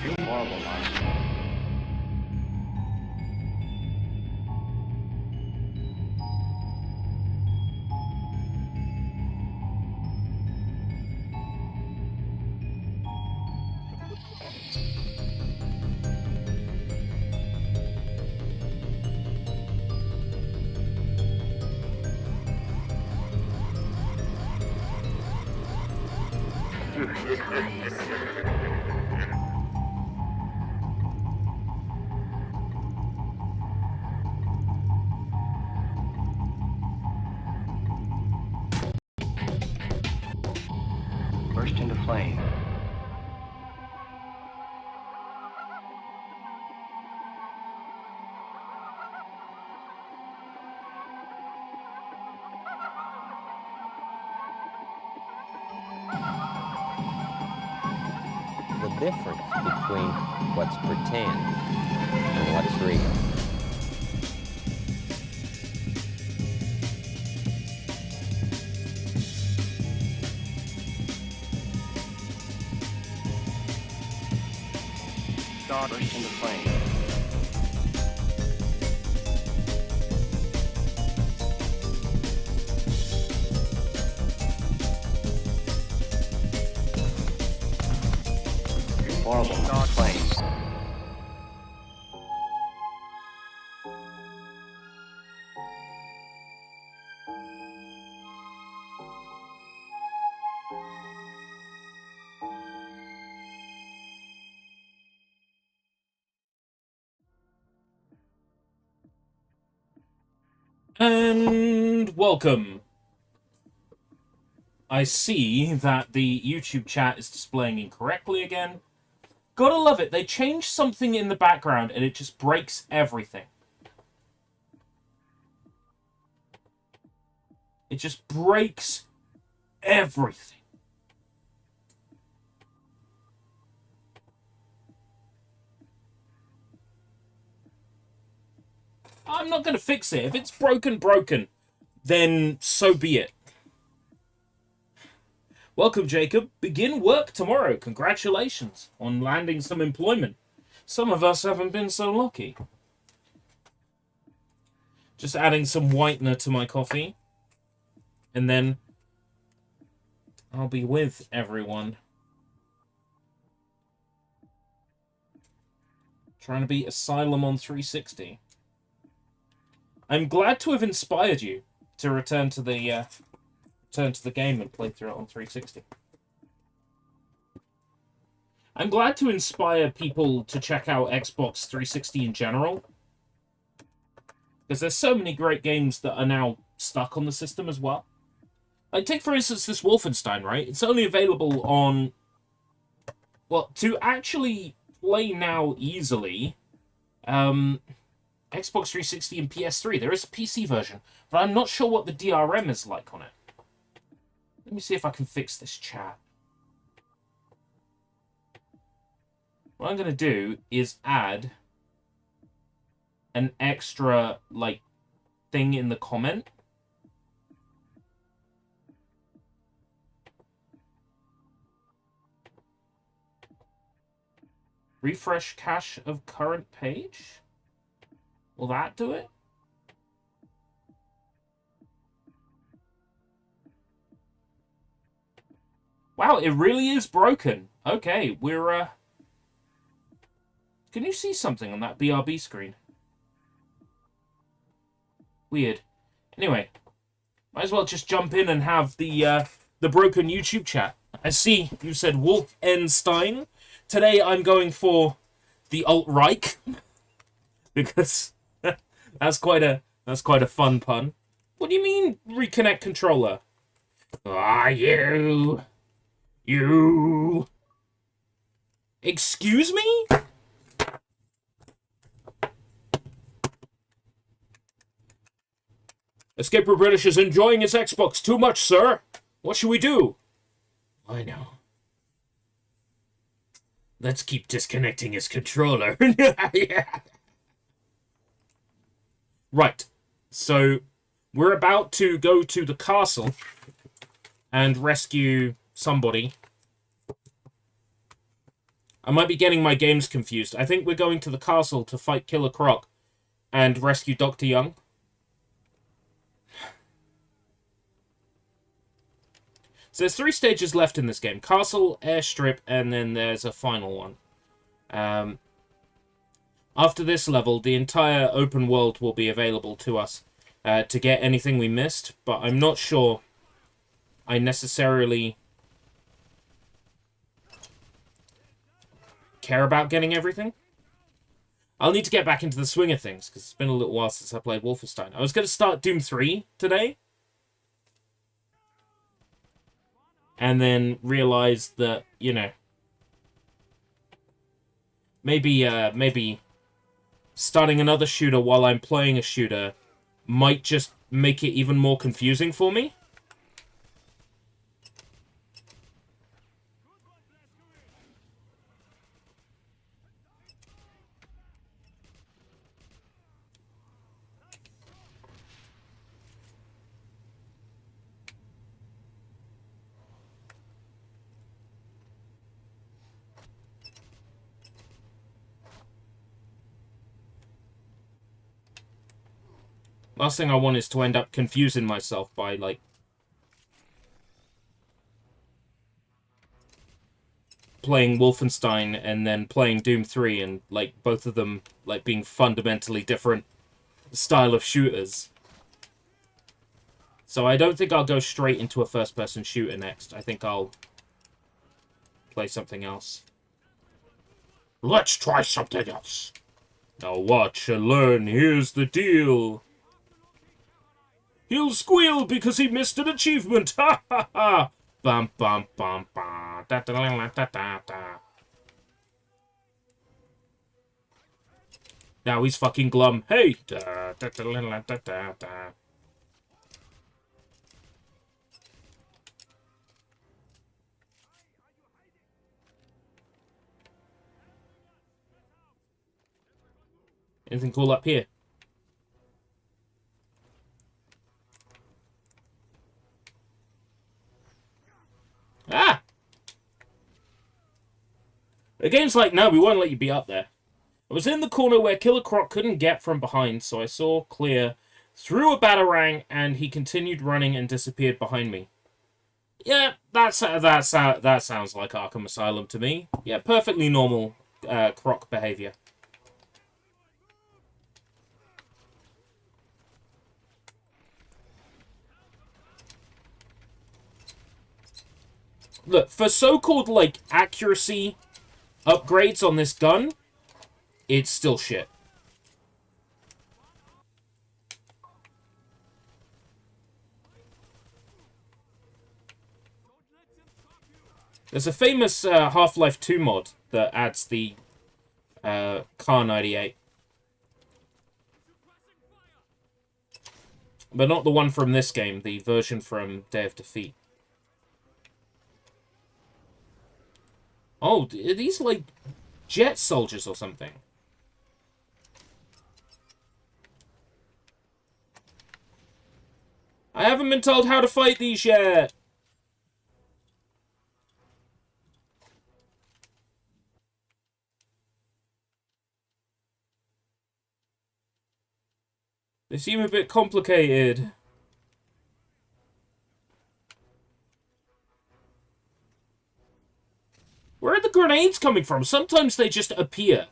Horrible monster. Burst into flame. The difference between what's pretend and what's real. Burst into flame. Horrible flame. And welcome. I see that the YouTube chat is displaying incorrectly again. Gotta love it. They changed something in the background and it just breaks everything. It just breaks everything. I'm not going to fix it. If it's broken, then so be it. Welcome, Jacob. Begin work tomorrow. Congratulations on landing some employment. Some of us haven't been so lucky. Just adding some whitener to my coffee. And then I'll be with everyone. Trying to beat Asylum on 360. I'm glad to have inspired you to return to the game and play through it on 360. I'm glad to inspire people to check out Xbox 360 in general, because there's so many great games that are now stuck on the system as well. Like, take for instance this Wolfenstein, right? It's only available on... Well, to actually play now easily... Xbox 360 and PS3. There is a PC version, but I'm not sure what the DRM is like on it. Let me see if I can fix this chat. What I'm going to do is add an extra, like, thing in the comment. Refresh cache of current page. Will that do it? Wow, it really is broken. Okay, we're, Can you see something on that BRB screen? Weird. Anyway, might as well just jump in and have the broken YouTube chat. I see you said Wolfenstein. Today I'm going for the alt-right. Because... That's quite a fun pun. What do you mean reconnect controller? Ah, you. Excuse me? Escape Room British is enjoying his Xbox too much, sir. What should we do? I know. Let's keep disconnecting his controller. Yeah. Right, so we're about to go to the castle and rescue somebody. I might be getting my games confused. I think we're going to the castle to fight Killer Croc and rescue Dr. Young. So there's 3 stages left in this game. Castle, airstrip, and then there's a final one. After this level, the entire open world will be available to us to get anything we missed, but I'm not sure I necessarily care about getting everything. I'll need to get back into the swing of things, because it's been a little while since I played Wolfenstein. I was going to start Doom 3 today, and then realized that, you know, maybe starting another shooter while I'm playing a shooter might just make it even more confusing for me. Last thing I want is to end up confusing myself by, like, playing Wolfenstein and then playing Doom 3 and, like, both of them, like, being fundamentally different style of shooters. So I don't think I'll go straight into a first-person shooter next. I think I'll play something else. Let's try something else. Now watch and learn. Here's the deal. He'll squeal because he missed an achievement. Ha ha ha. Bum bum bum bum. Da da da da da da. Now he's fucking glum. Hey. Da da da da da da da. Anything cool up here? Ah! The game's like, no, we won't let you be up there. I was in the corner where Killer Croc couldn't get from behind, so I saw clear, threw a batarang, and he continued running and disappeared behind me. Yeah, that sounds like Arkham Asylum to me. Yeah, perfectly normal Croc behavior. Look, for so-called, like, accuracy upgrades on this gun, it's still shit. There's a famous Half-Life 2 mod that adds the Car 98. But not the one from this game, the version from Day of Defeat. Oh, are these, like, jet soldiers or something? I haven't been told how to fight these yet! They seem a bit complicated. Where are the grenades coming from? Sometimes they just appear.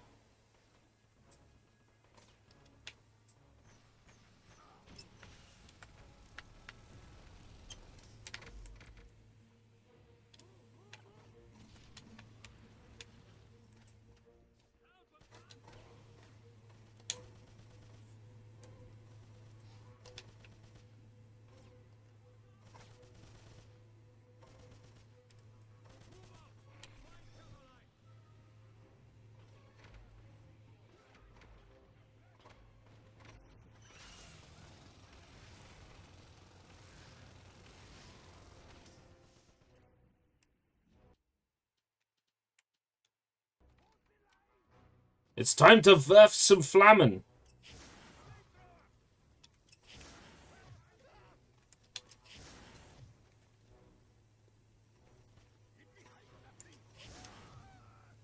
It's time to werf some Flammen.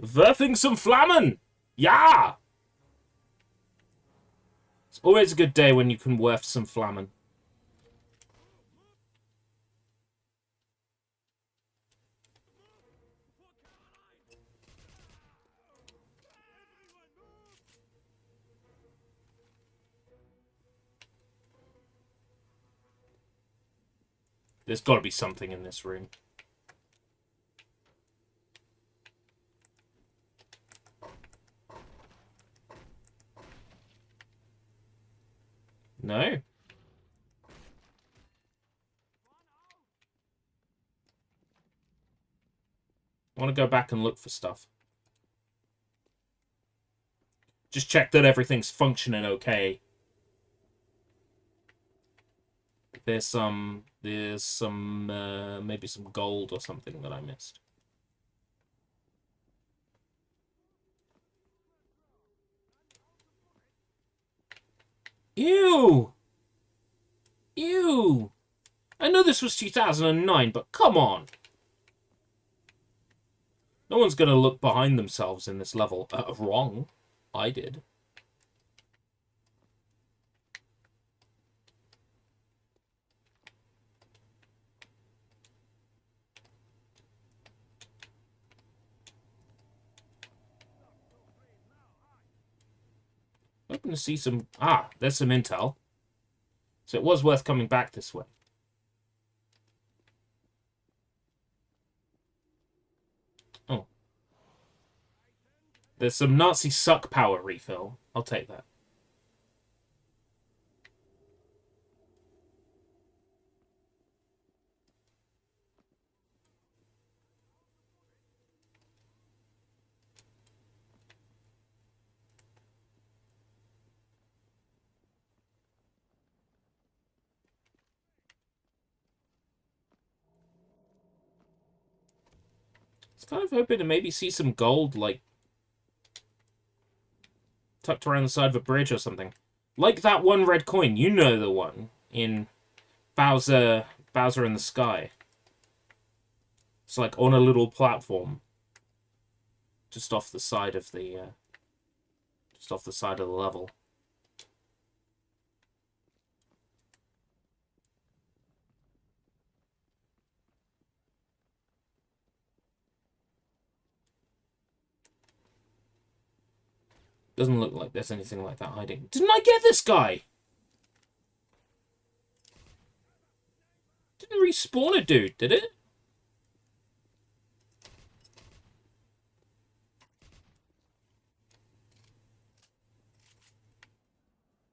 Werfing some Flammen! Yeah! It's always a good day when you can werf some Flammen. There's got to be something in this room. No? I want to go back and look for stuff. Just check that everything's functioning okay. There's some, maybe some gold or something that I missed. Ew! Ew! I know this was 2009, but come on! No one's gonna look behind themselves in this level. Wrong. I did. Hoping to see some... Ah, there's some intel. So it was worth coming back this way. Oh. There's some Nazi suck power refill. I'll take that. I was kind of hoping to maybe see some gold, like, tucked around the side of a bridge or something. Like that one red coin. You know the one in Bowser in the Sky. It's like on a little platform. Just off the side of the level. Doesn't look like there's anything like that hiding. Didn't I get this guy? Didn't respawn a dude, did it?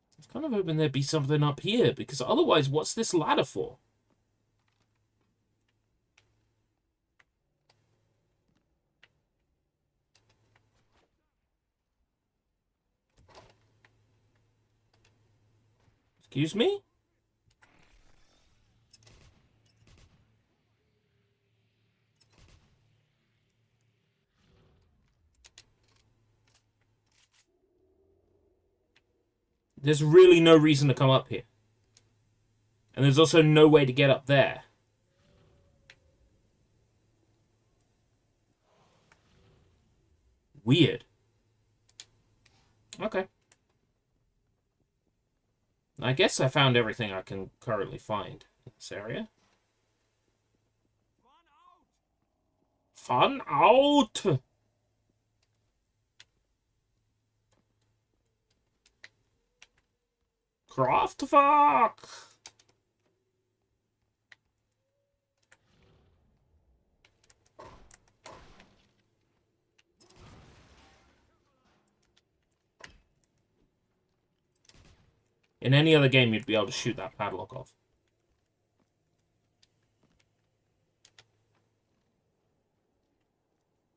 I was kind of hoping there'd be something up here, because otherwise, what's this ladder for? Excuse me? There's really no reason to come up here. And there's also no way to get up there. Weird. Okay. I guess I found everything I can currently find in this area. Fun out! Kraftwerk! In any other game, you'd be able to shoot that padlock off.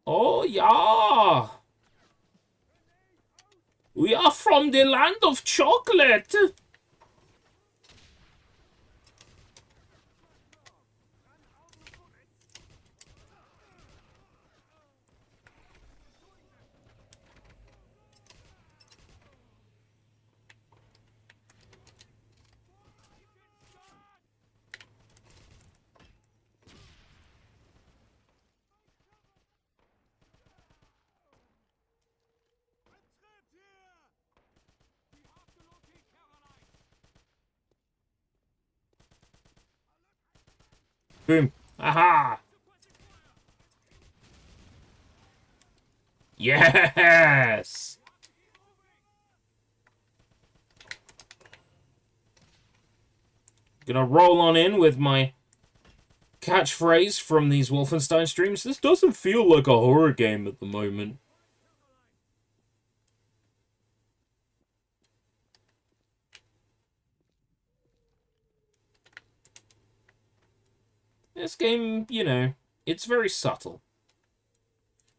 Oh, yeah! We are from the land of chocolate! Boom. Aha! Yes! Gonna roll on in with my catchphrase from these Wolfenstein streams. This doesn't feel like a horror game at the moment. This game, you know, it's very subtle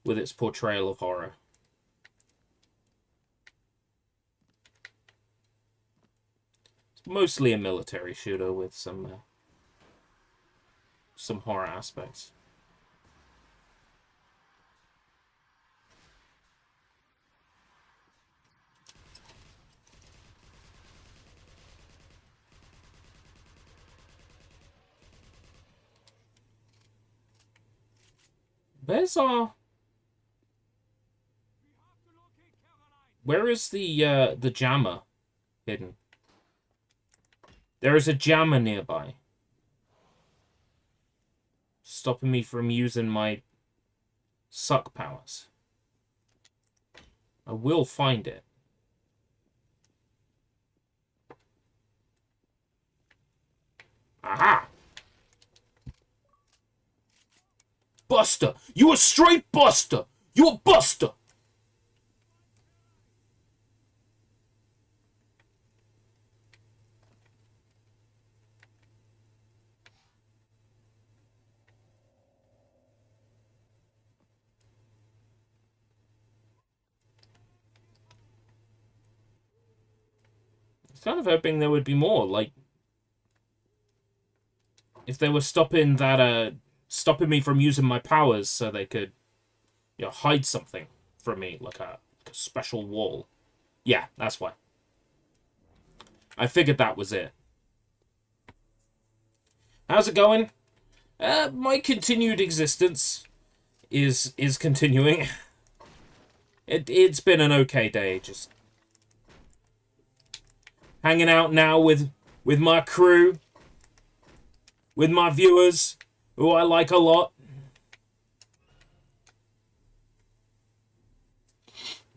with its portrayal of horror. It's mostly a military shooter with some horror aspects. Where is the jammer hidden? There is a jammer nearby, stopping me from using my suck powers. I will find it. Aha! Buster! You a straight buster! You a buster! I was kind of hoping there would be more, like, if they were stopping me from using my powers so they could, you know, hide something from me, like a special wall. Yeah, that's why. I figured that was it. How's it going? My continued existence is continuing. It's been an okay day, just hanging out now with my crew, with my viewers, who I like a lot.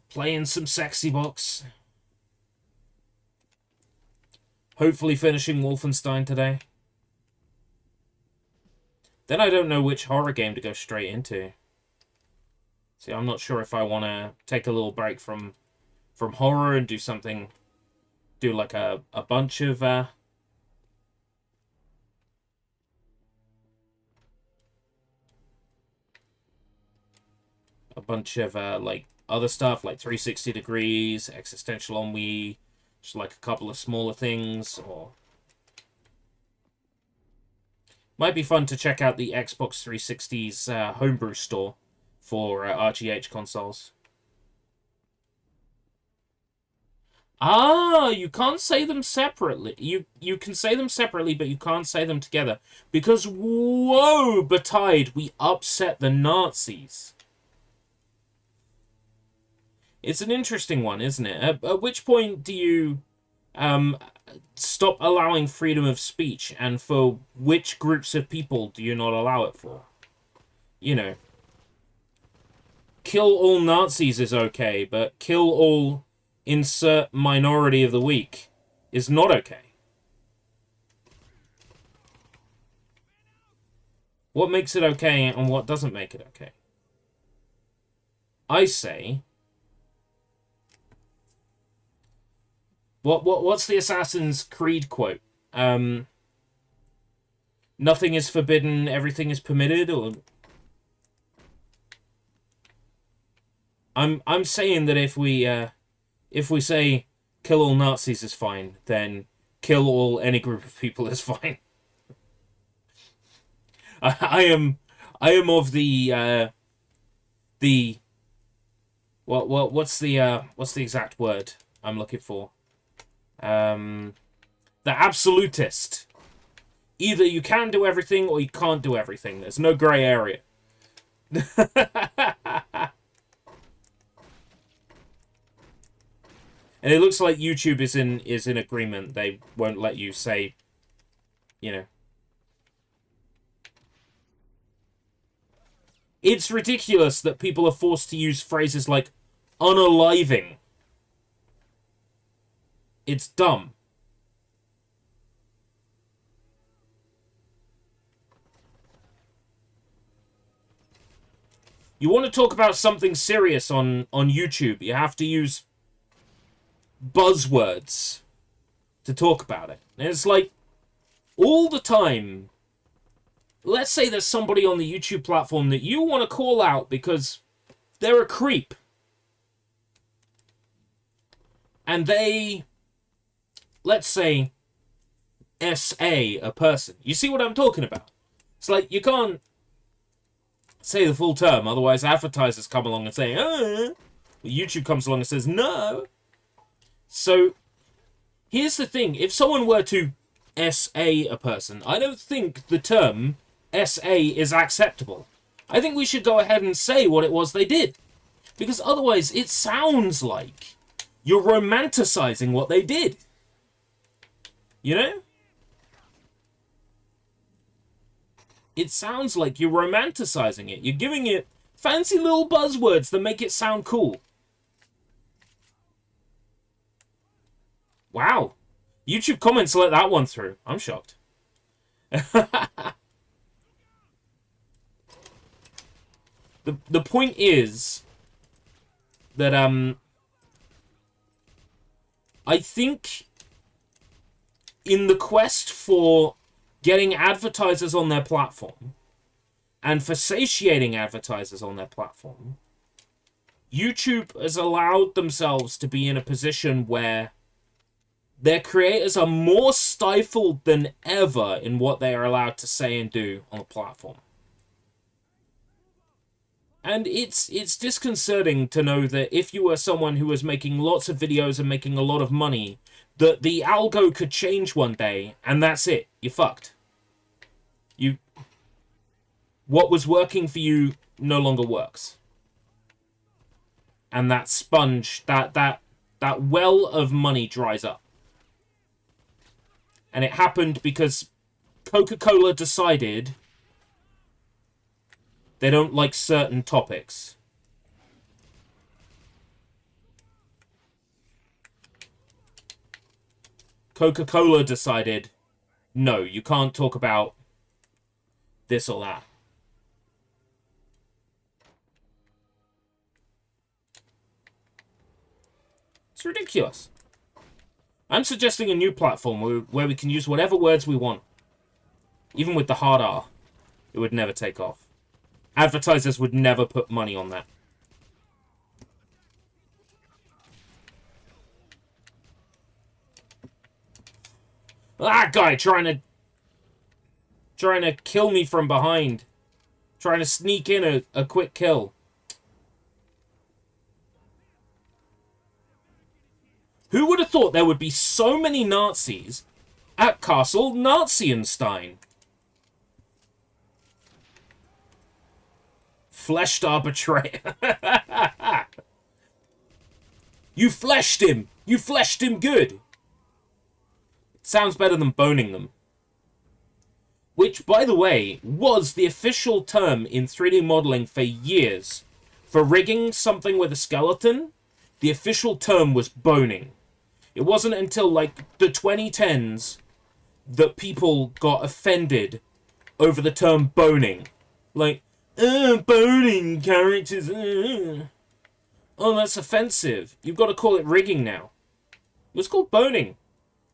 Playing some sexy box. Hopefully finishing Wolfenstein today. Then I don't know which horror game to go straight into. See, I'm not sure if I want to take a little break from horror and do something, do like a bunch of like other stuff, like 360 Degrees, Existential on Wii, just like a couple of smaller things, or might be fun to check out the Xbox 360's homebrew store for RGH consoles. Ah, you can't say them separately. You can say them separately, but you can't say them together. Because, woe betide, we upset the Nazis. It's an interesting one, isn't it? At which point do you stop allowing freedom of speech, and for which groups of people do you not allow it for? You know, kill all Nazis is okay, but kill all insert minority of the week is not okay. What makes it okay and what doesn't make it okay? I say, what's the Assassin's Creed quote? Nothing is forbidden, everything is permitted, or I'm saying that if we say kill all Nazis is fine, then kill all any group of people is fine. I am of the what's the exact word I'm looking for? The absolutist. Either you can do everything or you can't do everything. There's no grey area. And it looks like YouTube is in agreement. They won't let you say, you know, It's ridiculous that people are forced to use phrases like unaliving. It's dumb. You want to talk about something serious on YouTube, you have to use buzzwords to talk about it. And it's like, all the time, let's say there's somebody on the YouTube platform that you want to call out because they're a creep. And they, let's say, SA a person. You see what I'm talking about? It's like, you can't say the full term, otherwise advertisers come along and say, YouTube comes along and says, no. So, here's the thing. If someone were to SA a person, I don't think the term SA is acceptable. I think we should go ahead and say what it was they did. Because otherwise, it sounds like you're romanticizing what they did. You know? It sounds like you're romanticizing it. You're giving it fancy little buzzwords that make it sound cool. Wow. YouTube comments let that one through. I'm shocked. The point is that I think in the quest for getting advertisers on their platform and for satiating advertisers on their platform, YouTube has allowed themselves to be in a position where their creators are more stifled than ever in what they are allowed to say and do on the platform. And it's disconcerting to know that if you were someone who was making lots of videos and making a lot of money, that the algo could change one day, and that's it. You're fucked. What was working for you no longer works. And that sponge, that well of money dries up. And it happened because Coca-Cola decided they don't like certain topics. Coca-Cola decided, no, you can't talk about this or that. It's ridiculous. I'm suggesting a new platform where we can use whatever words we want. Even with the hard R, it would never take off. Advertisers would never put money on that. That guy trying to kill me from behind. Trying to sneak in a quick kill. Who would have thought there would be so many Nazis at Castle Nazienstein? Fleshed betrayer. You fleshed him. You fleshed him good. Sounds better than boning them. Which, by the way, was the official term in 3D modeling for years. For rigging something with a skeleton, the official term was boning. It wasn't until, like, the 2010s that people got offended over the term boning. Like, boning characters, Oh, that's offensive. You've got to call it rigging now. It was called boning.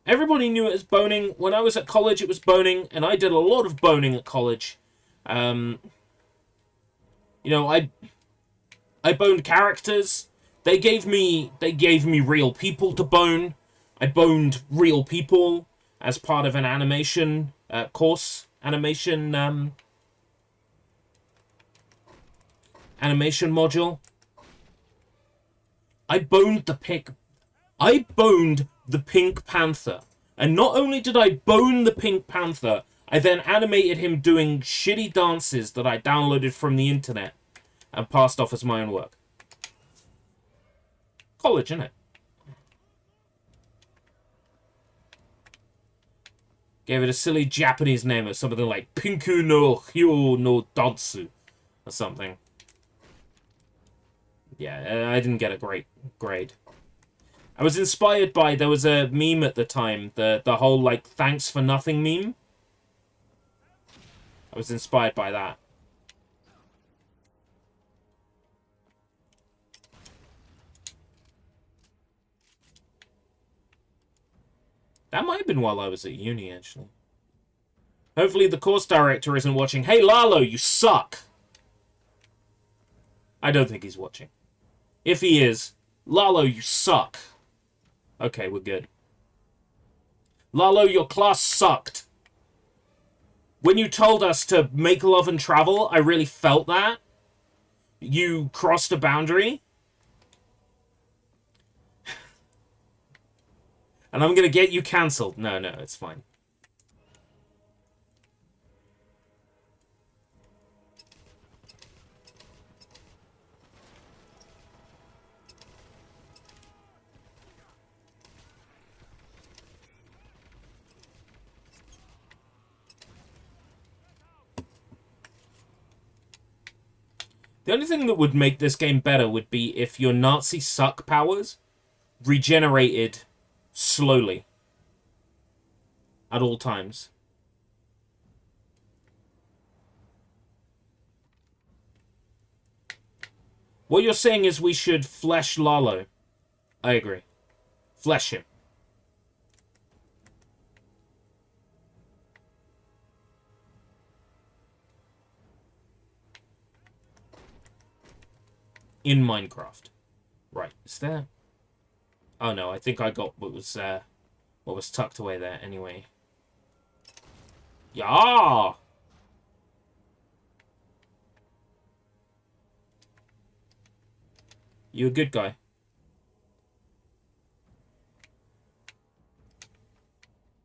Everybody knew it as boning. When I was at college, it was boning, and I did a lot of boning at college. You know, I boned characters. They gave me real people to bone. I boned real people as part of an animation course. Animation module. I boned the Pink Panther. And not only did I bone the Pink Panther, I then animated him doing shitty dances that I downloaded from the internet and passed off as my own work. College, innit? Gave it a silly Japanese name of something like Pinku no Hyo no Dansu or something. Yeah, I didn't get a great grade. I was inspired by, there was a meme at the time, the whole, like, thanks for nothing meme. I was inspired by that. That might have been while I was at uni, actually. Hopefully the course director isn't watching. Hey, Lalo, you suck! I don't think he's watching. If he is, Lalo, you suck. Okay, we're good. Lalo, your class sucked. When you told us to make love and travel, I really felt that. You crossed a boundary. And I'm gonna get you cancelled. No, it's fine. The only thing that would make this game better would be if your Nazi suck powers regenerated slowly at all times. What you're saying is we should flesh Lalo. I agree. Flesh him. In Minecraft. Right, is there... Oh no, I think I got what was tucked away there anyway. Yeah! You a good guy.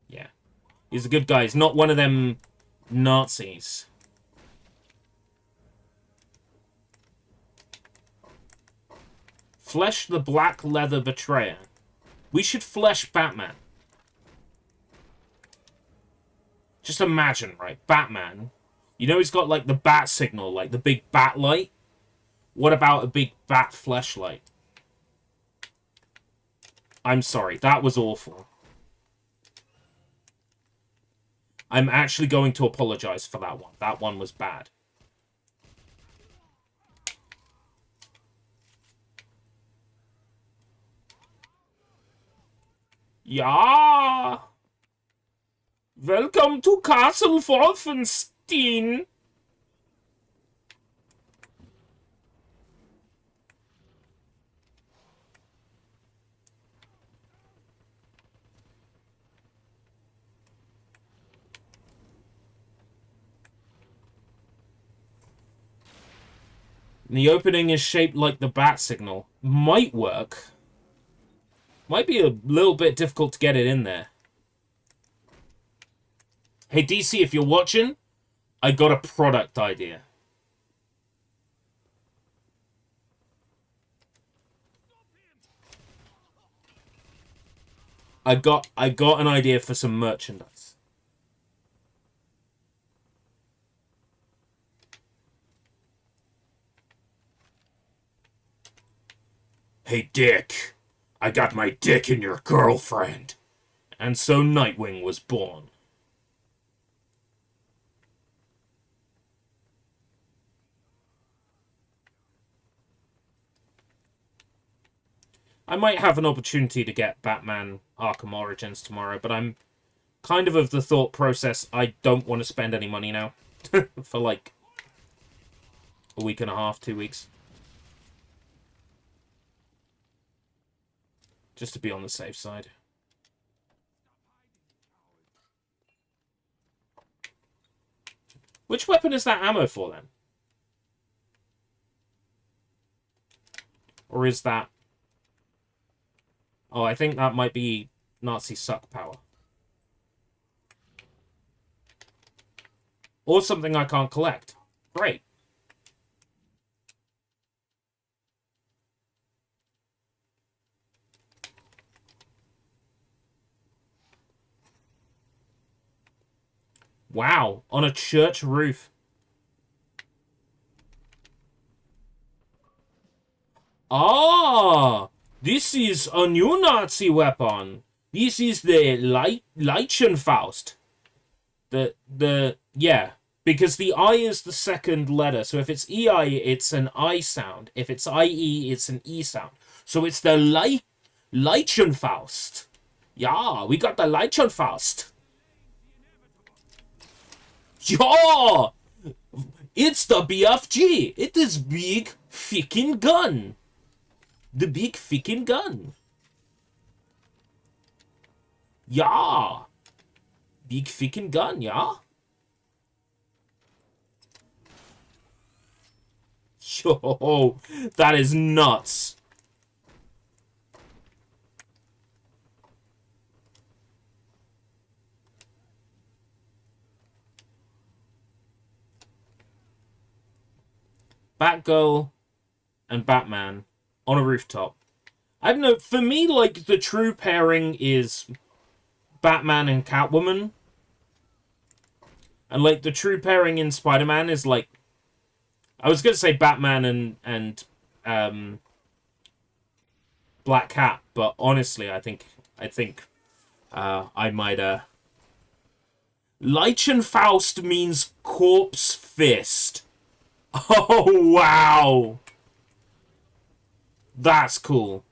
Yeah. He's a good guy. He's not one of them Nazis. Flesh the Black Leather Betrayer. We should flesh Batman. Just imagine, right? Batman. You know he's got, like, the bat signal, like, the big bat light? What about a big bat fleshlight? I'm sorry, that was awful. I'm actually going to apologize for that one. That one was bad. Ja! Welcome to Castle Wolfenstein! The opening is shaped like the bat signal. Might work. Might be a little bit difficult to get it in there. Hey, DC, if you're watching, I got a product idea. I got an idea for some merchandise. Hey, Dick. I got my dick in your girlfriend. And so Nightwing was born. I might have an opportunity to get Batman Arkham Origins tomorrow, but I'm kind of the thought process I don't want to spend any money now. For like a week and a half, 2 weeks. Just to be on the safe side. Which weapon is that ammo for, then? Or is that... Oh, I think that might be Nazi suck power. Or something I can't collect. Great. Wow, on a church roof. Ah, this is a new Nazi weapon. This is the Leichenfaust. Yeah, because the I is the second letter. So if it's EI, it's an I sound. If it's IE, it's an E sound. So it's the Leichenfaust. Yeah, we got the Leichenfaust. Yeah, it's the BFG. It is big fucking gun. The big fucking gun. Yeah. Big fucking gun, yeah? Yo, that is nuts. Batgirl and Batman on a rooftop. I don't know, for me, like, the true pairing is Batman and Catwoman. And, like, the true pairing in Spider-Man is, like, I was going to say Batman and Black Cat, but honestly, I think I might, Leichenfaust means corpse fist. Oh, wow. That's cool.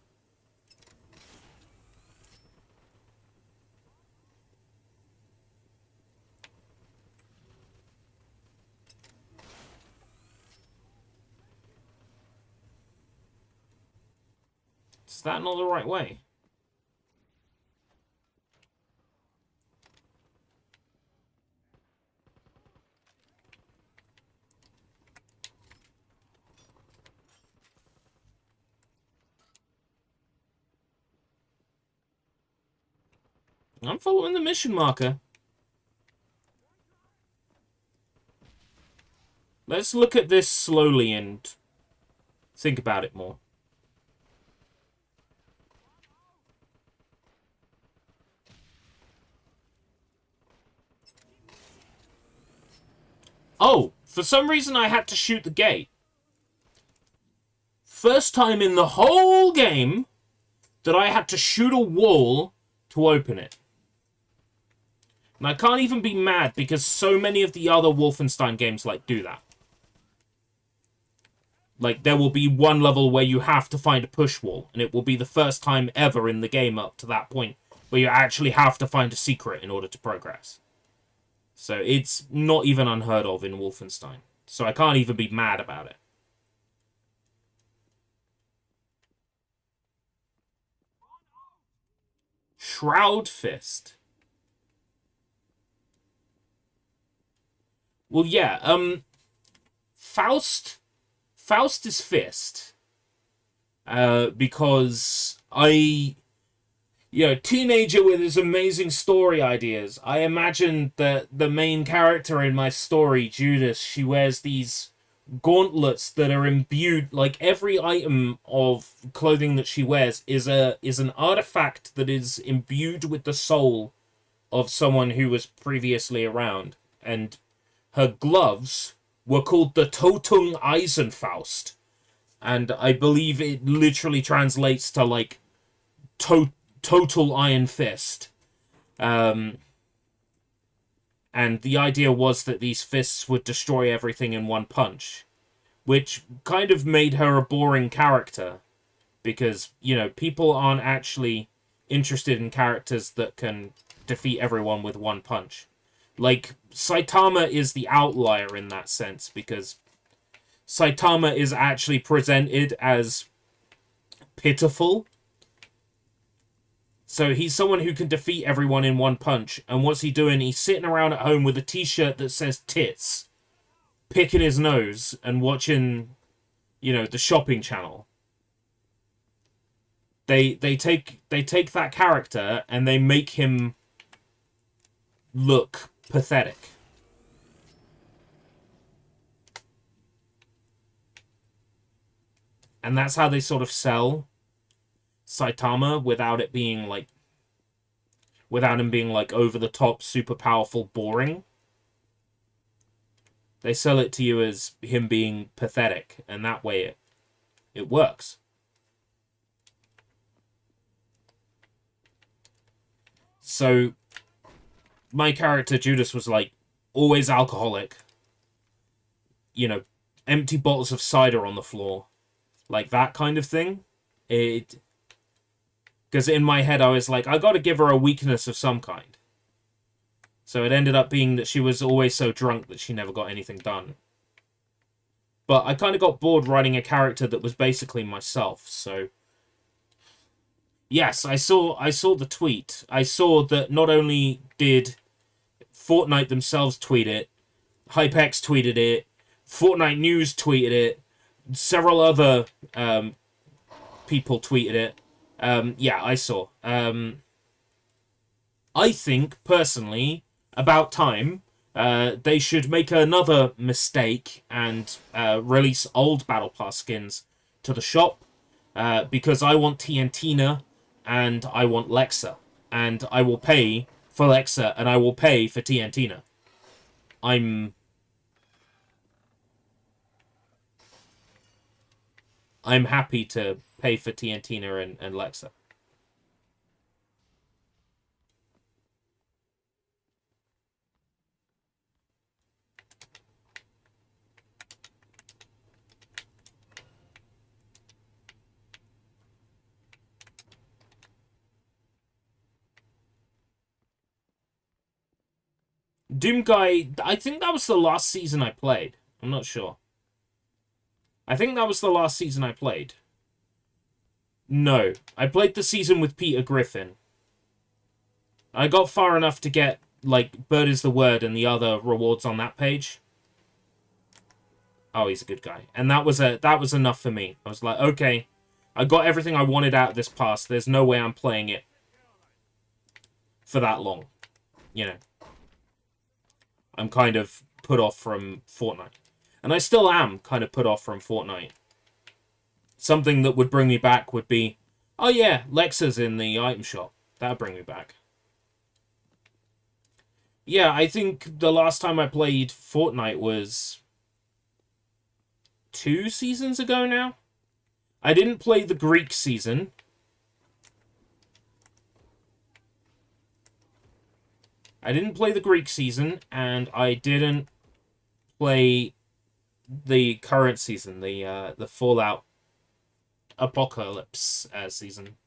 Is that not the right way? I'm following the mission marker. Let's look at this slowly and think about it more. Oh, for some reason I had to shoot the gate. First time in the whole game that I had to shoot a wall to open it. And I can't even be mad because so many of the other Wolfenstein games like do that. Like, there will be one level where you have to find a push wall, and it will be the first time ever in the game up to that point where you actually have to find a secret in order to progress. So it's not even unheard of in Wolfenstein. So I can't even be mad about it. Shroud Fist. Well, yeah, Faust is fist. Because teenager with his amazing story ideas. I imagine that the main character in my story, Judas, she wears these gauntlets that are imbued, like every item of clothing that she wears is an artifact that is imbued with the soul of someone who was previously around. And her gloves were called the Totung Eisenfaust. And I believe it literally translates to, like, total iron fist. And the idea was that these fists would destroy everything in one punch. Which kind of made her a boring character. Because, people aren't actually interested in characters that can defeat everyone with one punch. Like, Saitama is the outlier in that sense, because Saitama is actually presented as pitiful. So he's someone who can defeat everyone in one punch. And what's he doing? He's sitting around at home with a t-shirt that says tits, picking his nose and watching, the shopping channel. They take that character and they make him look pathetic. And that's how they sort of sell Saitama without him being like over the top, super powerful, boring. They sell it to you as him being pathetic, and that way it works. So my character Judas was like always alcoholic. You know, empty bottles of cider on the floor, like that kind of thing. Because in my head I was like, I got to give her a weakness of some kind. So it ended up being that she was always so drunk that she never got anything done. But I kind of got bored writing a character that was basically myself. So yes, I saw the tweet. I saw that not only did Fortnite themselves tweet it, HypeX tweeted it, Fortnite News tweeted it, several other people tweeted it. Yeah, I saw. I think, personally, about time, they should make another mistake and release old Battle Pass skins to the shop, because I want TNTina and I want Lexa, and I will pay for Lexa and I will pay for TNTina. I'm happy to pay for TNTina and Lexa. Doom Guy, I think that was the last season I played. I'm not sure. I think that was the last season I played. No, I played the season with Peter Griffin. I got far enough to get, like, Bird is the Word and the other rewards on that page. Oh, he's a good guy. And that was enough for me. I was like, okay, I got everything I wanted out of this pass. There's no way I'm playing it for that long. You know. I'm kind of put off from Fortnite. And I still am kind of put off from Fortnite. Something that would bring me back would be, oh yeah, Lexa's in the item shop. That would bring me back. Yeah, I think the last time I played Fortnite was 2 seasons ago now. I didn't play the Greek season. I didn't play the Greek season, and I didn't play the current season, the Fallout Apocalypse season.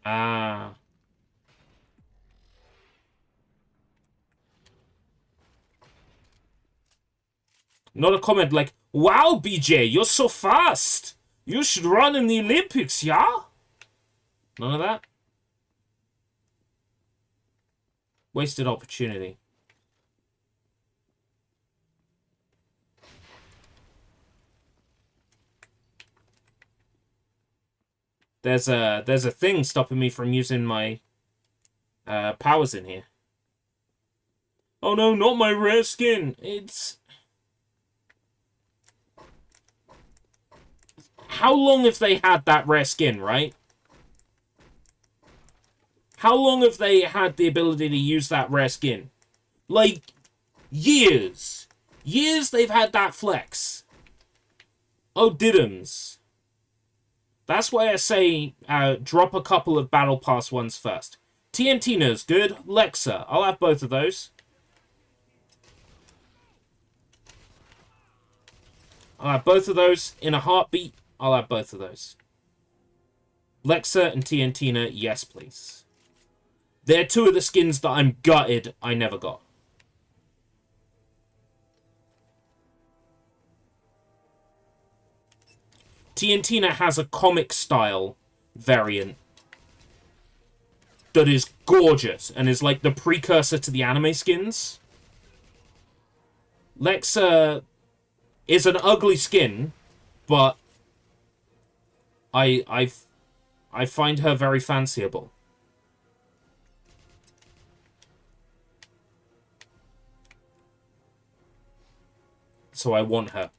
Ah. Not a comment like, wow, BJ, you're so fast. You should run in the Olympics, yeah? None of that? Wasted opportunity. There's a thing stopping me from using my powers in here. Oh no, not my rare skin. It's... How long have they had that rare skin, right? How long have they had the ability to use that rare skin? Like, years. Years they've had that flex. Oh, diddums. That's why I say drop a couple of Battle Pass ones first. TNTina's good. Lexa, I'll have both of those. I'll have both of those in a heartbeat. I'll have both of those. Lexa and TNTina, yes, please. They're 2 of the skins that I'm gutted I never got. TNTina has a comic style variant that is gorgeous and is like the precursor to the anime skins. Lexa is an ugly skin, but I find her very fanciable. so I want her.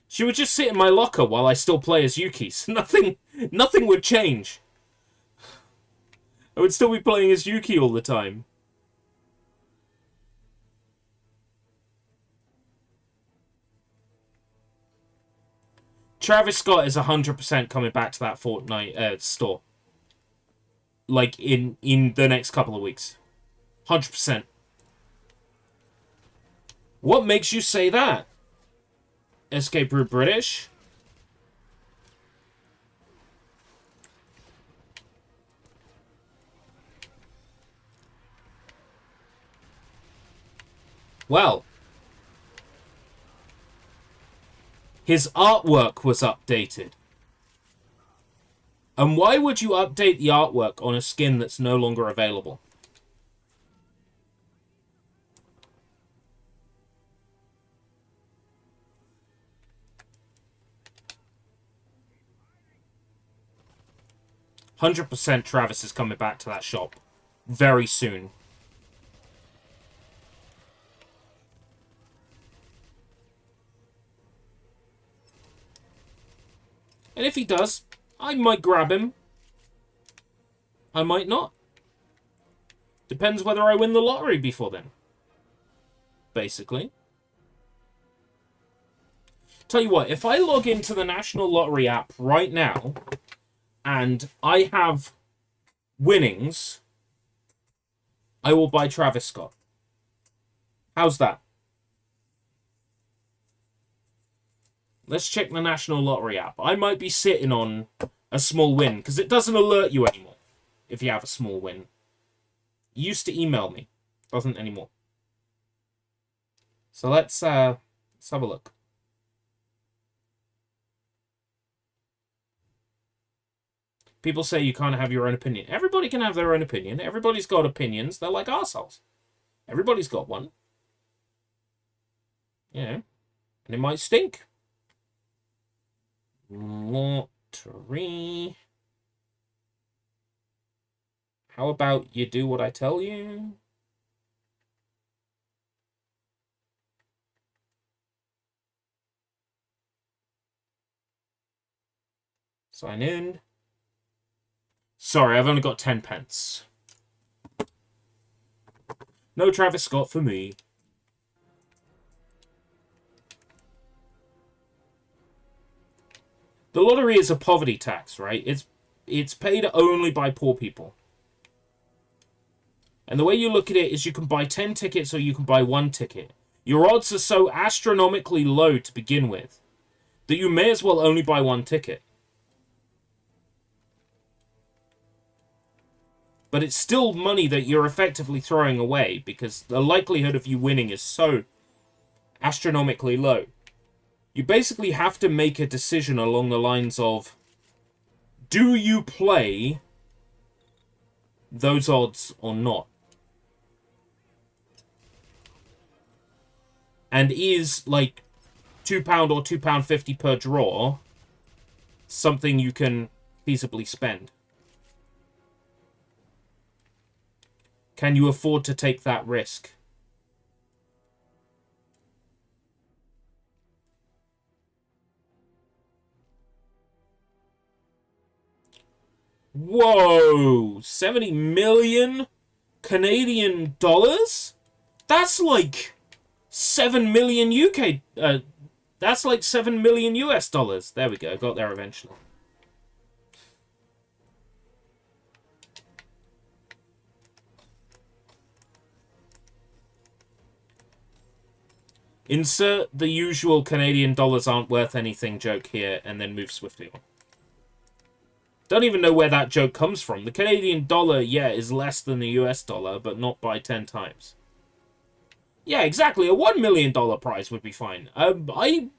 She would just sit in my locker while I still play as Yuki. So nothing would change. I would still be playing as Yuki all the time. Travis Scott is 100% coming back to that Fortnite store. Like, in the next couple of weeks. 100%. What makes you say that? Escape Route British? Well, his artwork was updated. And why would you update the artwork on a skin that's no longer available? %, Travis is coming back to that shop very soon. And if he does, I might grab him. I might not. Depends whether I win the lottery before then. Basically. Tell you what, if I log into the National Lottery app right now, and I have winnings, I will buy Travis Scott. How's that? Let's check the National Lottery app. I might be sitting on a small win, because it doesn't alert you anymore if you have a small win. It used to email me. Doesn't anymore. So let's have a look. People say you can't have your own opinion. Everybody can have their own opinion. Everybody's got opinions. They're like arseholes. Everybody's got one. Yeah. And it might stink. Lottery. How about you do what I tell you? Sign in. Sorry, I've only got 10 pence. No Travis Scott for me. The lottery is a poverty tax, right? It's paid only by poor people. And the way you look at it is you can buy 10 tickets or you can buy 1 ticket. Your odds are so astronomically low to begin with that you may as well only buy 1 ticket. But it's still money that you're effectively throwing away because the likelihood of you winning is so astronomically low. You basically have to make a decision along the lines of, do you play those odds or not? And is, like, £2 or £2.50 per draw something you can feasibly spend? Can you afford to take that risk? Whoa! 70 million Canadian dollars? That's like 7 million UK... that's like 7 million US dollars. There we go. Got there eventually. Insert the usual Canadian dollars aren't worth anything joke here, and then move swiftly on. Don't even know where that joke comes from. The Canadian dollar, yeah, is less than the US dollar, but not by 10 times. Yeah, exactly. A $1 million prize would be fine. I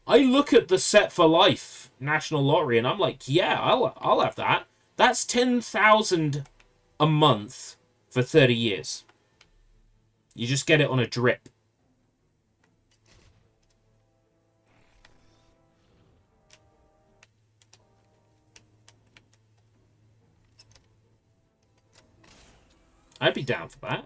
look at the Set for Life National Lottery, and I'm like, yeah, I'll have that. That's 10,000 a month for 30 years. You just get it on a drip. I'd be down for that.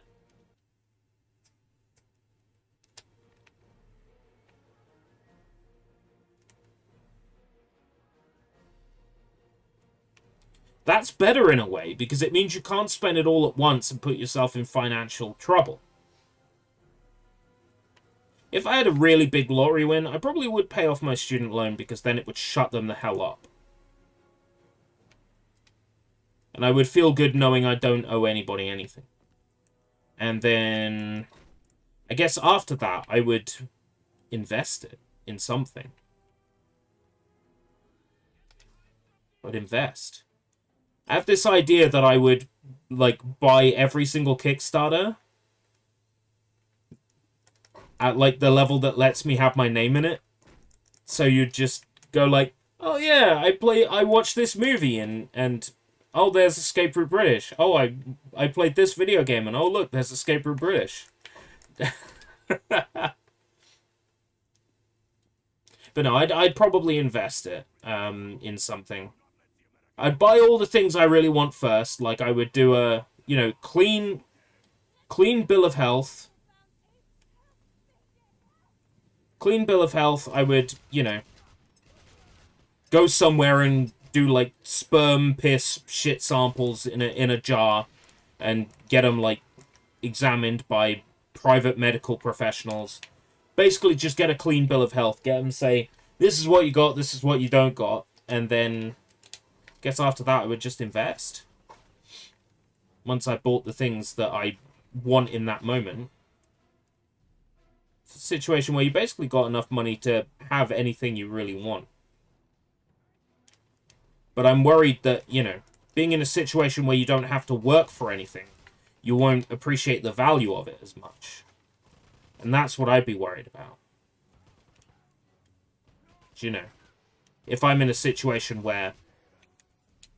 That's better in a way, because it means you can't spend it all at once and put yourself in financial trouble. If I had a really big lottery win, I probably would pay off my student loan, because then it would shut them the hell up. And I would feel good knowing I don't owe anybody anything. And then, I guess after that, I would invest it in something. I'd invest. I have this idea that I would, like, buy every single Kickstarter at, like, the level that lets me have my name in it. So you'd just go like, oh yeah, I watched this movie, and oh, there's Escape Route British. Oh, I played this video game, and oh look, there's Escape Route British. But no, I'd probably invest it in something. I'd buy all the things I really want first. Like, I would do a, you know, clean bill of health. Clean bill of health. I would, you know, go somewhere and do, like, sperm, piss, shit samples in a jar and get them, like, examined by private medical professionals. Basically, just get a clean bill of health. Get them say, this is what you got, this is what you don't got. And then, I guess after that, I would just invest. Once I bought the things that I want in that moment. It's a situation where you basically got enough money to have anything you really want. But I'm worried that, you know, being in a situation where you don't have to work for anything, you won't appreciate the value of it as much. And that's what I'd be worried about. You know, if I'm in a situation where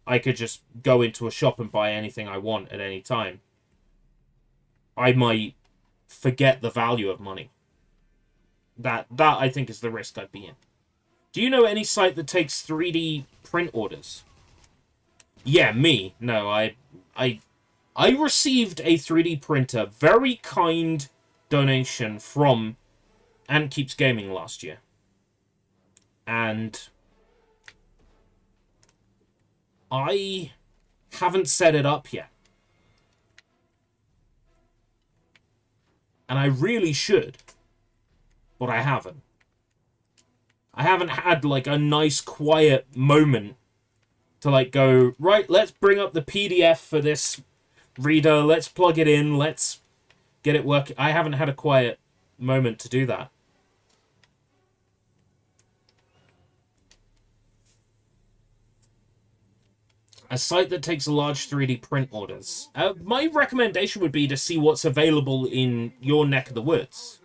I could just go into a shop and buy anything I want at any time, I might forget the value of money. That I think is the risk I'd be in. Do you know any site that takes 3D print orders? Yeah, me. No, I received a 3D printer, very kind donation from Ant Keeps Gaming last year. And I haven't set it up yet. And I really should. But I haven't. I haven't had, like, a nice, quiet moment to, like, go, right, let's bring up the PDF for this reader, let's plug it in, let's get it working. I haven't had a quiet moment to do that. A site that takes large 3D print orders. My recommendation would be to see what's available in your neck of the woods.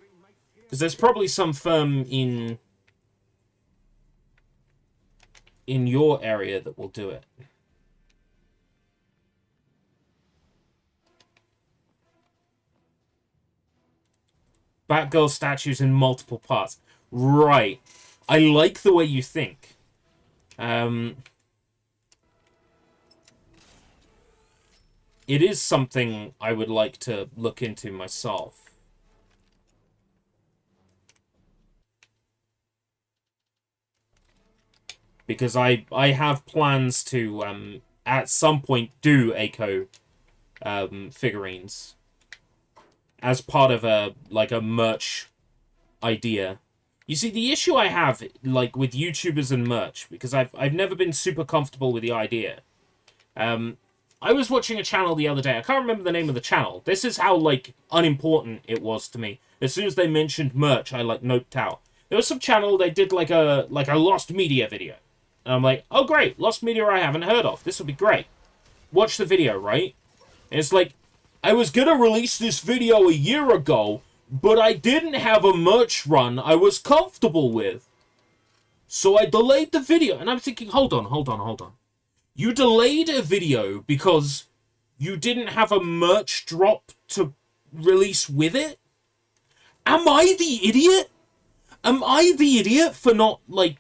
Because there's probably some firm in your area that will do it. Batgirl statues in multiple parts. Right. I like the way you think. It is something I would like to look into myself. Because I have plans to, at some point, do ACO figurines. As part of a merch idea. You see, the issue I have, like, with YouTubers and merch, because I've never been super comfortable with the idea. I was watching a channel the other day. I can't remember the name of the channel. This is how, like, unimportant it was to me. As soon as they mentioned merch, I, like, noped out. There was some channel, they did, like a Lost Media video. And I'm like, oh, great. Lost Media I haven't heard of. This will be great. Watch the video, right? And it's like, I was gonna release this video a year ago, but I didn't have a merch run I was comfortable with. So I delayed the video. And I'm thinking, hold on. You delayed a video because you didn't have a merch drop to release with it? Am I the idiot? Am I the idiot for not, like,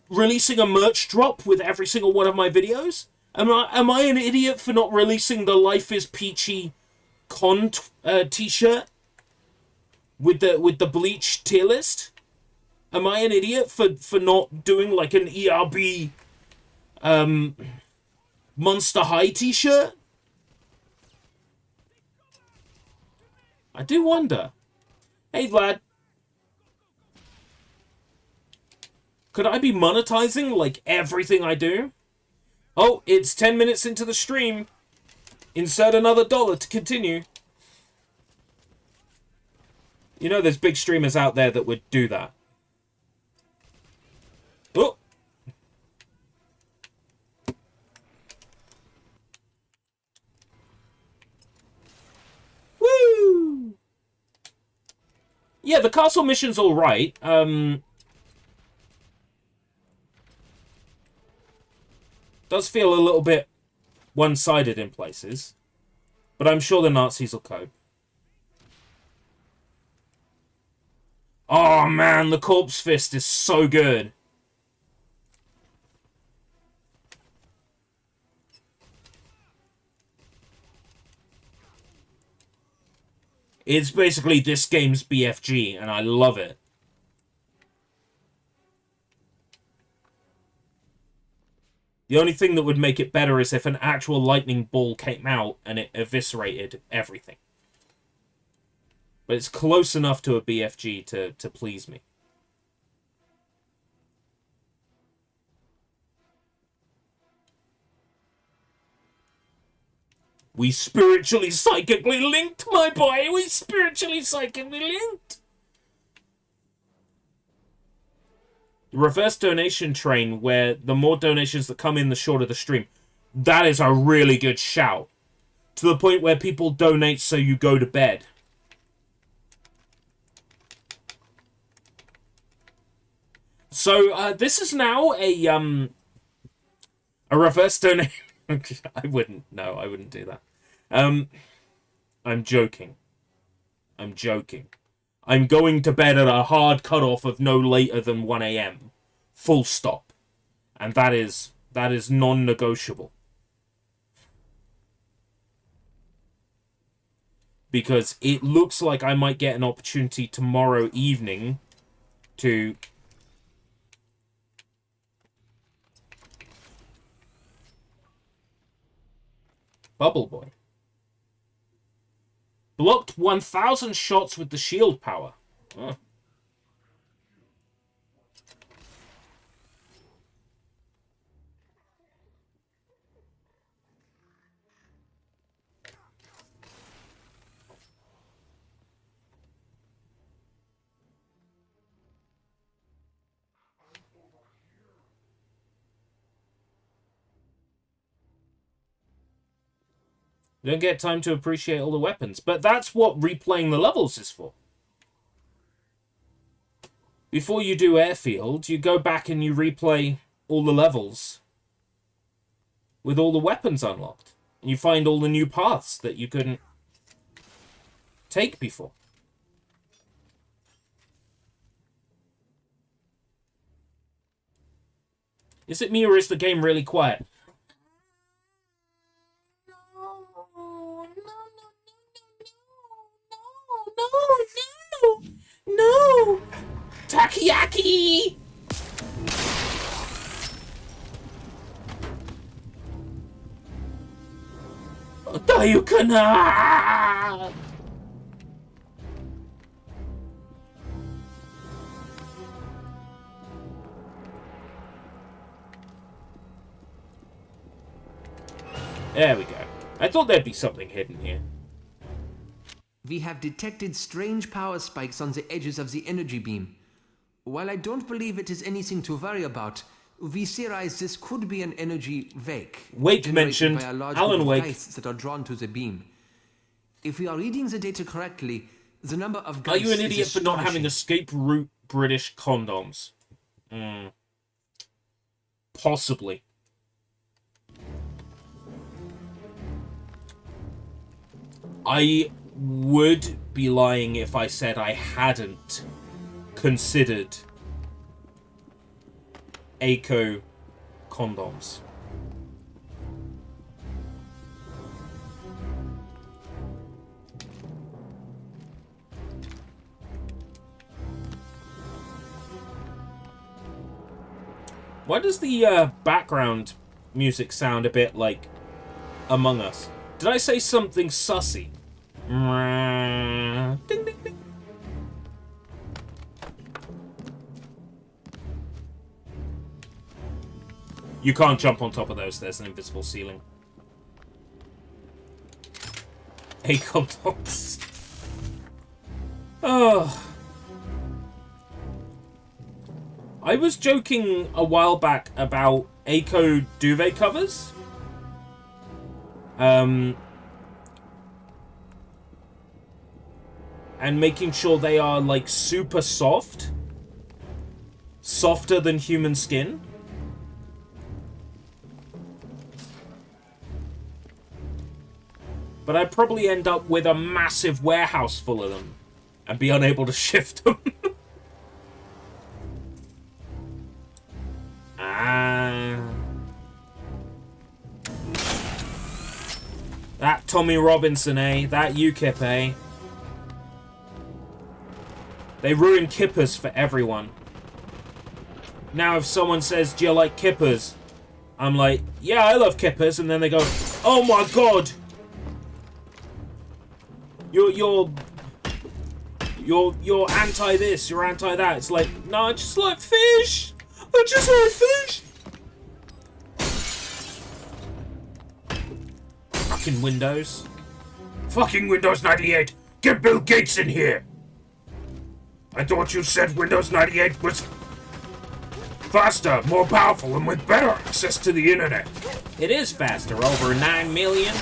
releasing a merch drop with every single one of my videos? Am I an idiot for not releasing the Life is Peachy con t-shirt with the Bleach tier list? Am I an idiot for not doing, like, an ERB Monster High t-shirt? I do wonder. Hey, Vlad. Could I be monetizing, like, everything I do? Oh, it's 10 minutes into the stream. Insert another $1 to continue. You know there's big streamers out there that would do that. Oh! Woo! Yeah, the castle mission's alright. Does feel a little bit one-sided in places. But I'm sure the Nazis will cope. Oh man, the Corpse Fist is so good. It's basically this game's BFG, and I love it. The only thing that would make it better is if an actual lightning ball came out and it eviscerated everything. But it's close enough to a BFG to please me. We spiritually psychically linked, my boy! We spiritually psychically linked! The reverse donation train, where the more donations that come in, the shorter the stream. That is a really good shout. To the point where people donate so you go to bed. So, this is now a reverse donation. I wouldn't do that. I'm joking. I'm joking. I'm going to bed at a hard cutoff of no later than 1 AM. Full stop. And that is non-negotiable. Because it looks like I might get an opportunity tomorrow evening to... Bubble Boy. Blocked 1,000 shots with the shield power. Oh. You don't get time to appreciate all the weapons. But that's what replaying the levels is for. Before you do Airfield, you go back and you replay all the levels with all the weapons unlocked. And you find all the new paths that you couldn't take before. Is it me or is the game really quiet? No! Takoyaki! Dayukana! There we go. I thought there'd be something hidden here. We have detected strange power spikes on the edges of the energy beam. While I don't believe it is anything to worry about, we theorize this could be an energy wake. Wake generated mentioned. by a large Alan group of Wake. geists that are drawn to the beam. If we are reading the data correctly, the number of Are geists you an is idiot for not having astonishing. escape route British condoms? Possibly. I would be lying if I said I hadn't considered ACO condoms. Why does the background music sound a bit like Among Us. Did I say something sussy? Ding, ding, ding. You can't jump on top of those. There's an invisible ceiling. Acom dogs. Oh. I was joking a while back about Aco duvet covers. And making sure they are, like, super soft. Softer than human skin. But I'd probably end up with a massive warehouse full of them. And be unable to shift them. That Tommy Robinson, eh? That UKIP, eh? They ruin kippers for everyone. Now if someone says, do you like kippers? I'm like, yeah, I love kippers. And then they go, oh my god! You're anti this, you're anti that. It's like, no, I just like fish! I just like fish! Fucking Windows. Fucking Windows 98! Get Bill Gates in here! I thought you said Windows 98 was faster, more powerful, and with better access to the internet. It is faster, over 9 million.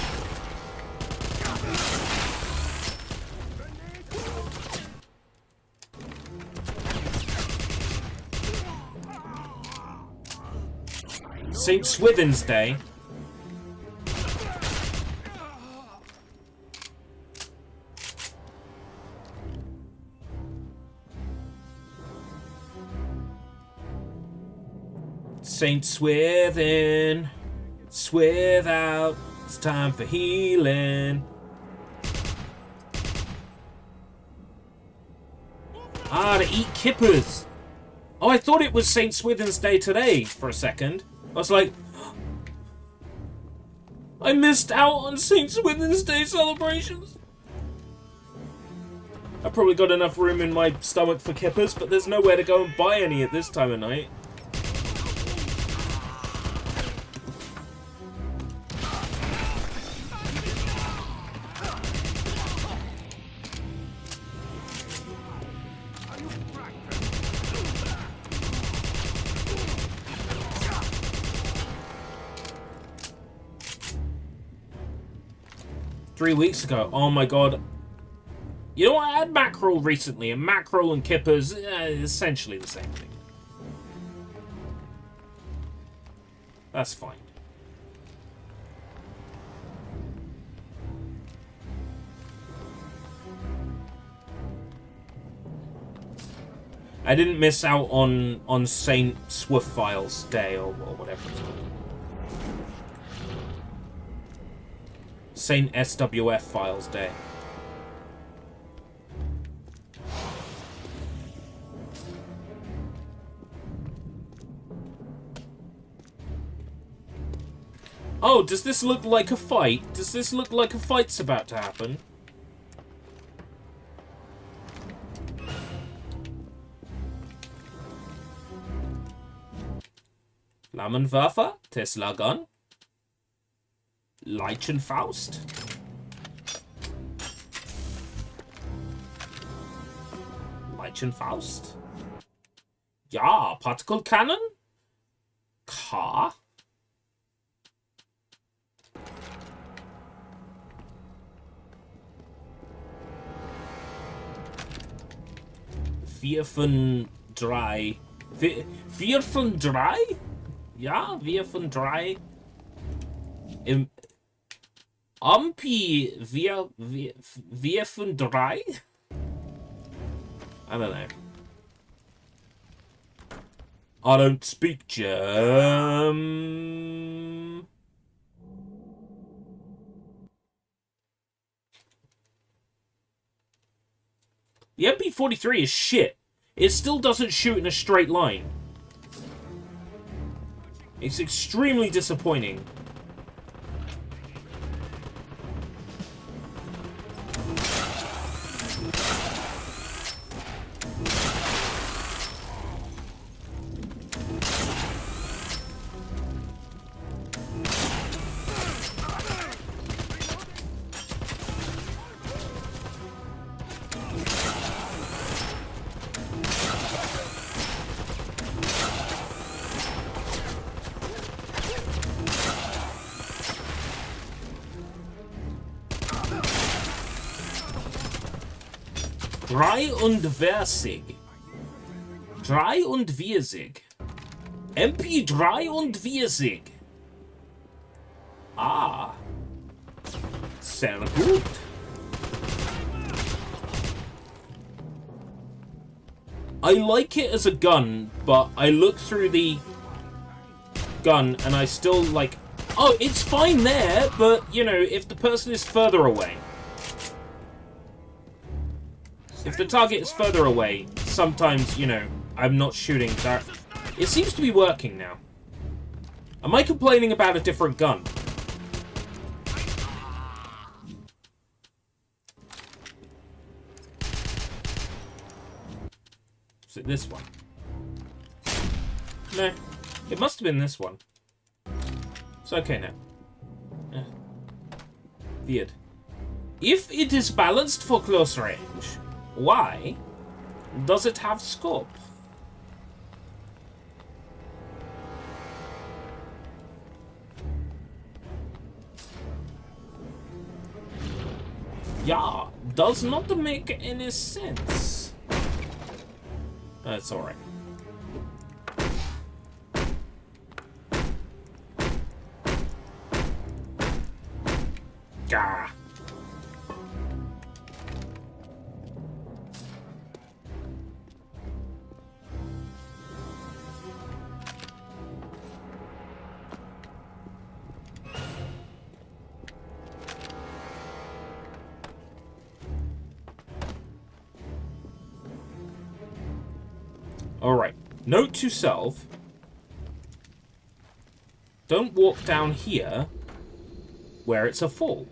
St. Swithin's Day. St. Swithin, swith out, it's time for healing. Ah, to eat kippers. Oh, I thought it was St. Swithin's Day today for a second. I was like, I missed out on St. Swithin's Day celebrations. I've probably got enough room in my stomach for kippers, but there's nowhere to go and buy any at this time of night. Three weeks ago. Oh my god. You know what? I had mackerel recently, and mackerel and kippers, essentially the same thing. That's fine. I didn't miss out on Saint Swiffile's Day or whatever it's called. Saint SWF Files Day. Oh, does this look like a fight? Does this look like a fight's about to happen? Flammenwerfer, Tesla Gun. Leichenfaust. Leichenfaust. Ja, Particle Cannon. K. Vier von drei. Vier von drei? Ja, vier von drei. Im Ampi, wir von drei? I don't know. I don't speak German. The MP43 is shit. It still doesn't shoot in a straight line. It's extremely disappointing. Drei und versig. Drei und versig. MP3 und versig. Ah. Sehr gut. I like it as a gun, but I look through the gun and I still like, oh, it's fine there, but, you know, if the person is further away. If the target is further away, sometimes, you know, I'm not shooting that. It seems to be working now. Am I complaining about a different gun? Is it this one? No. It must have been this one. It's okay now. Weird. If it is balanced for close range, why does it have scope? Yeah, does not make any sense. That's alright. Gah. Alright, note to self, don't walk down here where it's a fall.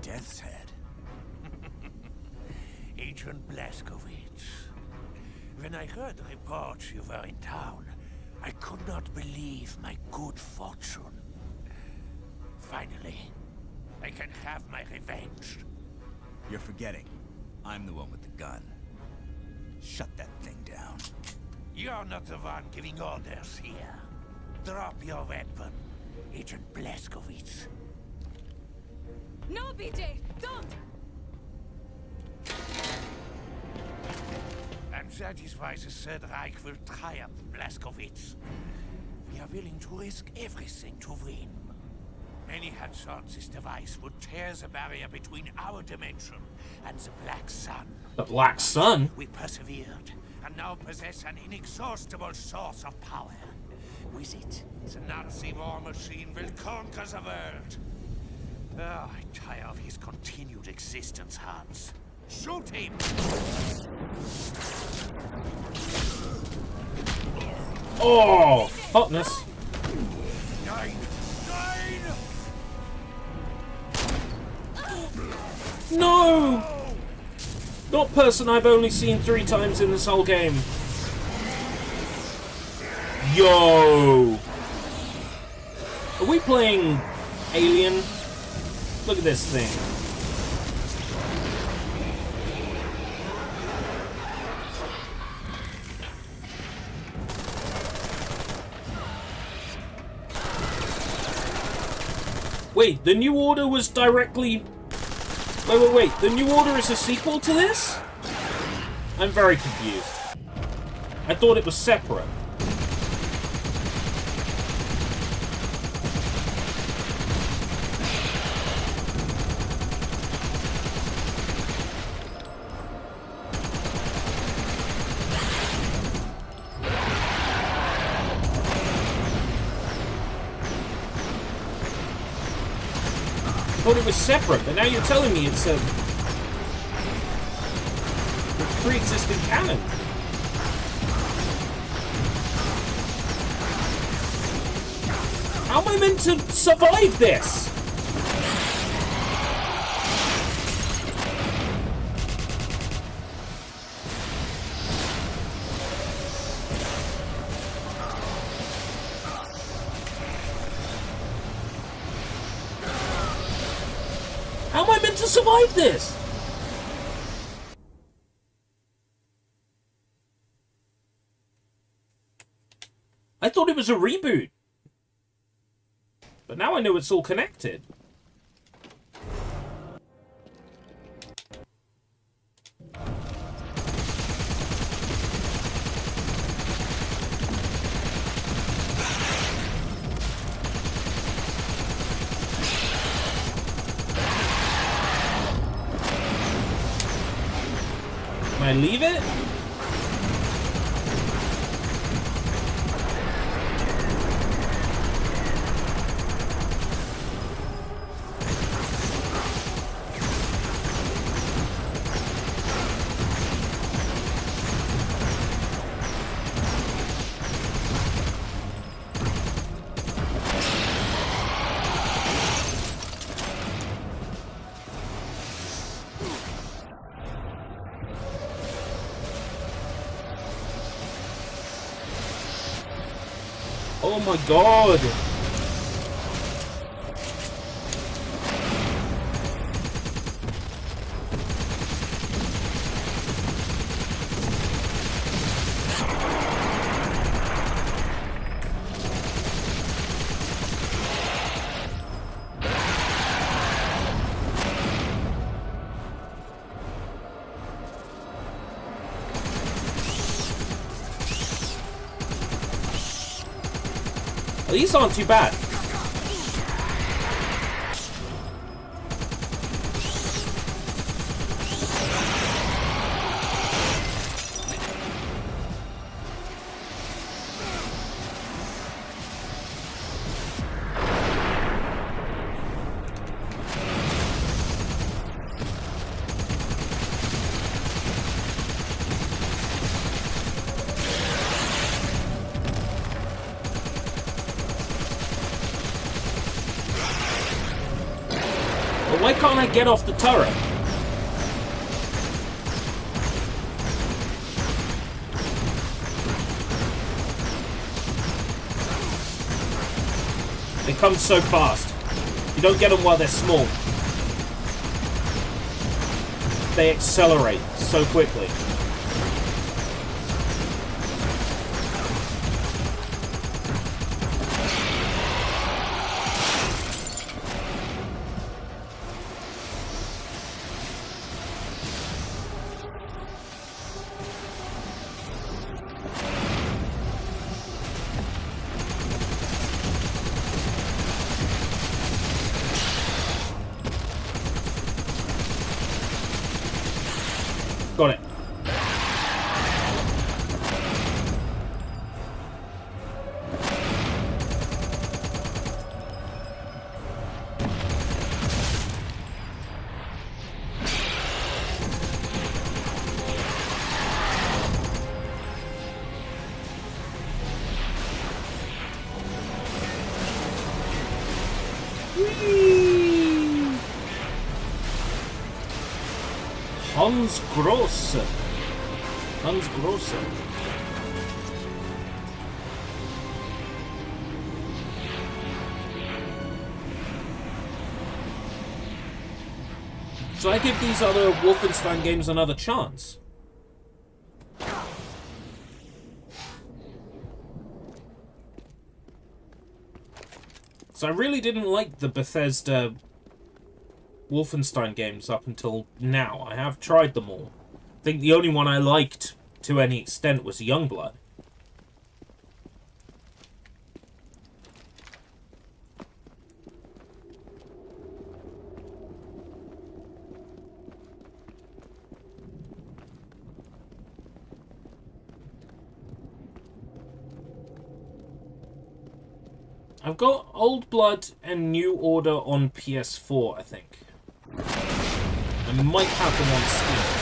Death's Head. Agent Blazkowicz. When I heard reports you were in town, I could not believe my good fortune. Finally, I can have my revenge. You're forgetting. I'm the one with the gun. Shut that thing down. You're not the one giving orders here. Drop your weapon, Agent Blazkowicz. No, BJ, don't! And that is why the Third Reich will triumph, Blazkowicz. We are willing to risk everything to win. Many had thought this device would tear the barrier between our dimension and the Black Sun. The Black Sun? We persevered, and now possess an inexhaustible source of power. With it, the Nazi war machine will conquer the world. Oh, I tire of his continued existence, Hans. Shoot him! Oh, hotness. Nine! No! Not person I've only seen 3 times in this whole game. Yo! Are we playing Alien? Look at this thing. Wait, the New Order was directly... Wait. The New Order is a sequel to this? I'm very confused. I thought it was separate. thought it was separate, but now you're telling me it's a pre-existing canon. How am I meant to survive this? How am I meant to survive this? I thought it was a reboot. But now I know it's all connected. Can I leave it? Oh my god! These aren't too bad. Why can't I get off the turret? They come so fast. You don't get them while they're small. They accelerate so quickly. Got it. Whee! Hans Grosse. Hans Grosse. Should I give these other Wolfenstein games another chance? So I really didn't like the Bethesda Wolfenstein games up until now. I have tried them all. I think the only one I liked to any extent was Youngblood. I've got Old Blood and New Order on PS4, I think. I might have them on Steam.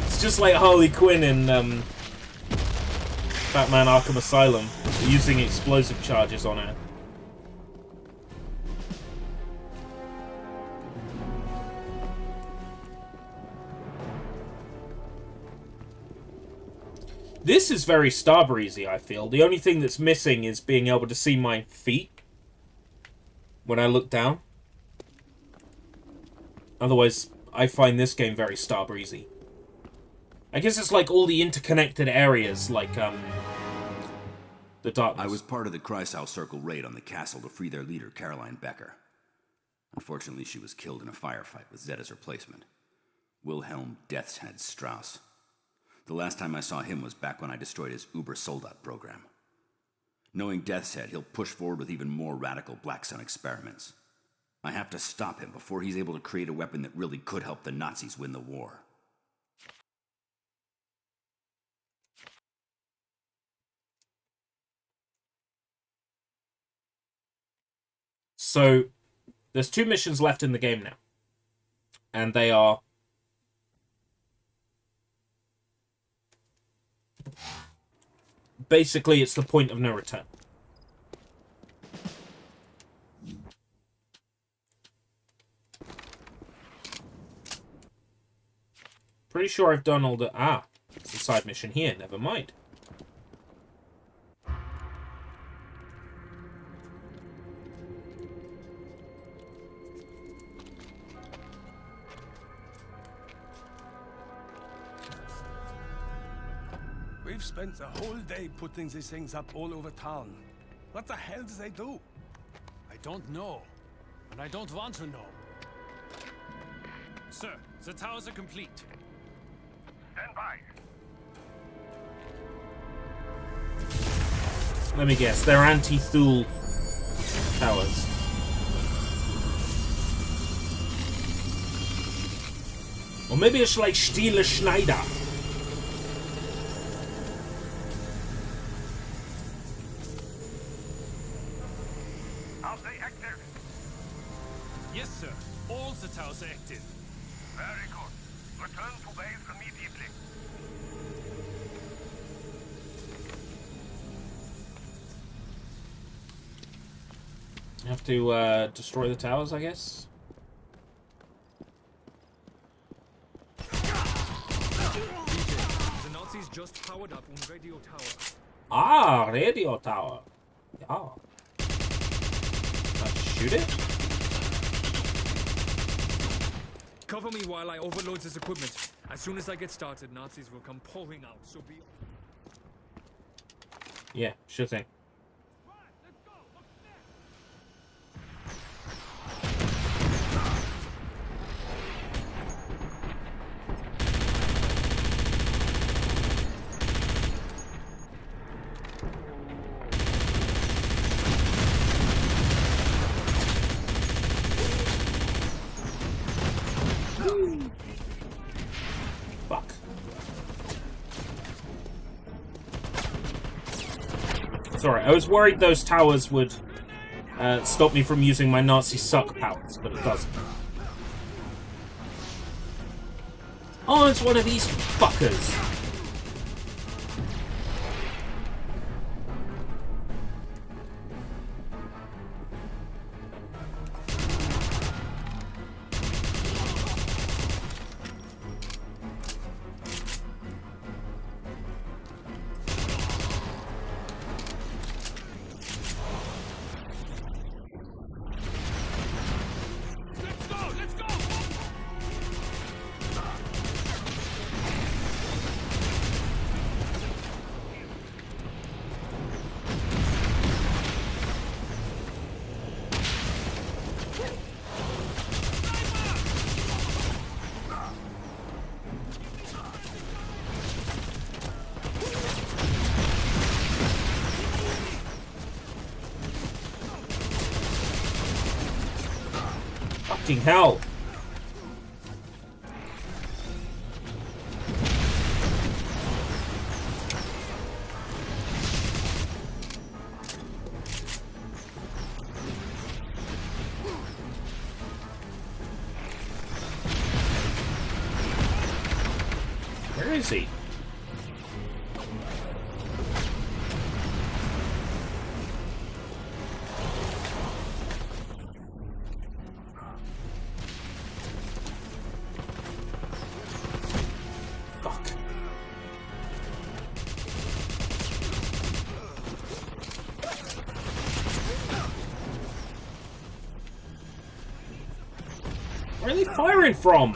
It's just like Harley Quinn in Batman Arkham Asylum, using explosive charges on her. This is very Starbreezy, I feel. The only thing that's missing is being able to see my feet when I look down. Otherwise, I find this game very Starbreezy. I guess it's like all the interconnected areas, like, the darkness. I was part of the Kreisau Circle raid on the castle to free their leader, Caroline Becker. Unfortunately, she was killed in a firefight with Zed as replacement. Wilhelm Death's Head Strauss. The last time I saw him was back when I destroyed his Uber Soldat program. Knowing Death's Head, he'll push forward with even more radical Black Sun experiments. I have to stop him before he's able to create a weapon that really could help the Nazis win the war. So, there's 2 missions left in the game now. And they are... basically, it's the point of no return. Pretty sure I've done all the... Ah, it's a side mission here. Never mind. We've spent the whole day putting these things up all over town. What the hell do they do? I don't know, and I don't want to know. Sir, the towers are complete. Stand by. Let me guess, they're anti-Thule towers. Or maybe it's like Stile Schneider. Are they active? Yes, sir. All the towers are active. Very good. Return to base immediately. You have to destroy the towers, I guess. The Nazis just powered up on radio tower. Ah, radio tower. Yeah. Let's shoot it. Cover me while I overload this equipment. As soon as I get started, Nazis will come pouring out, so be... Yeah, sure thing. Fuck. Sorry, I was worried those towers would stop me from using my Nazi suck powers, but it doesn't. Oh, it's one of these fuckers. Fucking hell. Where is he? Fuck. Where are they firing from?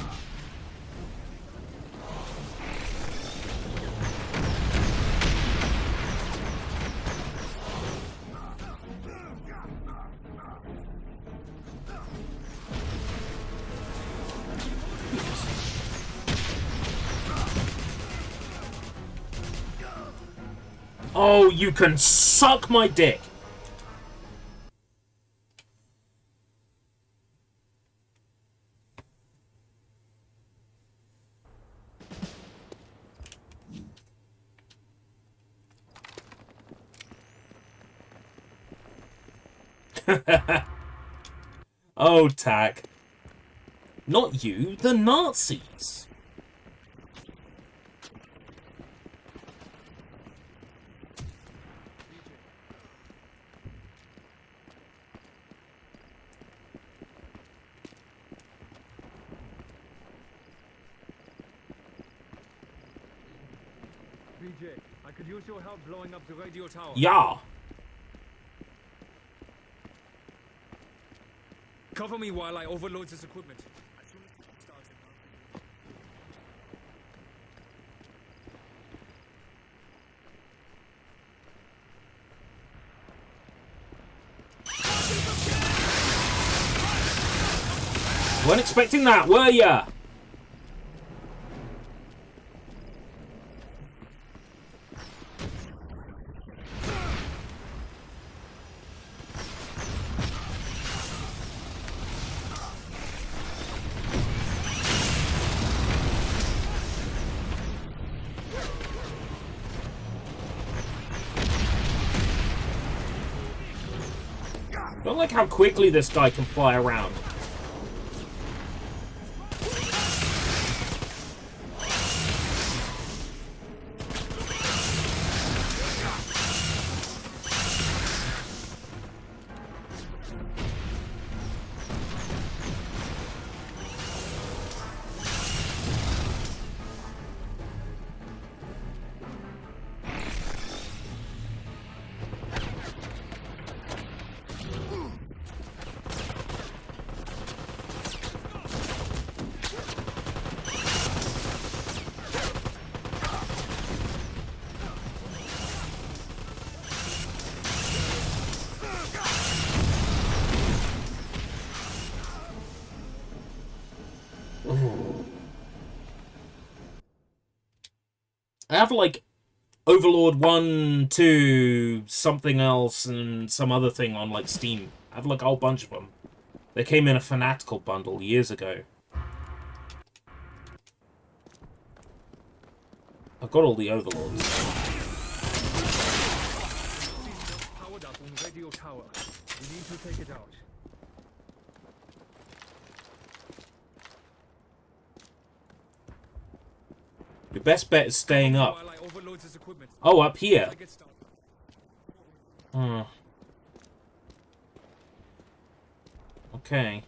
Oh, you can suck my dick. Oh, Tack. Not you, the Nazis. BJ, I could use your help blowing up the radio tower. Yeah. Cover me while I overload this equipment. As soon as it's started, Weren't expecting that, were ya? I don't like how quickly this guy can fly around. I have like Overlord 1, 2, something else, and some other thing on like Steam. I have like a whole bunch of them. They came in a Fanatical bundle years ago. I've got all the Overlords. powered up on radio tower. We need to take it out. Your best bet is staying up. While I overload this equipment. Oh, up here. I get started. Okay.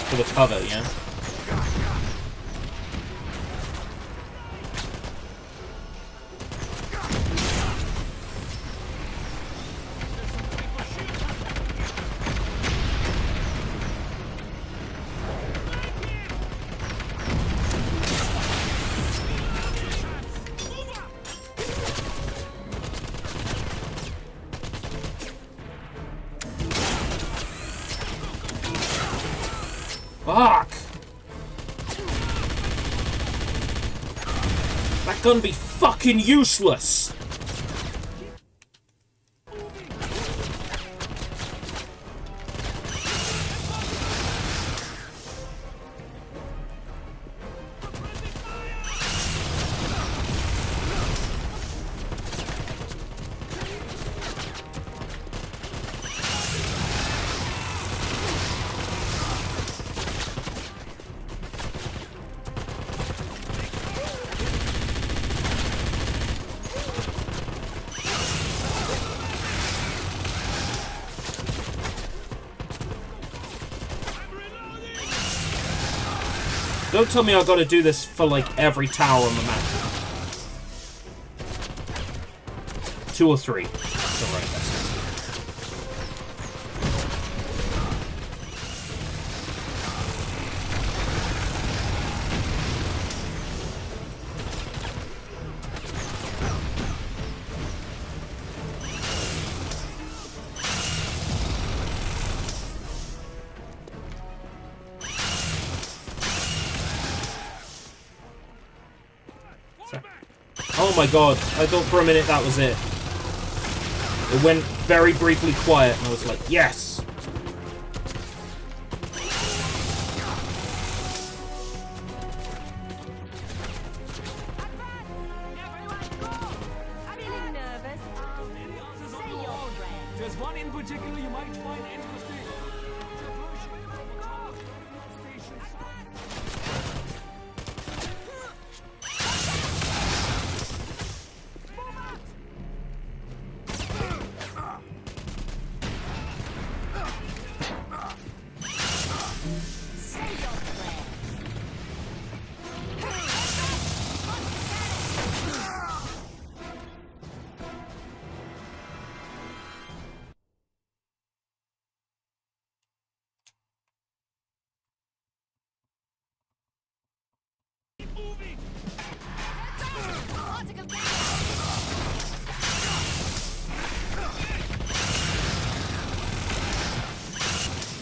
For the cover, yeah? Fuck! That gun be fucking useless! Don't tell me I've got to do this for, like, every tower on the map. 2 or 3. That's alright, that's it. Oh my god, I thought for a minute that was it. It went very briefly quiet and I was like, yes! There's one in particular you might find interesting.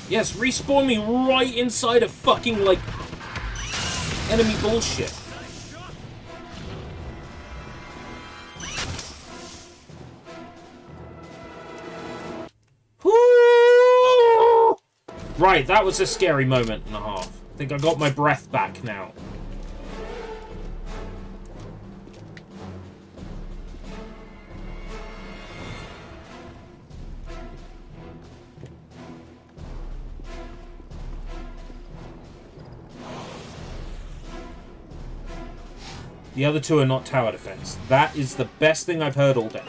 Yes, respawn me right inside of fucking, like, enemy bullshit. Woo! Right, that was a scary moment and a half. I think I got my breath back now. The other 2 are not tower defense. That is the best thing I've heard all day.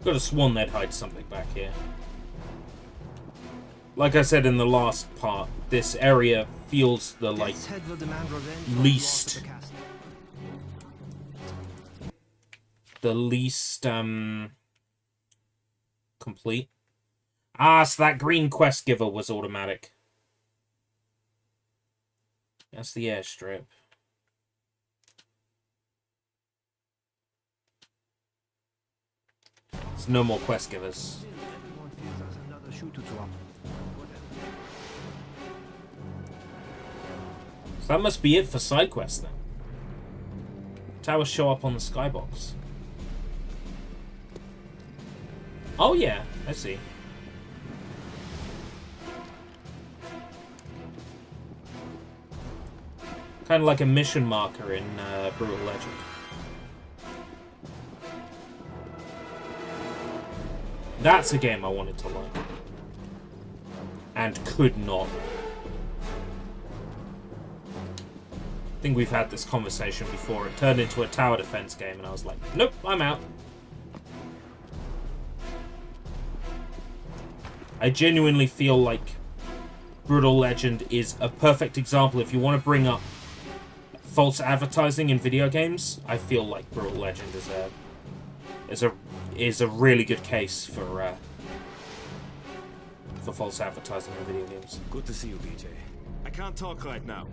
Could have sworn they'd hide something back here. Like I said in the last part, this area feels the, like, least... The least, complete. Ah, so that green quest giver was automatic. That's the airstrip. There's no more quest givers. So that must be it for side quests then. Towers show up on the skybox. Oh yeah, I see. Kind of like a mission marker in Brutal Legend. That's a game I wanted to like. And could not. I think we've had this conversation before. It turned into a tower defense game, and I was like, nope, I'm out. I genuinely feel like Brutal Legend is a perfect example. If you want to bring up false advertising in video games, I feel like Brutal Legend is a really good case for false advertising in video games. Good to see you, BJ. I can't talk right now.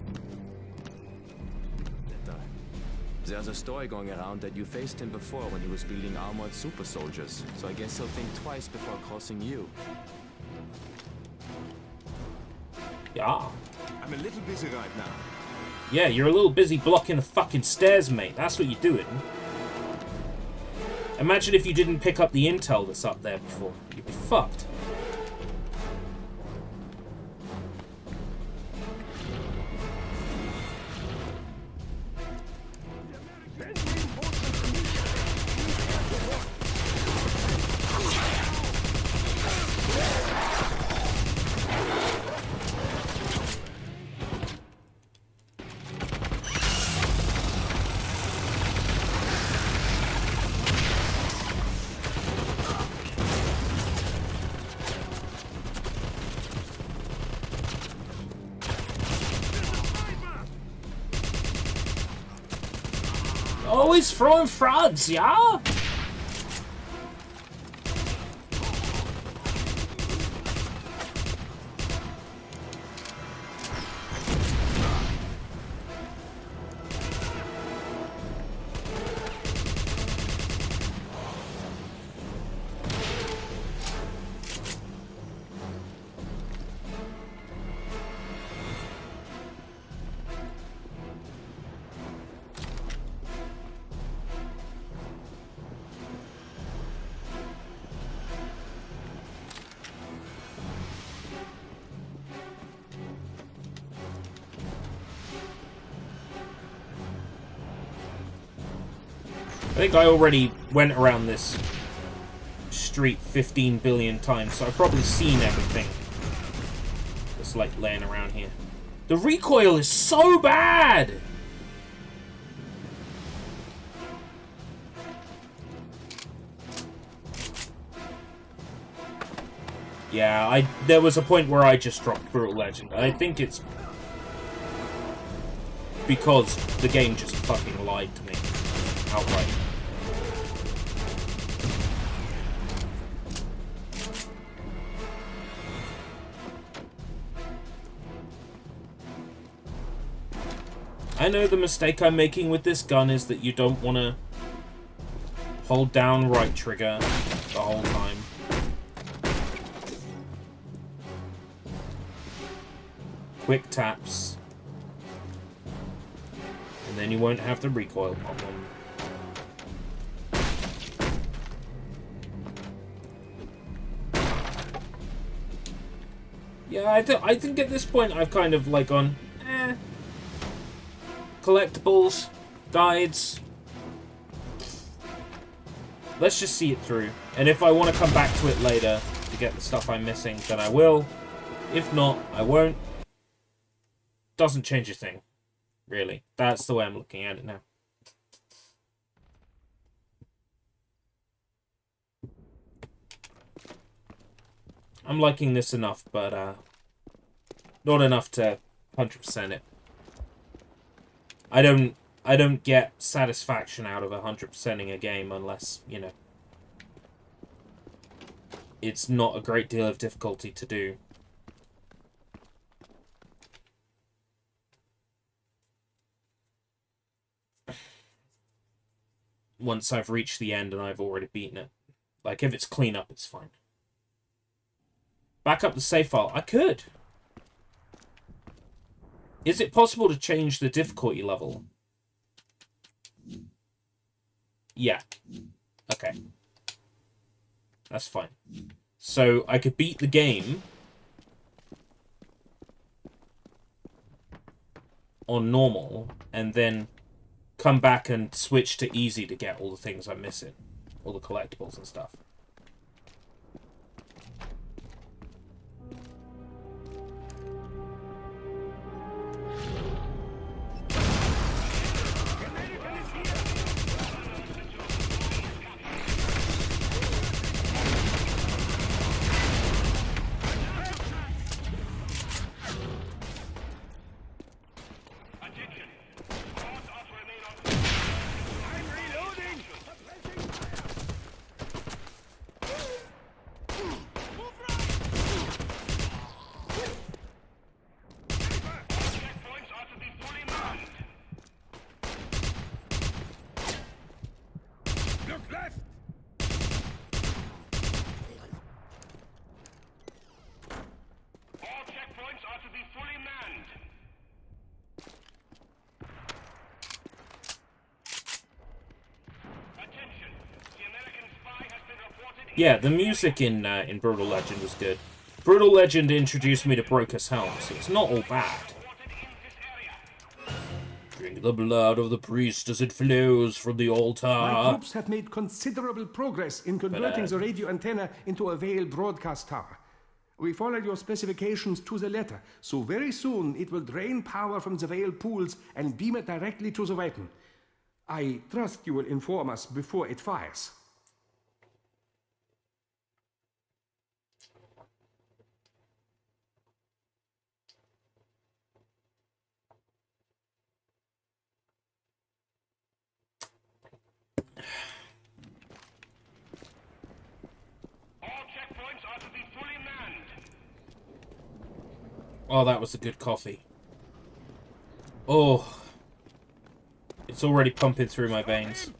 There's a story going around that you faced him before when he was building armored super soldiers, so I guess he'll think twice before crossing you. Yeah. I'm a little busy right now. Yeah, you're a little busy blocking the fucking stairs, mate. That's what you're doing. Imagine if you didn't pick up the intel that's up there before. You'd be fucked. Always throwing frogs, yeah? I think I already went around this street 15 billion times, so I've probably seen everything that's like laying around here. The recoil is so bad! Yeah, there was a point where I just dropped Brutal Legend. I think it's because the game just fucking lied to me outright. I know the mistake I'm making with this gun is that you don't want to hold down right trigger the whole time. Quick taps. And then you won't have the recoil problem. Yeah, I think at this point I've kind of like gone, collectibles, guides. Let's just see it through. And if I want to come back to it later to get the stuff I'm missing, then I will. If not, I won't. Doesn't change a thing, really. That's the way I'm looking at it now. I'm liking this enough, but not enough to 100% it. I don't get satisfaction out of 100%ing a game unless, you know, it's not a great deal of difficulty to do. Once I've reached the end and I've already beaten it. Like, if it's clean up, it's fine. Back up the save file. I could. Is it possible to change the difficulty level? Yeah. Okay. That's fine. So I could beat the game on normal and then come back and switch to easy to get all the things I'm missing. All the collectibles and stuff. be fully manned. Attention. The American spy has been reported in Yeah, the music in Brutal Legend was good. Brutal Legend introduced me to Broker's Helm, so it's not all bad. Drink the blood of the priest as it flows from the altar. My troops have made considerable progress in converting the radio antenna into a Vale broadcast tower. We followed your specifications to the letter, so very soon it will drain power from the Vale pools and beam it directly to the weapon. I trust you will inform us before it fires. Oh, that was a good coffee. Oh. It's already pumping through my veins.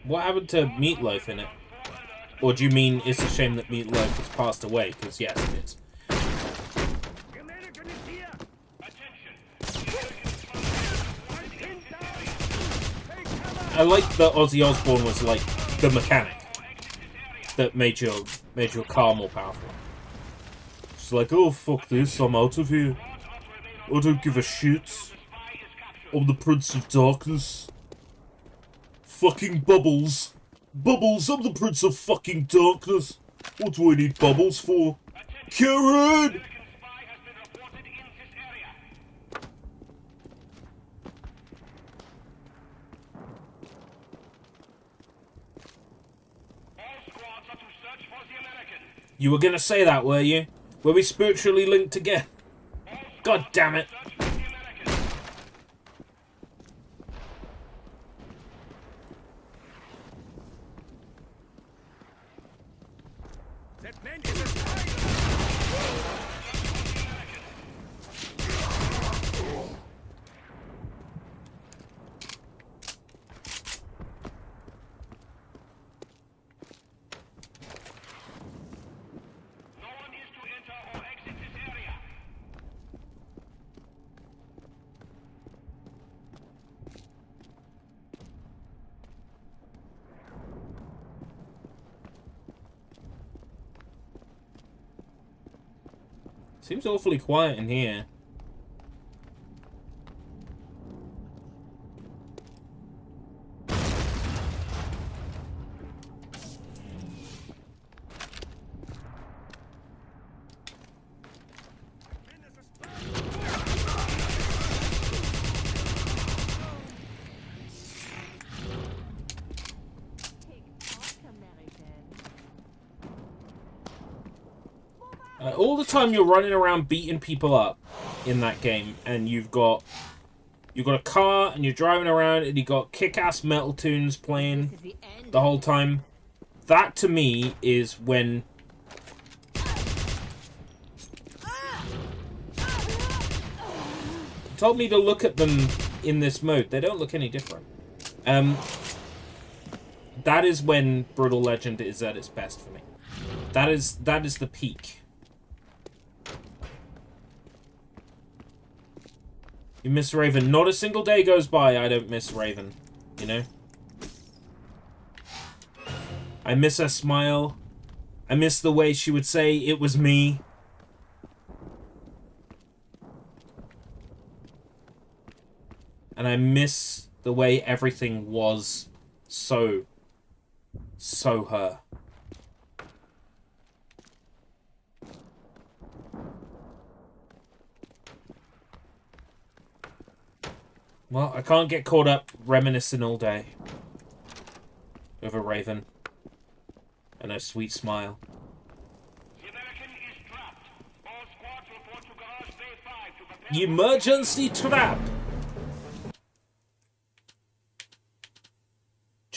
What happened to Meatloaf in it? Or do you mean it's a shame that Meatloaf has passed away? Because yes, it is. I like that Ozzy Osbourne was like the mechanic that made your car more powerful. It's like, oh fuck this, I'm out of here. I don't give a shit. I'm the Prince of Darkness. Fucking Bubbles. Bubbles, I'm the Prince of fucking Darkness. What do I need Bubbles for? Karen! You were gonna say that, were you? Were we spiritually linked again? God damn it. Seems awfully quiet in here. All the time you're running around beating people up in that game, and you've got a car, and you're driving around, and you've got kick-ass metal tunes playing the whole time. That to me is when told me to look at them in this mode. They don't look any different. That is when Brutal Legend is at its best for me. That is the peak. You miss Raven. Not a single day goes by I don't miss Raven. You know? I miss her smile. I miss the way she would say, "It was me." And I miss the way everything was so her. Well, I can't get caught up reminiscing all day over Raven and her sweet smile. Emergency trap!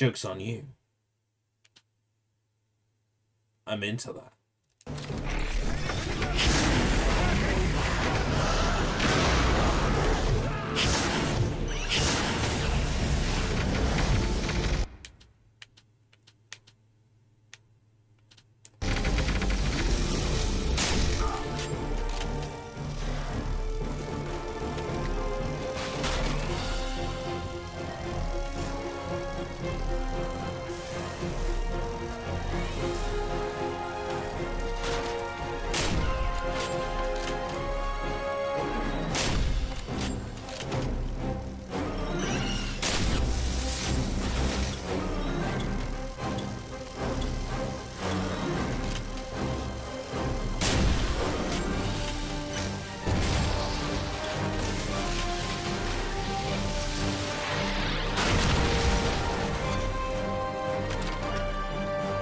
Joke's on you. I'm into that.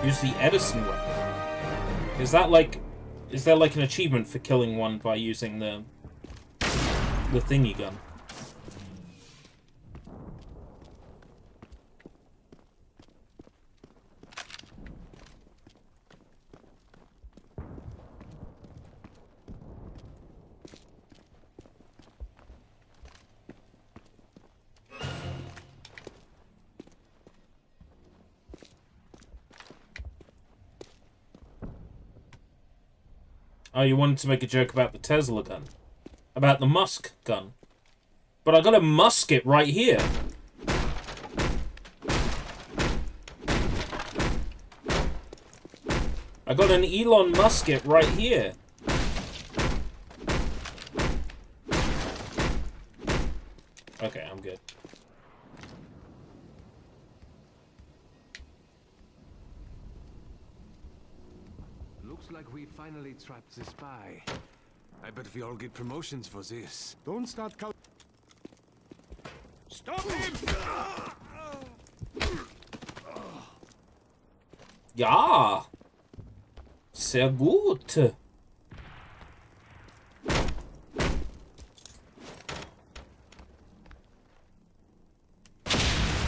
Use the Edison weapon. Is that like... Is there like an achievement for killing one by using the thingy gun? Oh, you wanted to make a joke about the Tesla gun. About the Musk gun. But I got a musket right here. I got an Elon musket right here. Okay, I'm good. Looks like we finally trapped the spy. I bet we all get promotions for this. Don't start Stop him! Ja. Sehr gut.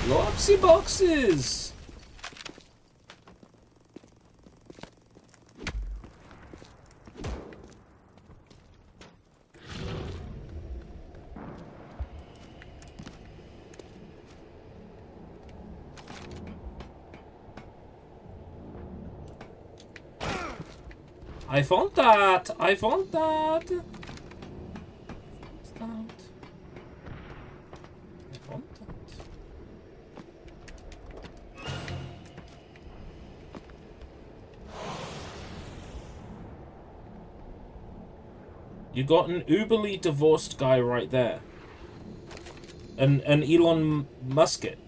Blow up the boxes. I want that! I want that! I want that. You got an uberly divorced guy right there. An Elon musket.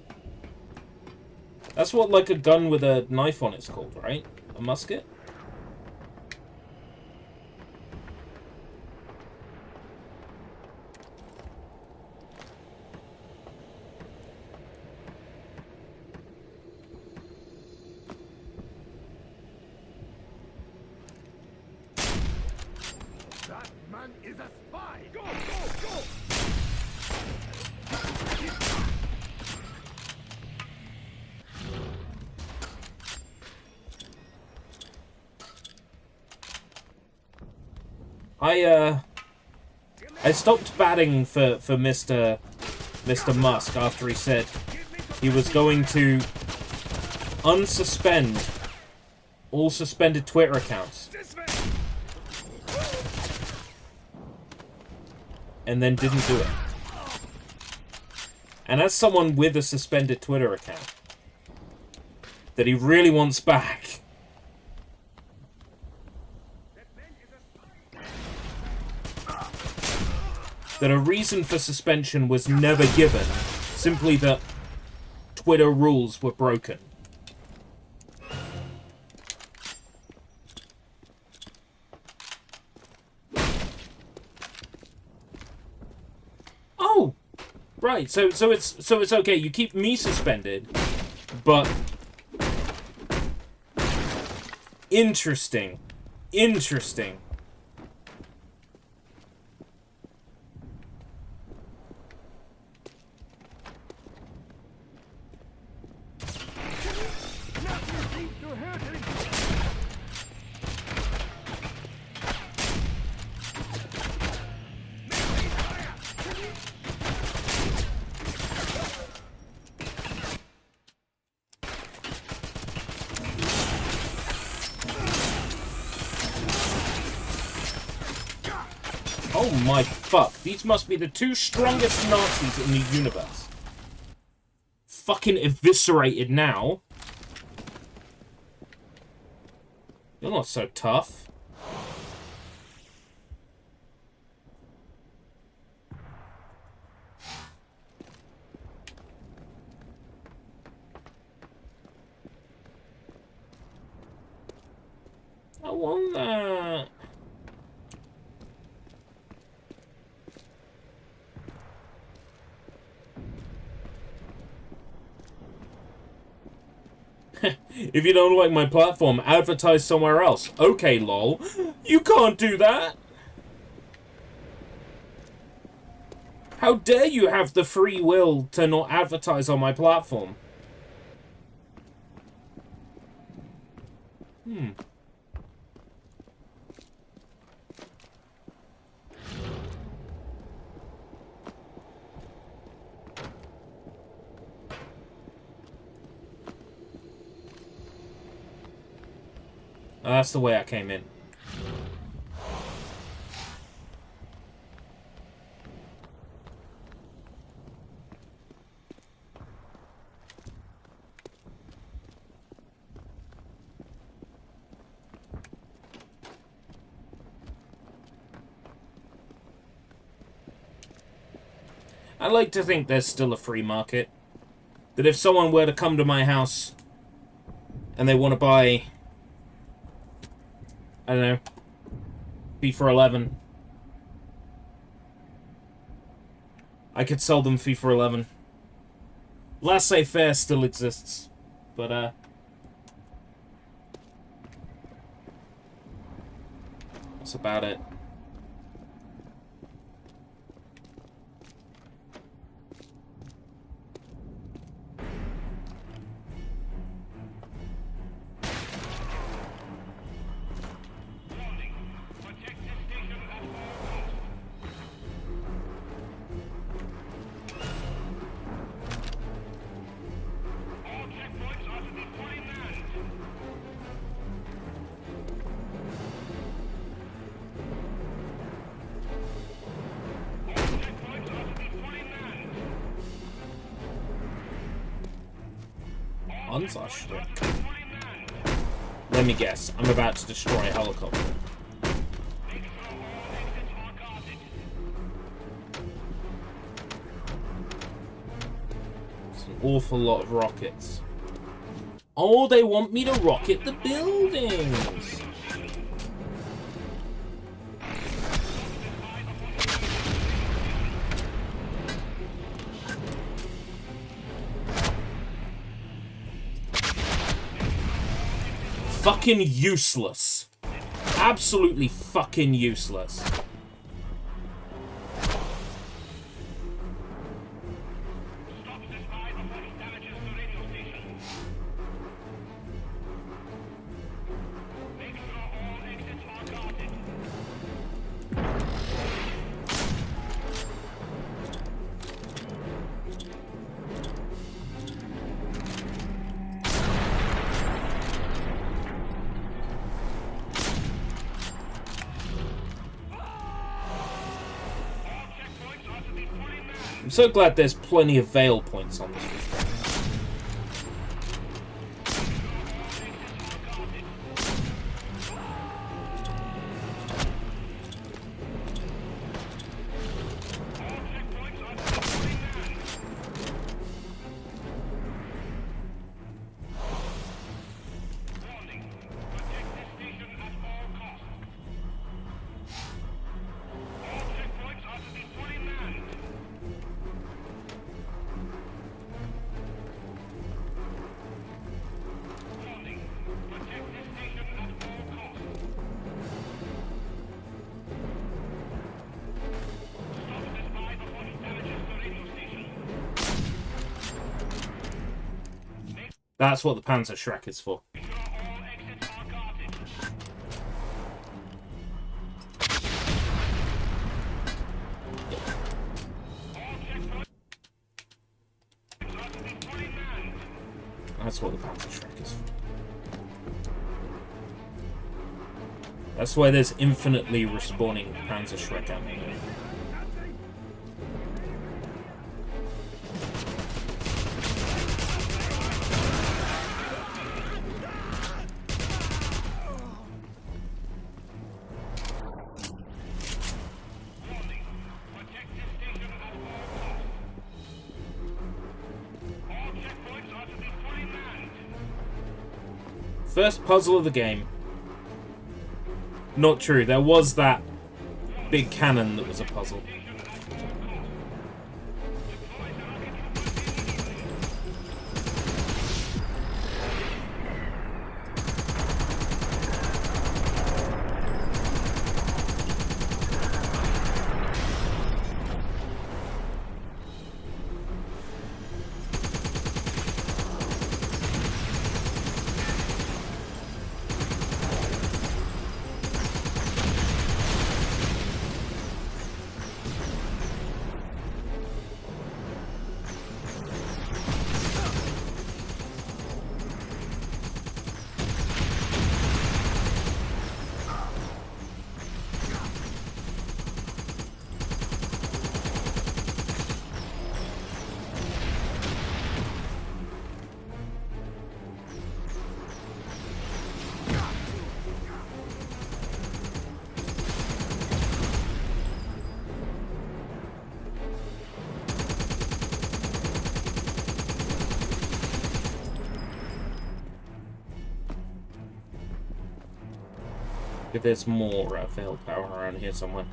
That's what like a gun with a knife on it's called, right? A musket? Is a spy! Go, go, go! I stopped batting for Mr. Musk after he said he was going to unsuspend all suspended Twitter accounts. And then didn't do it. And as someone with a suspended Twitter account that he really wants back, that a reason for suspension was never given, simply that Twitter rules were broken. Oh, right. So it's okay. You keep me suspended, but interesting. Oh my fuck. These must be the 2 strongest Nazis in the universe. Fucking eviscerated now. You're not so tough. I want that. If you don't like my platform, advertise somewhere else. Okay, lol. You can't do that. How dare you have the free will to not advertise on my platform? That's the way I came in. I like to think there's still a free market. That if someone were to come to my house and they want to buy, I don't know, FIFA 11, I could sell them FIFA 11. Laissez-faire still exists, but that's about it. Let me guess. I'm about to destroy a helicopter. It's an awful lot of rockets. Oh, they want me to rocket the buildings! Fucking useless. Absolutely fucking useless. I'm so glad there's plenty of veil points on this weekend. That's what the Panzer Shrek is for. That's what the Panzer Shrek is for. That's why there's infinitely respawning Panzer Shrek ammo. First puzzle of the game. Not true. There was that big cannon that was a puzzle. If there's more failed power around here somewhere.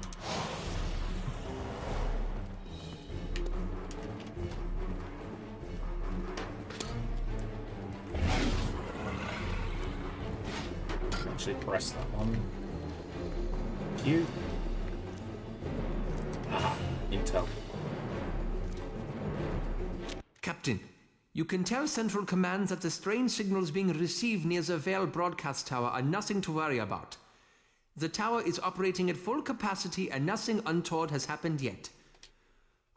Actually press that one. Q. Aha, intel. Captain, you can tell Central Command that the strange signals being received near the Vale broadcast tower are nothing to worry about. The tower is operating at full capacity and nothing untoward has happened yet.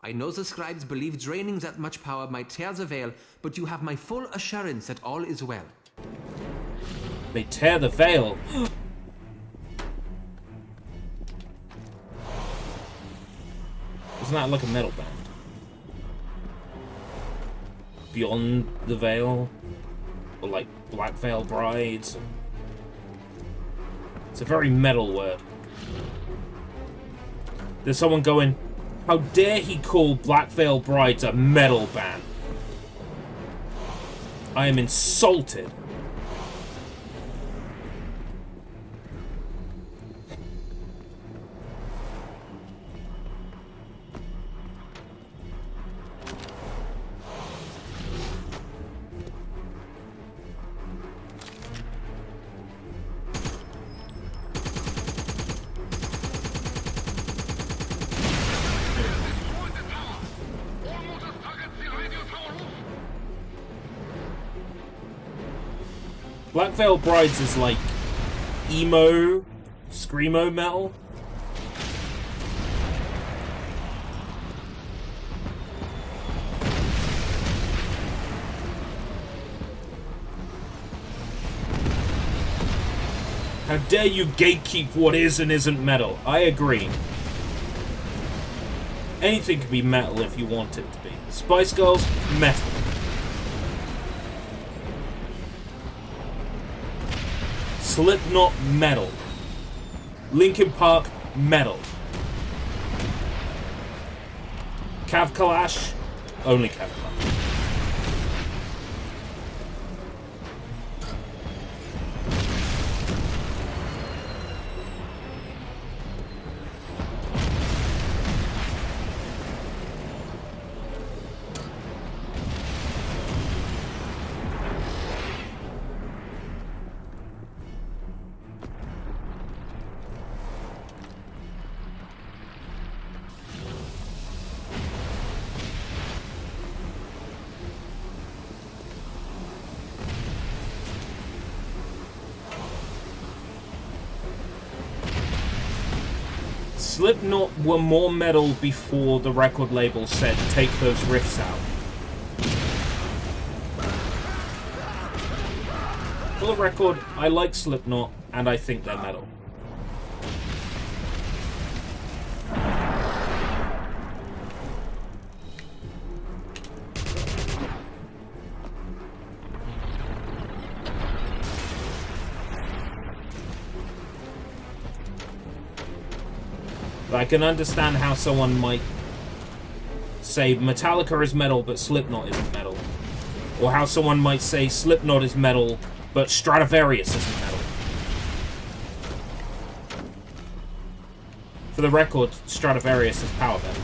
I know the scribes believe draining that much power might tear the Veil, but you have my full assurance that all is well. They tear the Veil. Isn't that like a metal band? Beyond the Veil? Or like Black Veil Brides? It's a very metal word. There's someone going, how dare he call Black Veil Brides a metal band? I am insulted. Black Veil Brides is like emo, screamo metal. How dare you gatekeep what is and isn't metal? I agree. Anything can be metal if you want it to be. Spice Girls, metal. Slipknot, metal. Linkin Park, metal. Cav Kalash, only Cav Kalash. Slipknot were more metal before the record label said, take those riffs out. For the record, I like Slipknot, and I think they're metal. But I can understand how someone might say Metallica is metal, but Slipknot isn't metal. Or how someone might say Slipknot is metal, but Stradivarius isn't metal. For the record, Stradivarius is power metal.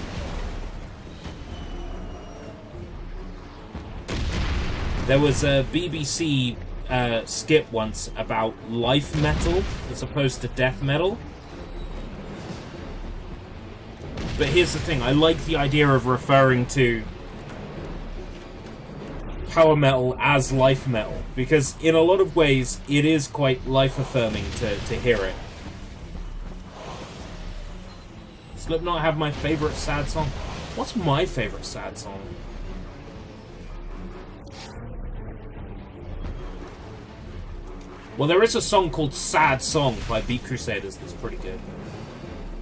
There was a BBC skit once about life metal as opposed to death metal. But here's the thing, I like the idea of referring to power metal as life metal, because in a lot of ways it is quite life-affirming to hear it. Slipknot have my favorite sad song. What's my favorite sad song? Well, there is a song called Sad Song by Beat Crusaders that's pretty good.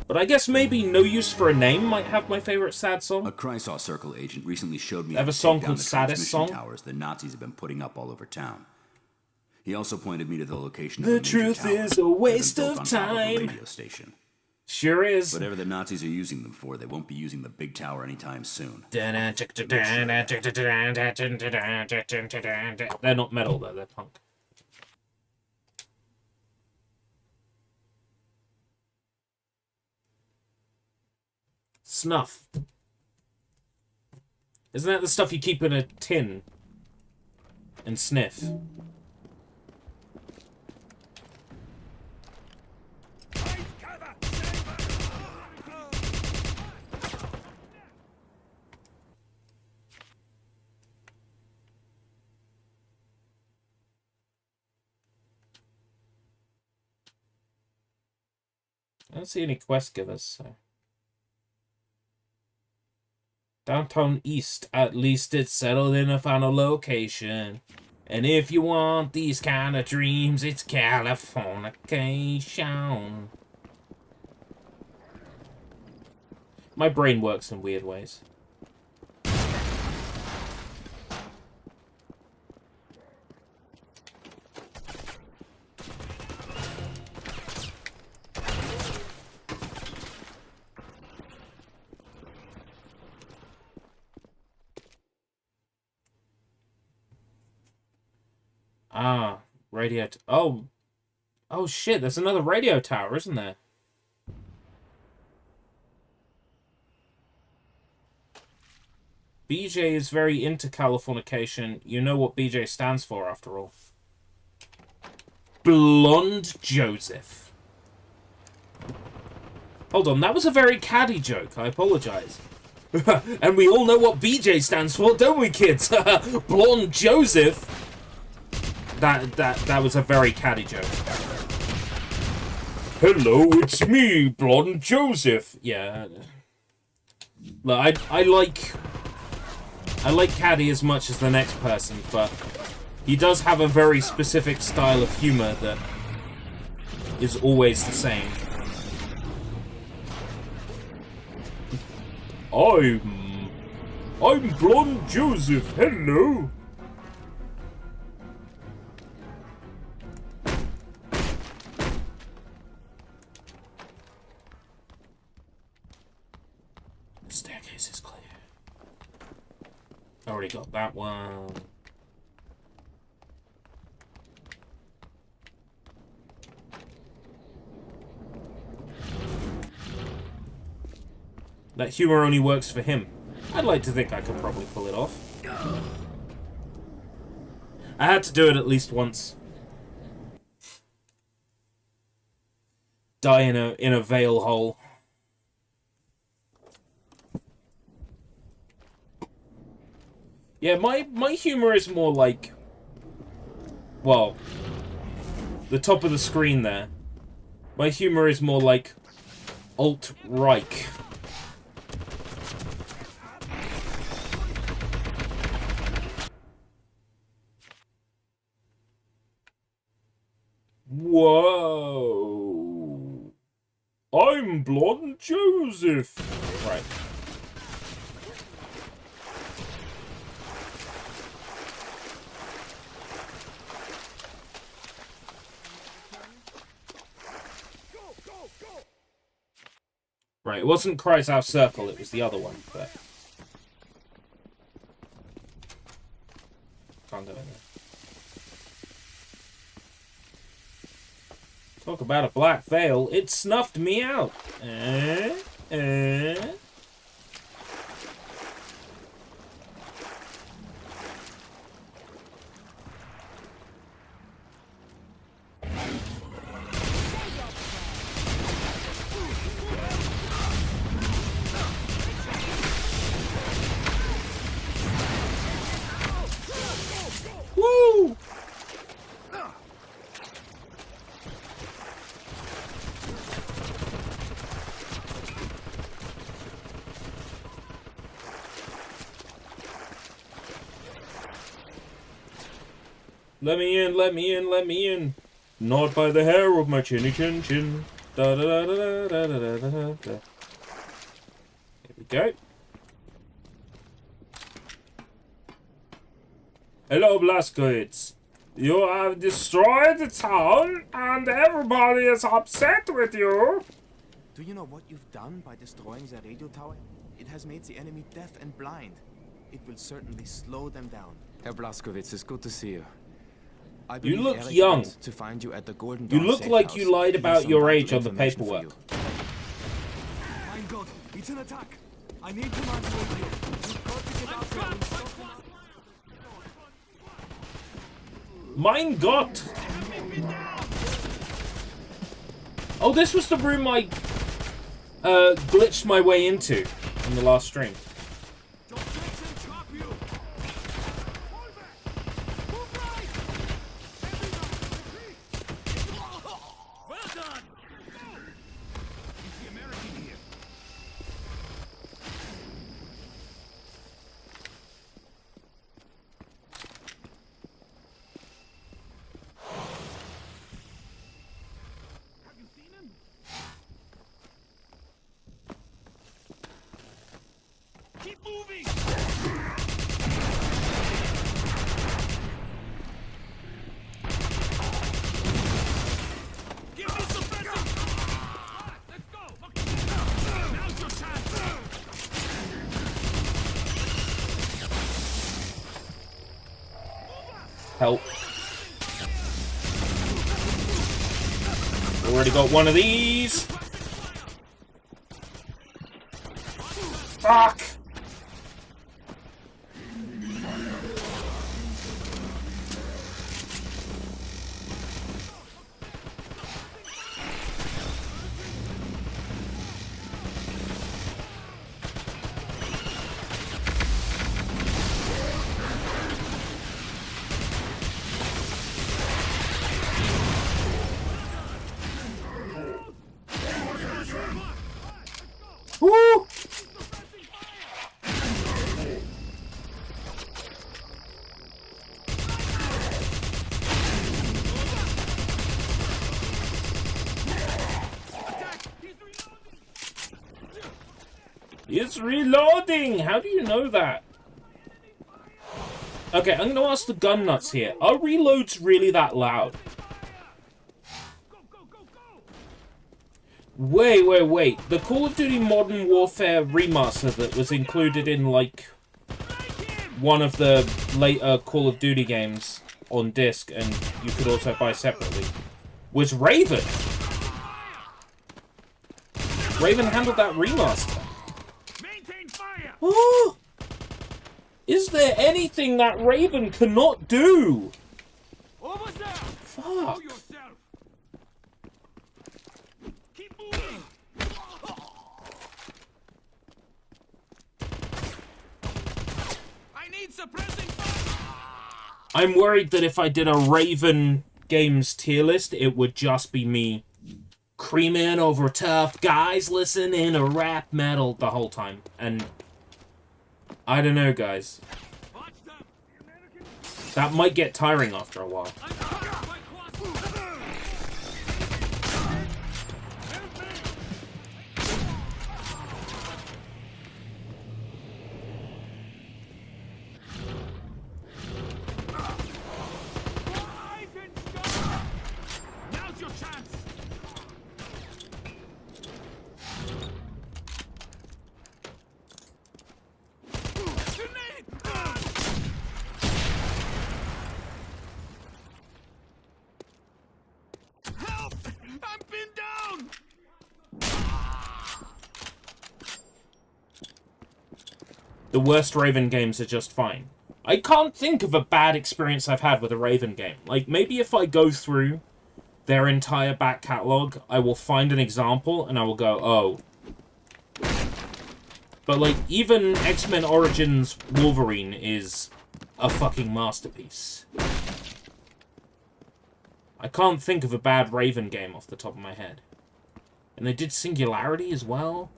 But I guess maybe No Use for a Name might have my favorite sad song. A Chrysler Circle agent recently showed me I have a song called Saddest Song. Towers the Nazis have been putting up all over town. He also pointed me to the location The of the truth tower is a waste built of on top of a time. radio station. Sure is. Whatever the Nazis are using them for, they won't be using the big tower anytime soon. They're not metal though, they're punk. Snuff. Isn't that the stuff you keep in a tin and sniff? I don't see any quest givers, so. Downtown East, at least it's settled in a final location. And if you want these kind of dreams, it's Californication. My brain works in weird ways. Ah, radio... Oh shit, there's another radio tower, isn't there? BJ is very into Californication. You know what BJ stands for, after all. Blonde Joseph. Hold on, that was a very caddy joke. I apologize. And we all know what BJ stands for, don't we, kids? Blonde Joseph. That was a very caddy joke. Hello, it's me, Blonde Joseph. Yeah. Look, I like Caddy as much as the next person, but he does have a very specific style of humor that is always the same. I'm Blonde Joseph. Hello. The staircase is clear. Already got that one. That humor only works for him. I'd like to think I could probably pull it off. I had to do it at least once. Die in a veil hole. Yeah, my humor is more like, well, the top of the screen there. My humor is more like alt-Reich. Whoa. I'm Blonde Joseph. Right. Right, it wasn't Kreisau Circle, it was the other one, but... Can't go in there. Talk about a black veil, it snuffed me out. Woo! Let me in, let me in, let me in. Not by the hair of my chinny chin chin. Da da da da da da da da da. Here we go. Hello, Blaskoids. You have destroyed the town, and everybody is upset with you. Do you know what you've done by destroying the radio tower? It has made the enemy deaf and blind. It will certainly slow them down. Herr Blazkowicz, it's good to see you. You look young. To find you at the Golden You Dawn look safe like house. you lied Here's about some your vital age on the information for paperwork. you. Mein Gott, it's an attack. I need command radio. You've got to get out there and stop them. Mein Gott! Oh, this was the room I glitched my way into in the last stream. Help. Already got one of these. Fuck! Woo! It's reloading! How do you know that? Okay, I'm gonna ask the gun nuts here. Are reloads really that loud? Wait. The Call of Duty Modern Warfare remaster that was included in, like, one of the later Call of Duty games on disc, and you could also buy separately, was Raven. Raven handled that remaster. Oh! Is there anything that Raven cannot do? Fuck. I'm worried that if I did a Raven Games tier list, it would just be me creaming over tough guys listening to rap metal the whole time. And I don't know, guys. That might get tiring after a while. the worst Raven games are just fine. I can't think of a bad experience I've had with a Raven game. Like, maybe if I go through their entire back catalogue, I will find an example and I will go, oh. But, like, even X-Men Origins Wolverine is a fucking masterpiece. I can't think of a bad Raven game off the top of my head. And they did Singularity as well.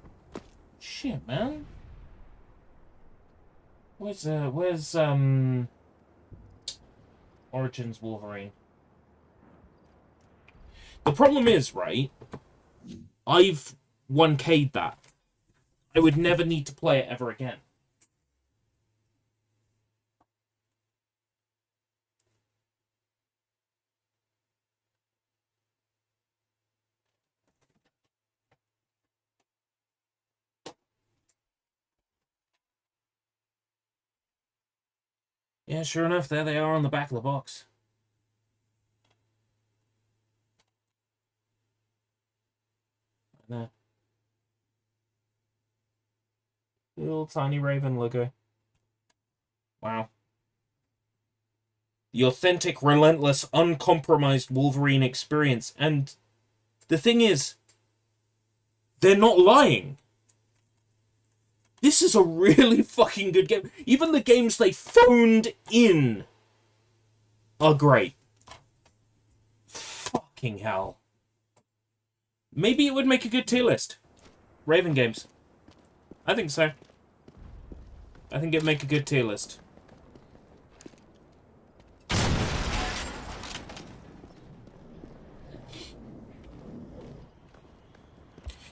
Shit, man. Where's Origins Wolverine? The problem is, right, I've 1K'd that. I would never need to play it ever again. Yeah, sure enough, there they are on the back of the box. There. Little tiny Raven logo. Wow. The authentic, relentless, uncompromised Wolverine experience. And the thing is, they're not lying. This is a really fucking good game. Even the games they phoned in are great. Fucking hell. Maybe it would make a good tier list. Raven games. I think so. I think it'd make a good tier list.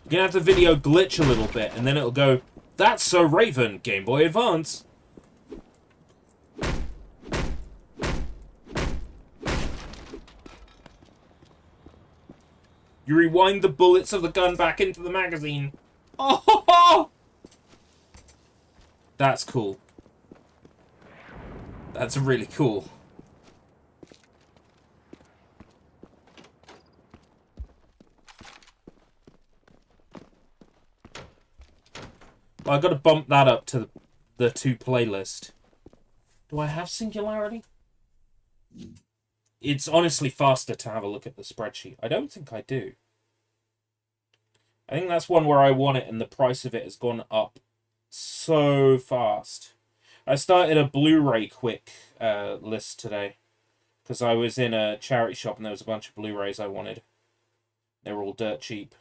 You're gonna have the video glitch a little bit, and then it'll go, "That's so Raven, Game Boy Advance." You rewind the bullets of the gun back into the magazine. Oh! That's cool. That's really cool. Well, I gotta bump that up to the 2 playlist. Do I have Singularity? It's honestly faster to have a look at the spreadsheet. I don't think I do. I think that's one where I want it and the price of it has gone up so fast. I started a Blu-ray quick list today because I was in a charity shop and there was a bunch of Blu-rays I wanted. They were all dirt cheap.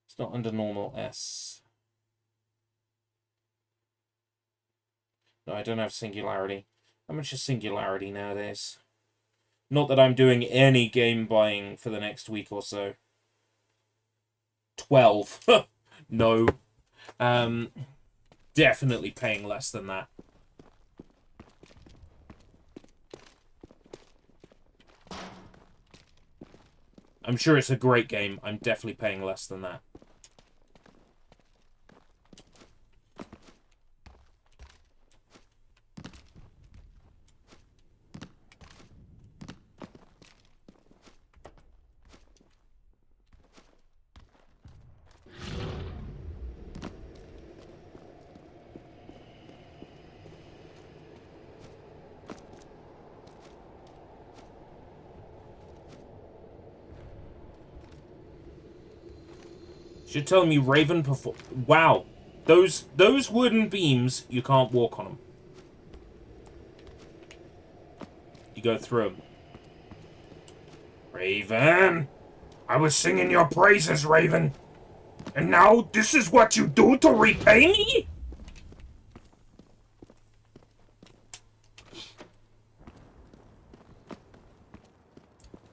It's not under normal S. No, I don't have Singularity. How much is Singularity nowadays? Not that I'm doing any game buying for the next week or so. 12. No. Definitely paying less than that. I'm sure it's a great game. I'm definitely paying less than that. Should tell me Raven perform. Wow, those wooden beams, you can't walk on them. You go through them. Raven, I was singing your praises, Raven, and now this is what you do to repay me?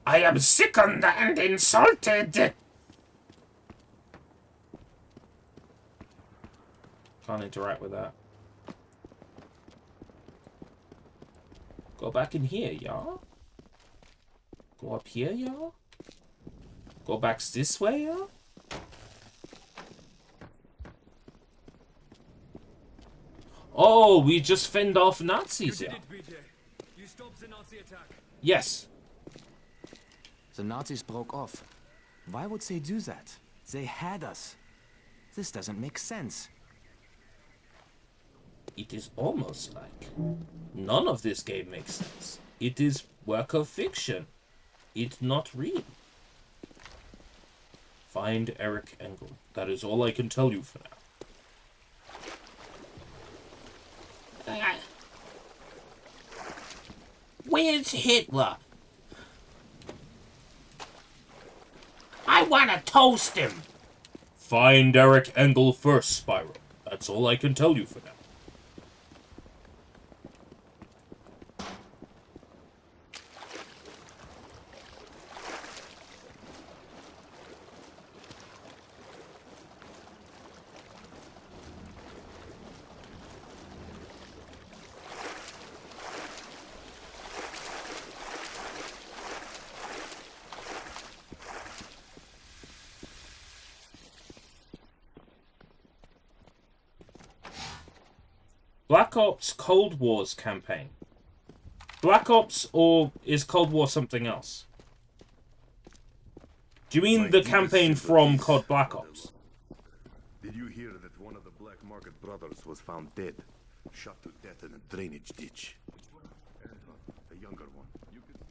I am sickened and insulted. Can't interact with that. Go back in here, y'all. Go up here, y'all. Go back this way, y'all. Oh, we just fend off Nazis, yeah. You stopped the Nazi attack. Yes. The Nazis broke off. Why would they do that? They had us. This doesn't make sense. It is almost like none of this game makes sense. It is work of fiction. It's not real. Find Eric Engel. That is all I can tell you for now. Where's Hitler? I want to toast him. Find Eric Engel first, Spyro. That's all I can tell you for now. Black Ops Cold Wars campaign. Black Ops, or is Cold War something else? Do you mean the campaign from COD Black Ops? Did you hear that one of the Black Market brothers was found dead? Shot to death in a drainage ditch. A younger one. You could see...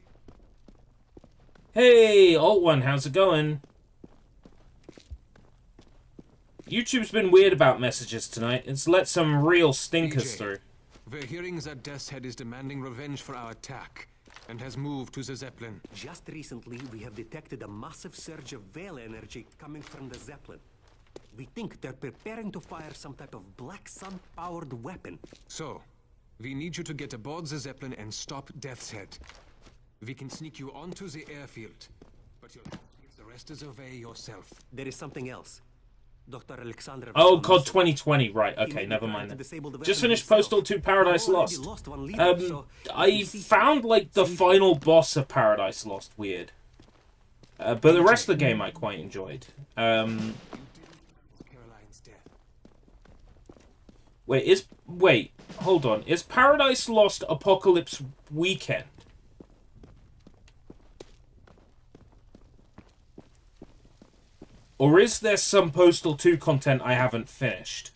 Hey, Alt One, how's it going? YouTube's been weird about messages tonight. It's let some real stinkers through. We're hearing that Death's Head is demanding revenge for our attack, and has moved to the Zeppelin. Just recently, we have detected a massive surge of Veil energy coming from the Zeppelin. We think they're preparing to fire some type of Black Sun-powered weapon. So, we need you to get aboard the Zeppelin and stop Death's Head. We can sneak you onto the airfield, but you'll give the rest of the way yourself. There is something else. Dr. Alexander... Oh, COD 2020, right, okay, never mind then. Just finished Postal 2 Paradise Lost. I found, like, the final boss of Paradise Lost weird. But the rest of the game I quite enjoyed. Wait, hold on. Is Paradise Lost Apocalypse Weekend? Or is there some Postal 2 content I haven't finished?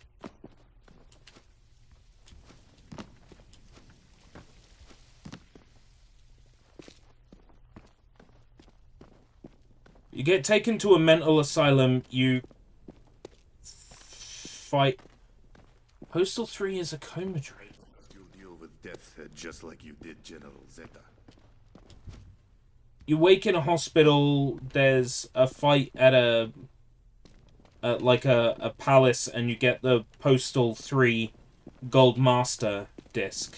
You get taken to a mental asylum, you fight... Postal 3 is a coma dream. You'll deal with Death's Head just like you did General Zeta. You wake in a hospital, there's a fight at a palace, and you get the Postal 3 Gold Master disc.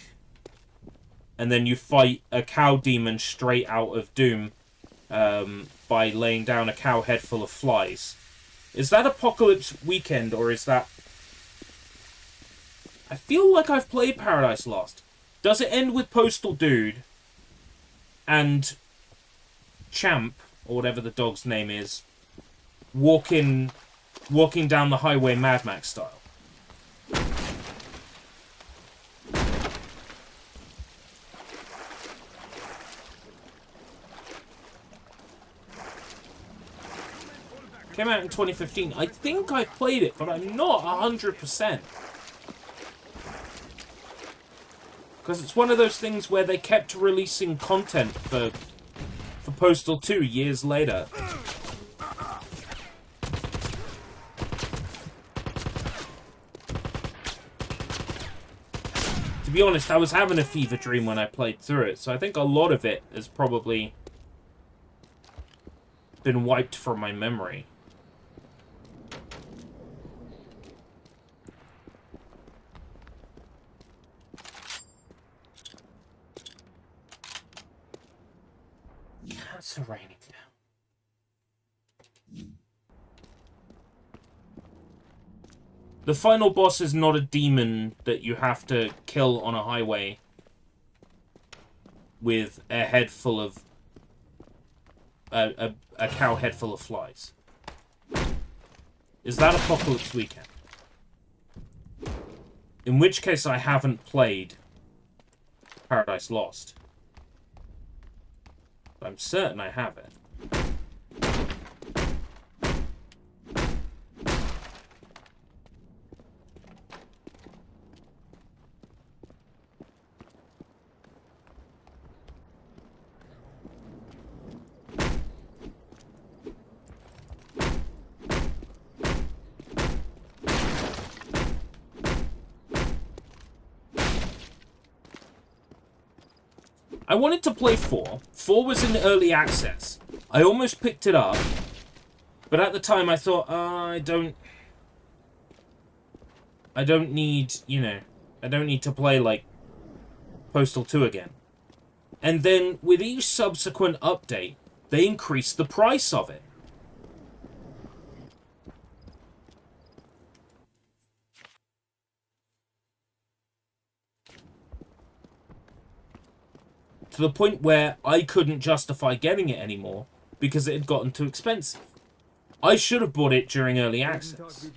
And then you fight a cow demon straight out of Doom by laying down a cow head full of flies. Is that Apocalypse Weekend, or is that... I feel like I've played Paradise Lost. Does it end with Postal Dude and Champ, or whatever the dog's name is, walking down the highway Mad Max style? Came out in 2015. I think I played it, but I'm not 100%. Because it's one of those things where they kept releasing content for Postal 2 years later. To be honest, I was having a fever dream when I played through it, so I think a lot of it has probably been wiped from my memory. It's raining now. The final boss is not a demon that you have to kill on a highway with a head full of... a cow head full of flies. Is that Apocalypse Weekend? In which case I haven't played Paradise Lost. But I'm certain I have it. I wanted to play 4. 4 was in early access. I almost picked it up, but at the time I thought, I don't need, you know, I don't need to play, like, Postal 2 again. And then, with each subsequent update, they increased the price of it. To the point where I couldn't justify getting it anymore because it had gotten too expensive. I should have bought it during early access.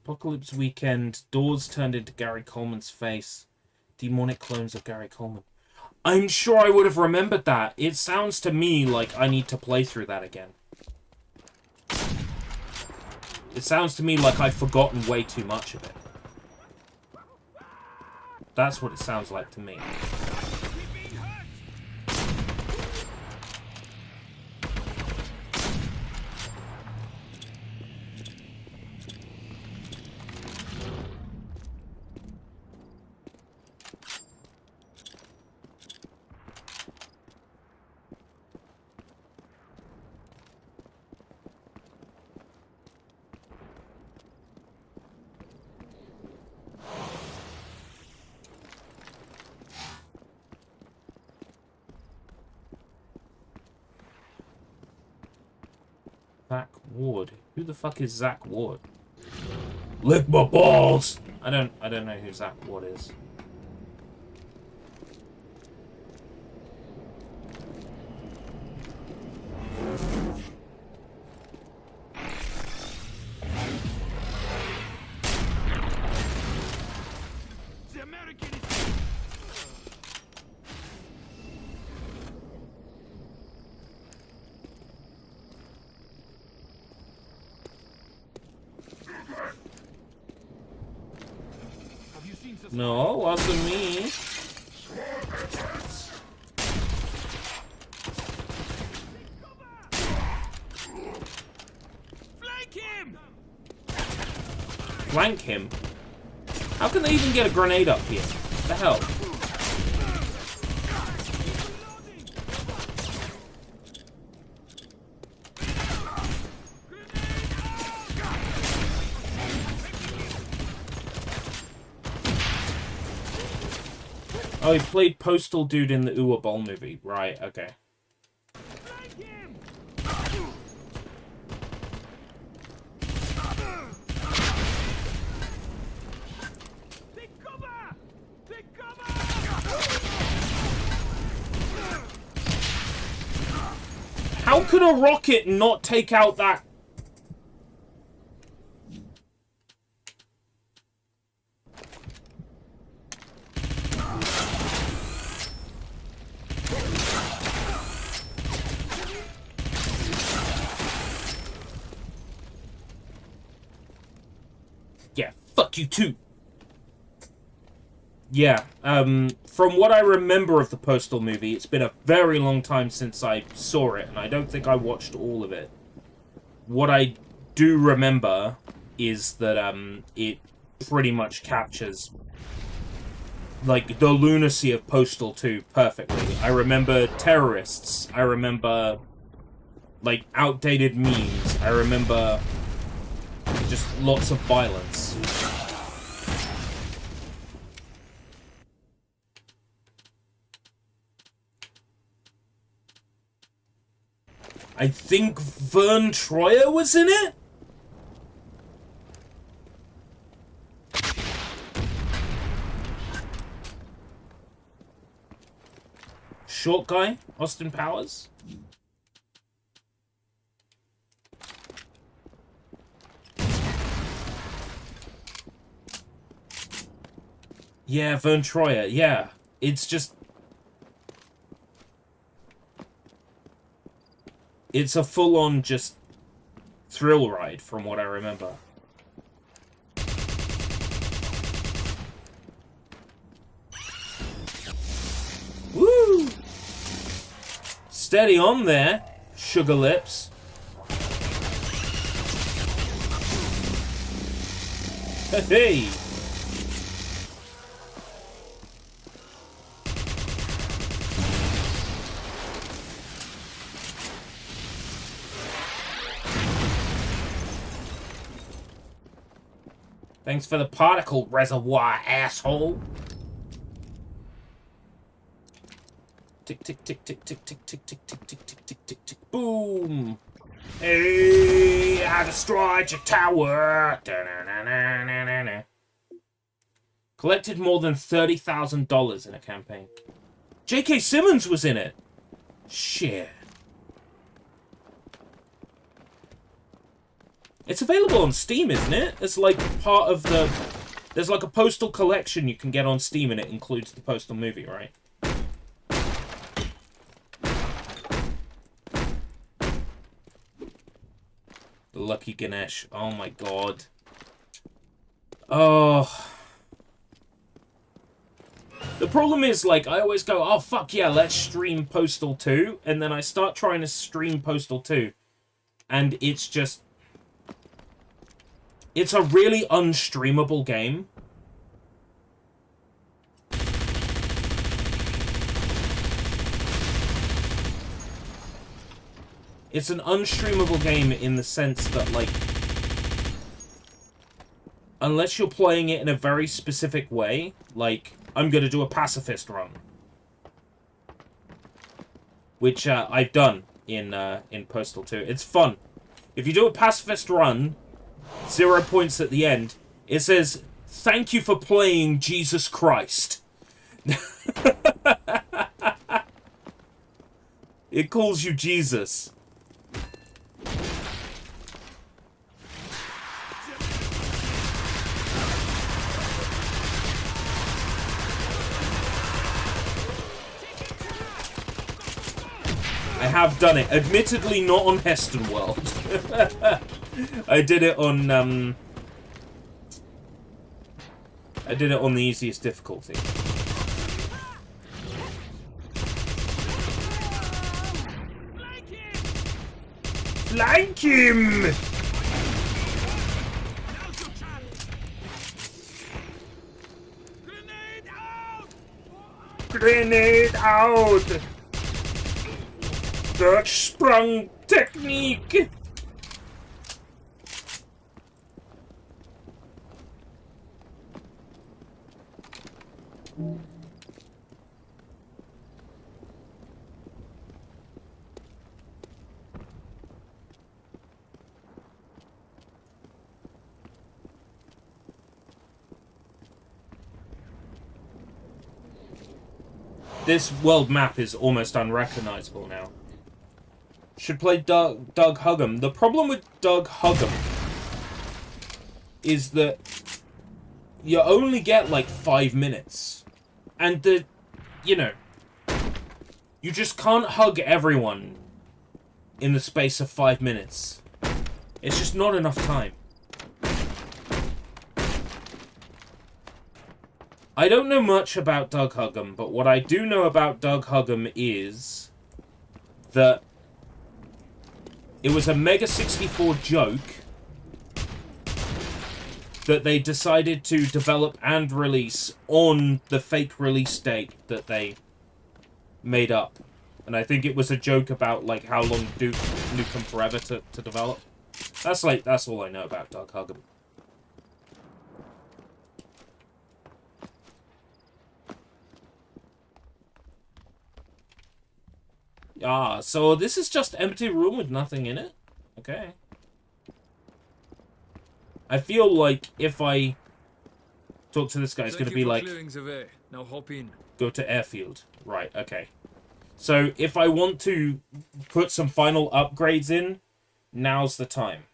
Apocalypse Weekend, doors turned into Gary Coleman's face. Demonic clones of Gary Coleman. I'm sure I would have remembered that. It sounds to me like I need to play through that again. It sounds to me like I've forgotten way too much of it. That's what it sounds like to me. Zach Ward. Who the fuck is Zach Ward? Lick my balls! I don't know who Zach Ward is. The American is... No, it wasn't me. Flank him! Flank him? How can they even get a grenade up here? What the hell? Oh, he played Postal Dude in the Uwe Boll movie. Right, okay. How could a rocket not take out that? Yeah, fuck you too. Yeah, from what I remember of the Postal movie, it's been a very long time since I saw it, and I don't think I watched all of it. What I do remember is that, it pretty much captures, like, the lunacy of Postal 2 perfectly. I remember terrorists. I remember, like, outdated memes. I remember just lots of violence. I think Vern Troyer was in it? Short guy? Austin Powers? Yeah, Vern Troyer, yeah. It's just... It's a full-on just thrill ride, from what I remember. Steady on there, sugar lips. Hey! Thanks for the particle reservoir, asshole. Tick, tick, tick, tick, tick, tick, tick, tick, tick, tick, tick, tick, tick, tick, boom. Hey, I destroyed your tower. Da-na-na-na-na-na-na. Collected more than $30,000 in a campaign. J.K. Simmons was in it. Shit. It's available on Steam, isn't it? It's like part of the... There's like a Postal collection you can get on Steam, and it includes the Postal movie, right? The Lucky Ganesh. Oh my god. Oh. The problem is, like, I always go, oh fuck yeah, let's stream Postal 2. And then I start trying to stream Postal 2. And it's just... It's a really unstreamable game. It's an unstreamable game in the sense that, like, unless you're playing it in a very specific way, like, I'm gonna do a pacifist run, which I've done in Postal 2. It's fun. If you do a pacifist run, 0 points at the end. It says, "Thank you for playing Jesus Christ." It calls you Jesus. I have done it. Admittedly, not on Heston World. I did it on the easiest difficulty. Flank him! Grenade out! Dutch sprung technique! This world map is almost unrecognizable now. Should play Doug Huggum. The problem with Doug Huggum is that you only get like 5 minutes. And you know, you just can't hug everyone in the space of 5 minutes. It's just not enough time. I don't know much about Doug Huggum, but what I do know about Doug Huggum is that it was a Mega 64 joke that they decided to develop and release on the fake release date that they made up. And I think it was a joke about, like, how long Duke Nukem Forever to develop. That's all I know about Doug Huggum. Ah, so this is just empty room with nothing in it? Okay. I feel like if I talk to this guy, it's going to be like, now hop in. Go to airfield. Right, okay. So if I want to put some final upgrades in, now's the time.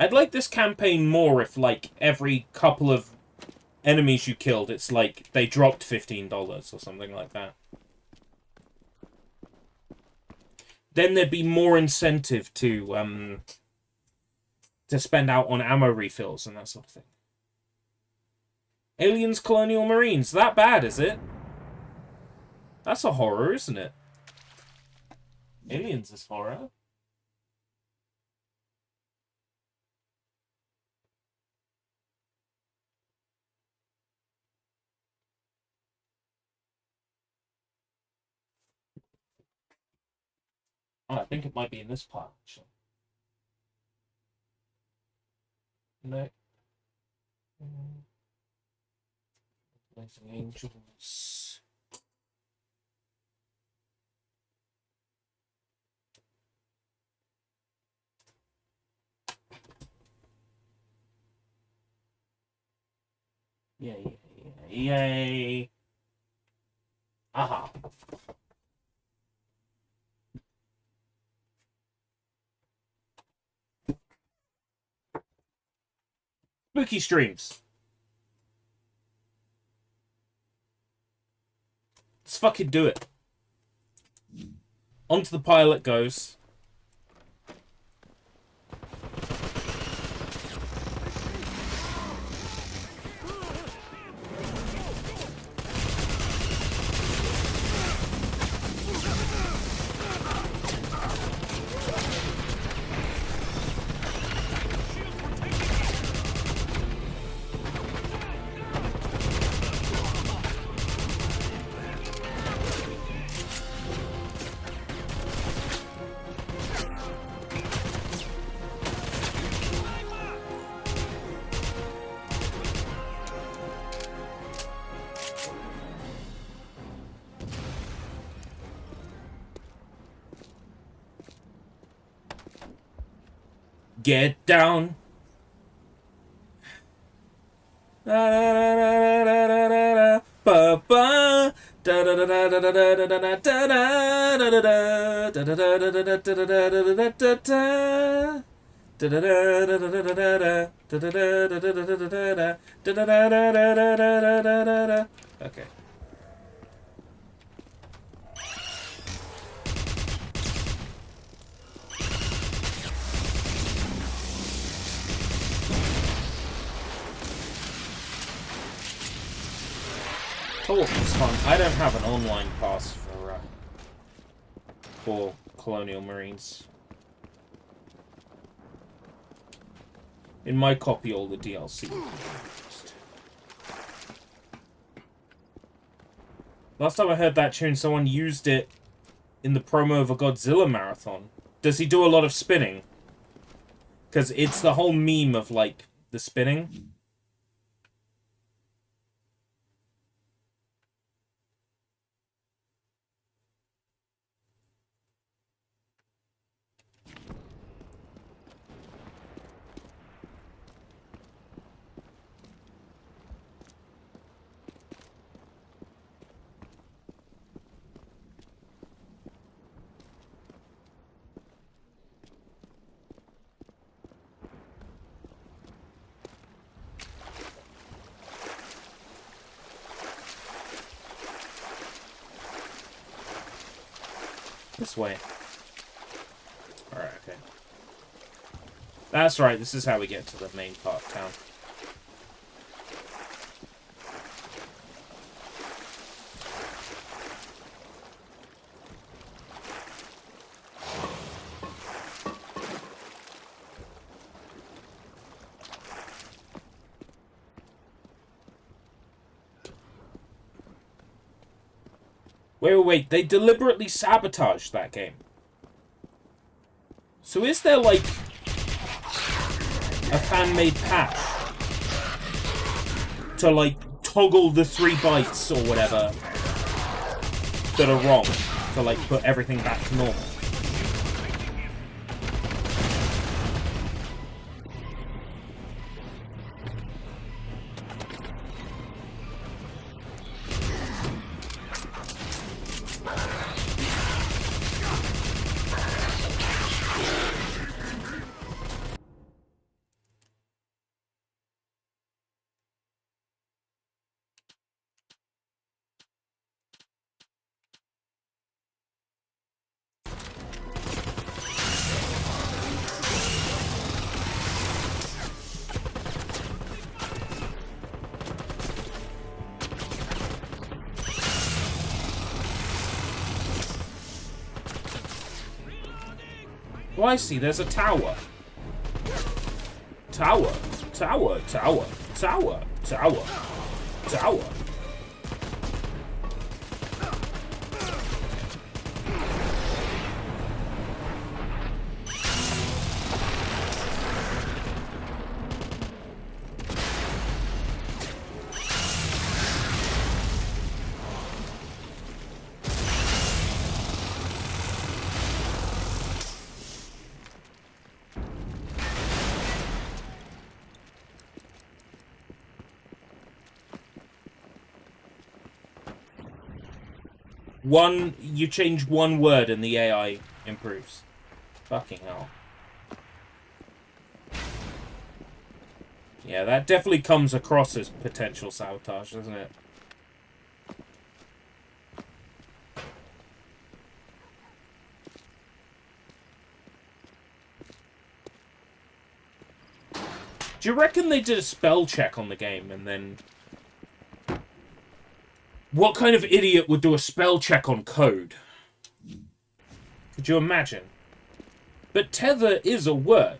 I'd like this campaign more if, like, every couple of enemies you killed, it's like they dropped $15 or something like that. Then there'd be more incentive to spend out on ammo refills and that sort of thing. Aliens, Colonial Marines. That bad, is it? That's a horror, isn't it? Aliens is horror. Oh, I think it might be in this part, actually. No. Blazing Angels. Yay, yay, yay. Aha. Spooky streams. Let's fucking do it. Onto the pile it goes. Get down. Okay. Co-op is fun. I don't have an online pass for Colonial Marines. In my copy, all the DLC. Last time I heard that tune, someone used it in the promo of a Godzilla marathon. Does he do a lot of spinning? Because it's the whole meme of, like, the spinning. This way. Alright, okay. That's right, this is how we get to the main part of town. Wait, they deliberately sabotaged that game. So is there, like, a fan-made patch to, like, toggle the 3 bytes or whatever that are wrong to, like, put everything back to normal? Oh, I see. There's a tower. Tower. Tower. Tower. Tower. Tower. Tower. You change one word and the AI improves. Fucking hell. Yeah, that definitely comes across as potential sabotage, doesn't it? Do you reckon they did a spell check on the game and then... What kind of idiot would do a spell check on code? Could you imagine? But tether is a word.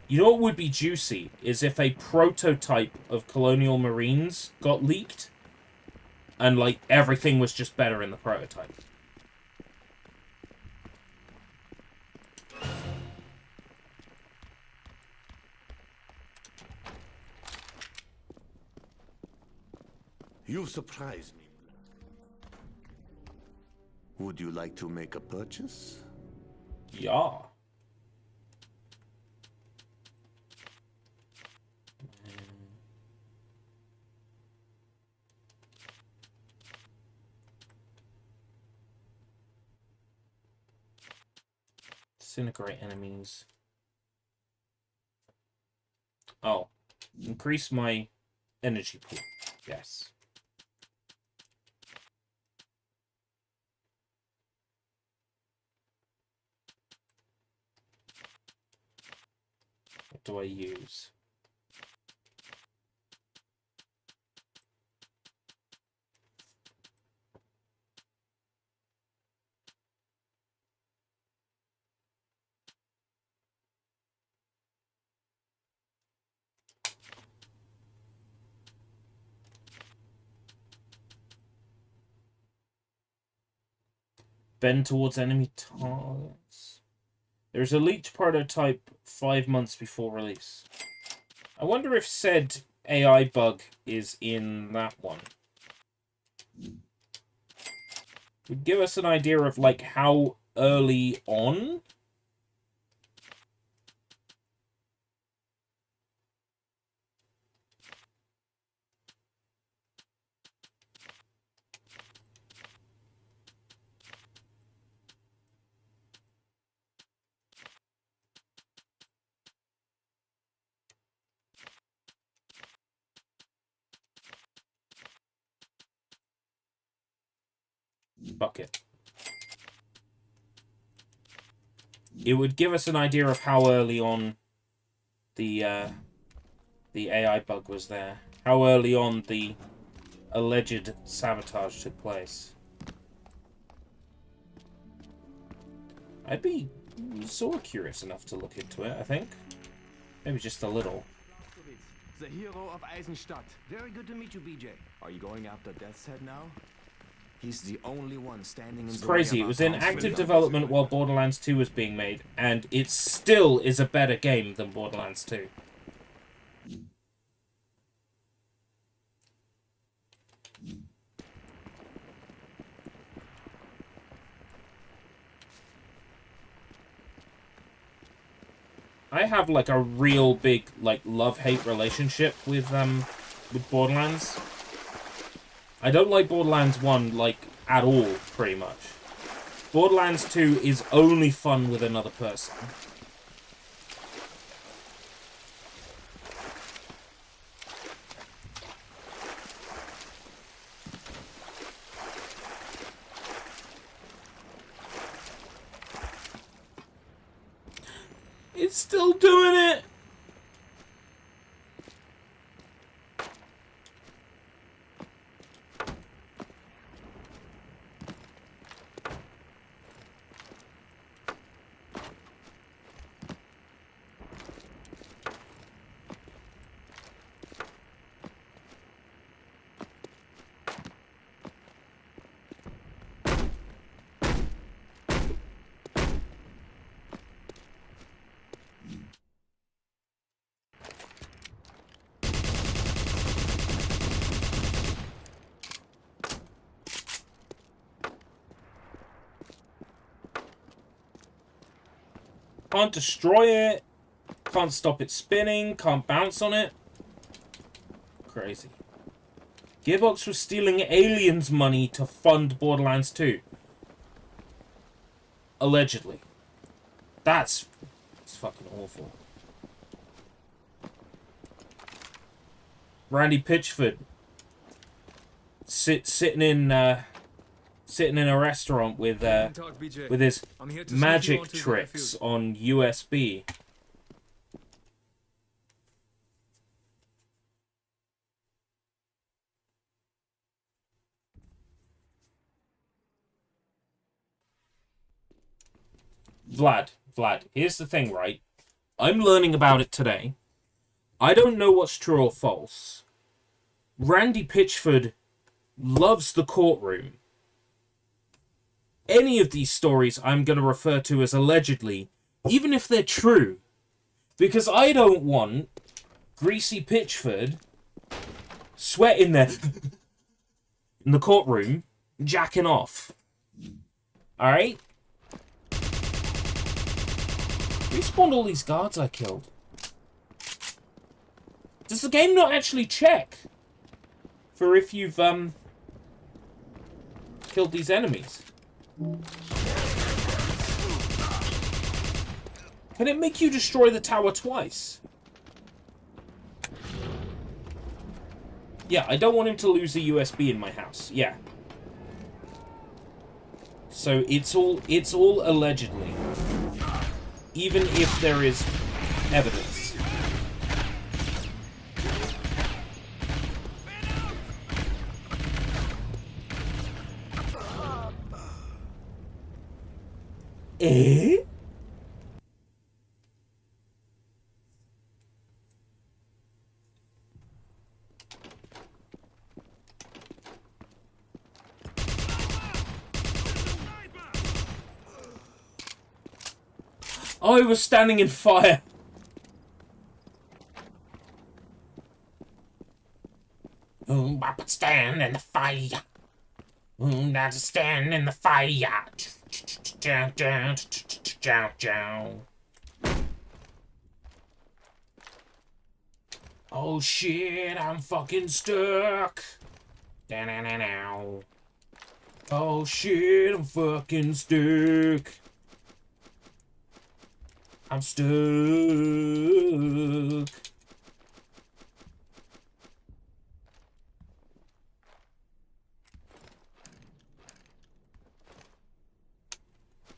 You know what would be juicy is if a prototype of Colonial Marines got leaked and, like, everything was just better in the prototype. You surprise me. Would you like to make a purchase? Yeah. Disintegrate enemies. Oh. Increase my energy pool. Yes. What do I use? Bend towards enemy targets. There's a leaked prototype 5 months before release. I wonder if said AI bug is in that one. Would give us an idea of, like, how early on. Bucket. It would give us an idea of how early on the AI bug was there. How early on the alleged sabotage took place. I'd be sort of curious enough to look into it, I think. Maybe just a little. The hero of Eisenstadt. Very good to meet you, BJ. Are you going after Death's Head now? He's the only one standing in It's the crazy. way It of was our in town's active freedom. development while Borderlands 2 was being made, and it still is a better game than Borderlands 2. I have like a real big like love-hate relationship with Borderlands. I don't like Borderlands 1 like at all, pretty much. Borderlands 2 is only fun with another person. It's still doing it! Can't destroy it. Can't stop it spinning. Can't bounce on it. Crazy. Gearbox was stealing aliens' money to fund Borderlands 2. Allegedly. That's fucking awful. Randy Pitchford sitting in a restaurant with his magic tricks on USB. Vlad, here's the thing, right? I'm learning about it today. I don't know what's true or false. Randy Pitchford loves the courtroom. Any of these stories I'm going to refer to as allegedly, even if they're true. Because I don't want Greasy Pitchford sweating there in the courtroom, jacking off. Alright? Respawned all these guards I killed. Does the game not actually check for if you've killed these enemies? Can it make you destroy the tower twice? Yeah, I don't want him to lose a USB in my house. Yeah. So it's all allegedly. Even if there is evidence. Eh? Oh, he was standing in fire. I stand in the fire. I stand in the fire. Oh shit, I'm fucking stuck. Oh shit, I'm fucking stuck. I'm stuck.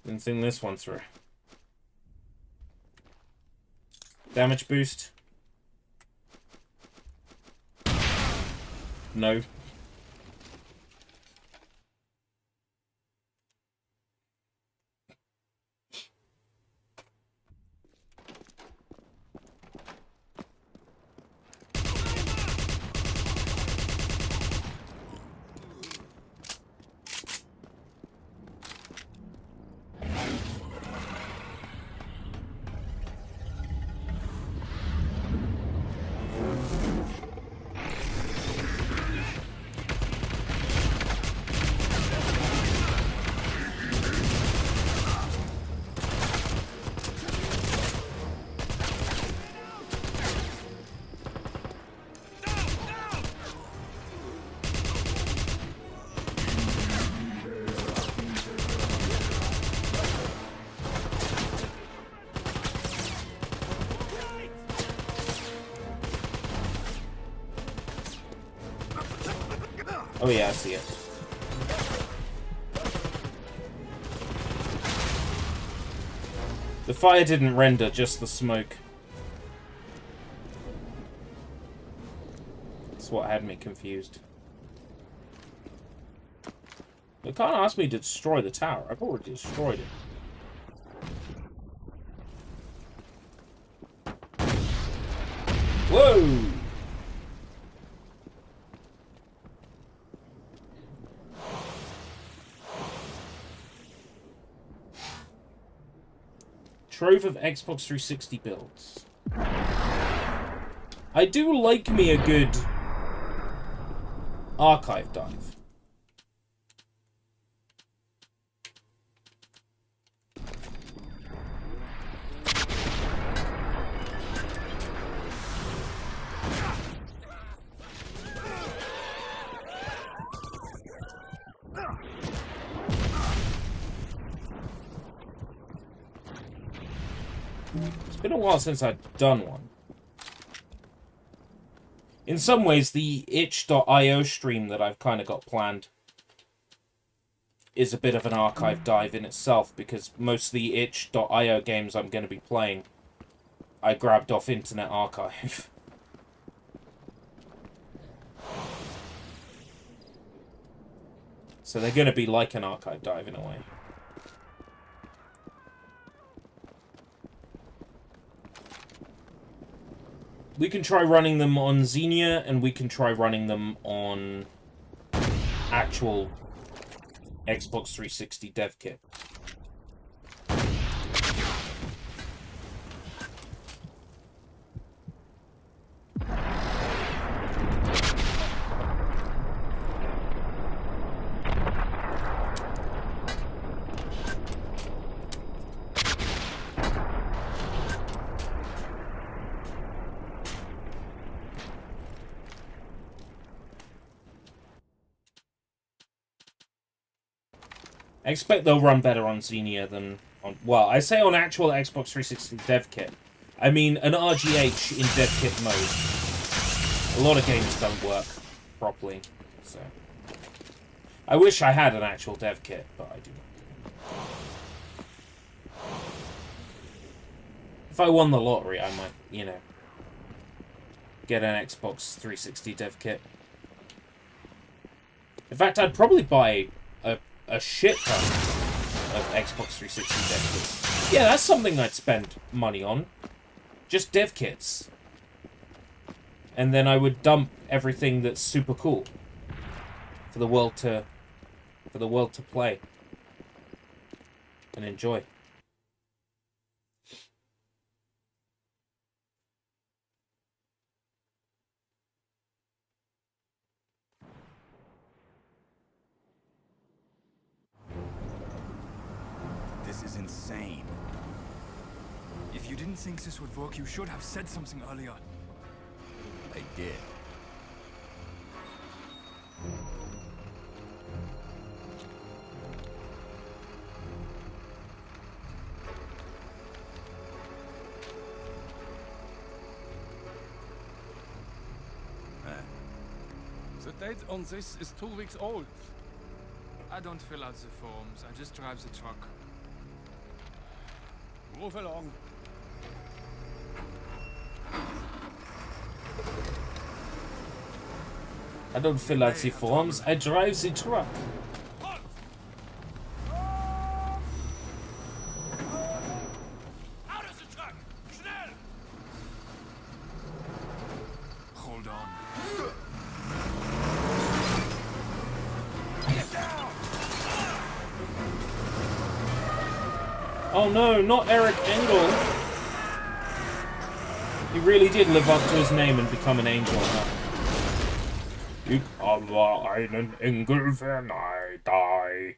Didn't think this one through. Damage boost. No. Oh yeah, I see it. The fire didn't render, just the smoke. That's what had me confused. They can't ask me to destroy the tower. I've already destroyed it. Whoa! Trove of Xbox 360 builds. I do like me a good archive dive. been a while since I've done one. In some ways, the itch.io stream that I've kind of got planned is a bit of an archive dive in itself, because most of the itch.io games I'm going to be playing, I grabbed off Internet Archive. So they're going to be like an archive dive in a way. We can try running them on Xenia, and we can try running them on actual Xbox 360 dev kit. I expect they'll run better on Xenia than on... Well, I say on actual Xbox 360 dev kit. I mean, an RGH in dev kit mode. A lot of games don't work properly, so... I wish I had an actual dev kit, but I do not. If I won the lottery, I might, you know, get an Xbox 360 dev kit. In fact, I'd probably buy a shit ton of Xbox 360 dev kits. Yeah, that's something I'd spend money on. Just dev kits. And then I would dump everything that's super cool for the world to play and enjoy. This is insane. If you didn't think this would work, you should have said something earlier. I did. The date on this is 2 weeks old. I don't fill out the forms, I just drive the truck. Move along. I don't fill out the forms, I drive the truck. Out of the truck! Schnell! Hold on. Oh no, not Eric Engel. He really did live up to his name and become an angel, huh? Ich habe einen Engel, wenn I die.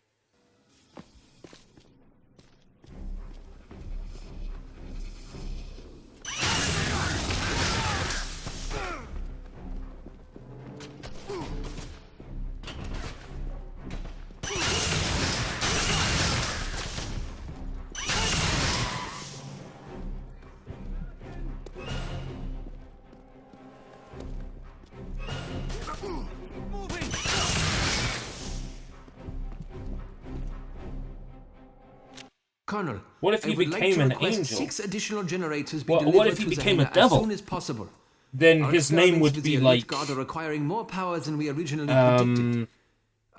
Colonel, What if he became an angel? 6 additional generators be What if he delivered to became a Zahina devil? as soon as possible. Then Our his name experiments would with be the like... elite guard are requiring more powers than we originally predicted.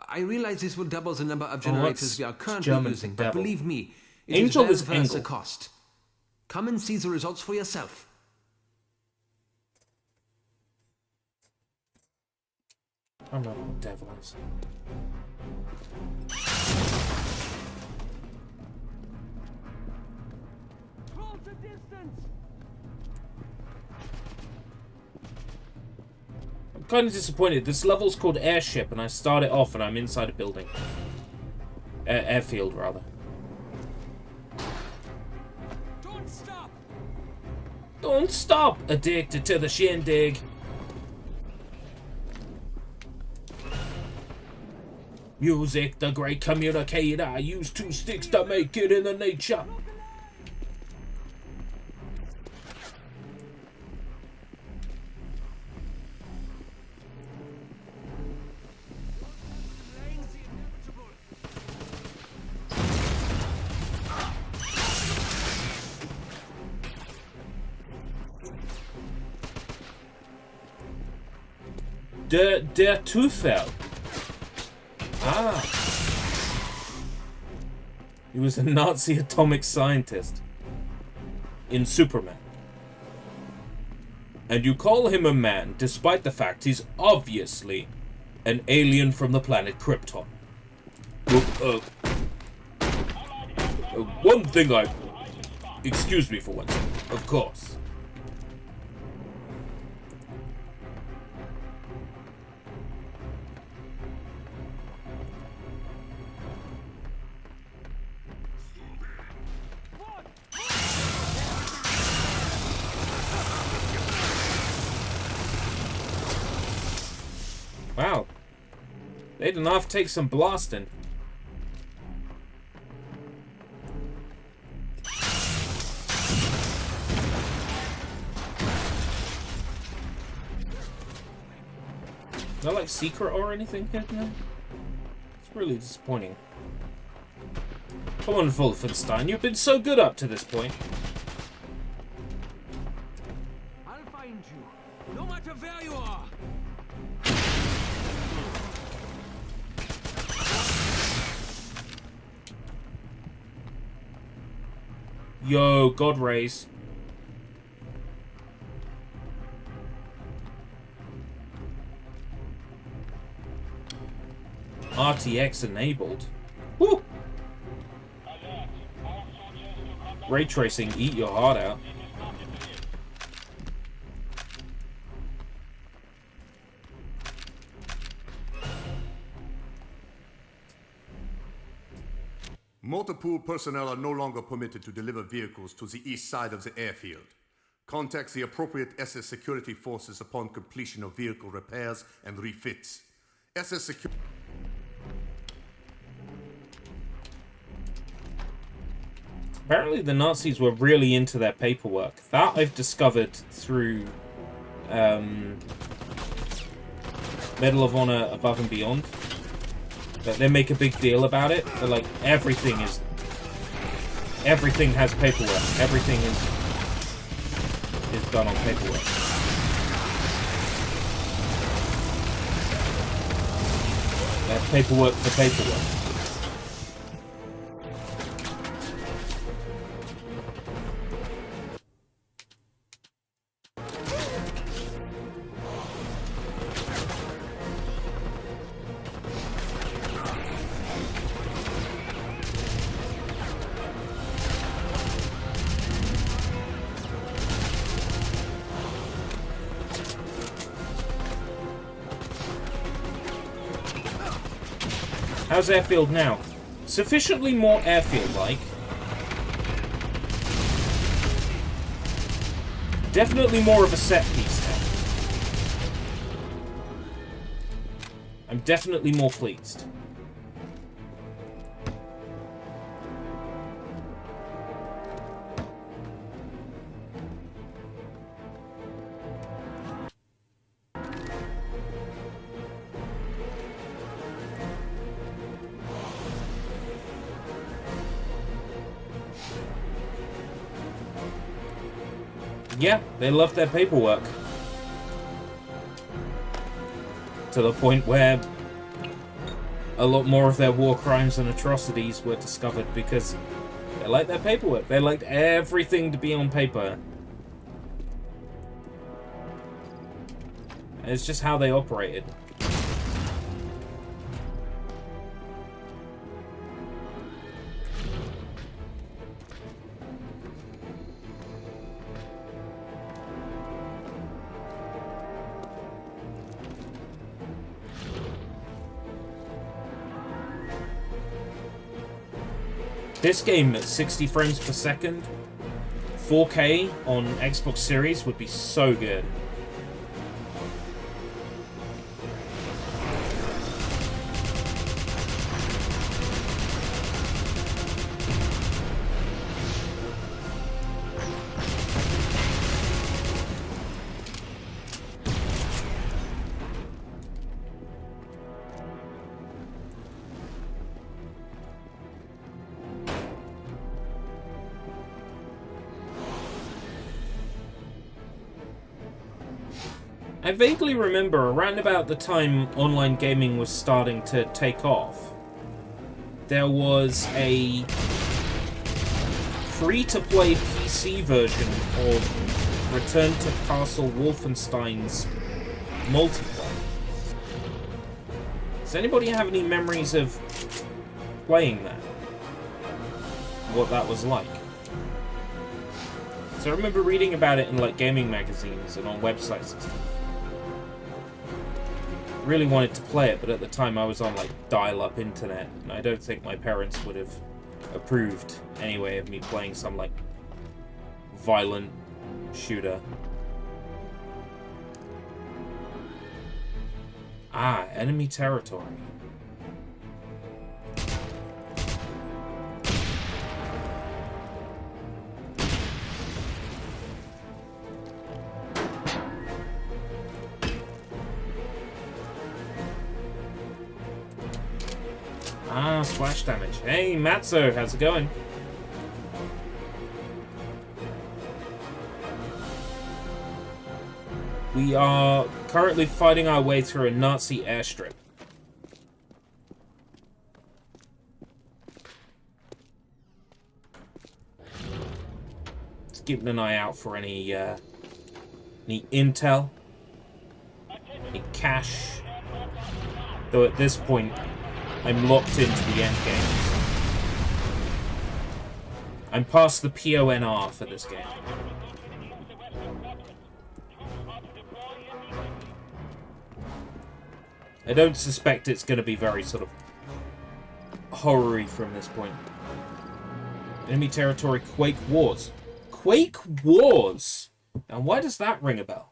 I realize this will double the number of generators we are currently German using, for but devil. believe me, it Angel is is well worth the Engel. cost. Come and see the results for yourself. I don't know what devil is. I'm kind of disappointed. This level's called Airship, and I start it off and I'm inside a building. Airfield, rather. Don't stop! Don't stop! Addicted to the shindig. Music, the great communicator. Use 2 sticks to make it in the nature. Der Teufel. Ah. He was a Nazi atomic scientist in Superman. And you call him a man despite the fact he's obviously an alien from the planet Krypton. One thing excuse me for one second, of course. Wow. They did not take some blasting. Not like secret or anything here now? It's really disappointing. Come on, Wolfenstein, you've been so good up to this point. I'll find you, no matter where you are. Yo, God rays. RTX enabled. Woo! Ray tracing, eat your heart out. Multiple personnel are no longer permitted to deliver vehicles to the east side of the airfield. Contact the appropriate SS security forces upon completion of vehicle repairs and refits. SS security... Apparently the Nazis were really into their paperwork. That I've discovered through Medal of Honor Above and Beyond. That they make a big deal about it. They're like, everything has paperwork. Everything is done on paperwork. They have paperwork for paperwork. How's airfield now? Sufficiently more airfield-like. Definitely more of a set piece now. I'm definitely more pleased. Yeah, they love their paperwork. To the point where a lot more of their war crimes and atrocities were discovered because they liked their paperwork. They liked everything to be on paper. And it's just how they operated. This game at 60 frames per second, 4K on Xbox Series would be so good. I vaguely remember around about the time online gaming was starting to take off, there was a free-to-play PC version of Return to Castle Wolfenstein's multiplayer. Does anybody have any memories of playing that? What that was like? So I remember reading about it in like gaming magazines and on websites and stuff. Really wanted to play it, but at the time I was on like dial-up internet, and I don't think my parents would have approved anyway of me playing some like violent shooter. Ah, enemy territory. Ah, splash damage. Hey, Matzo, how's it going? We are currently fighting our way through a Nazi airstrip. Just keeping an eye out for any intel, any cash. Though at this point, I'm locked into the end games. I'm past the PONR for this game. I don't suspect it's going to be very sort of horror-y from this point. Enemy territory, Quake Wars. Quake Wars? And why does that ring a bell?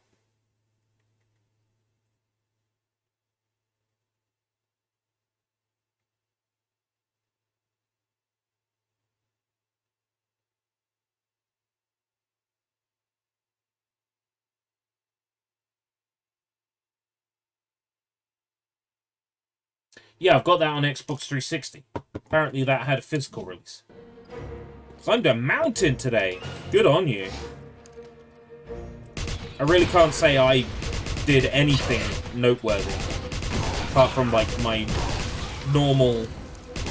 Yeah, I've got that on Xbox 360. Apparently that had a physical release. Climbed a mountain today. Good on you. I really can't say I did anything noteworthy. Apart from, like, my normal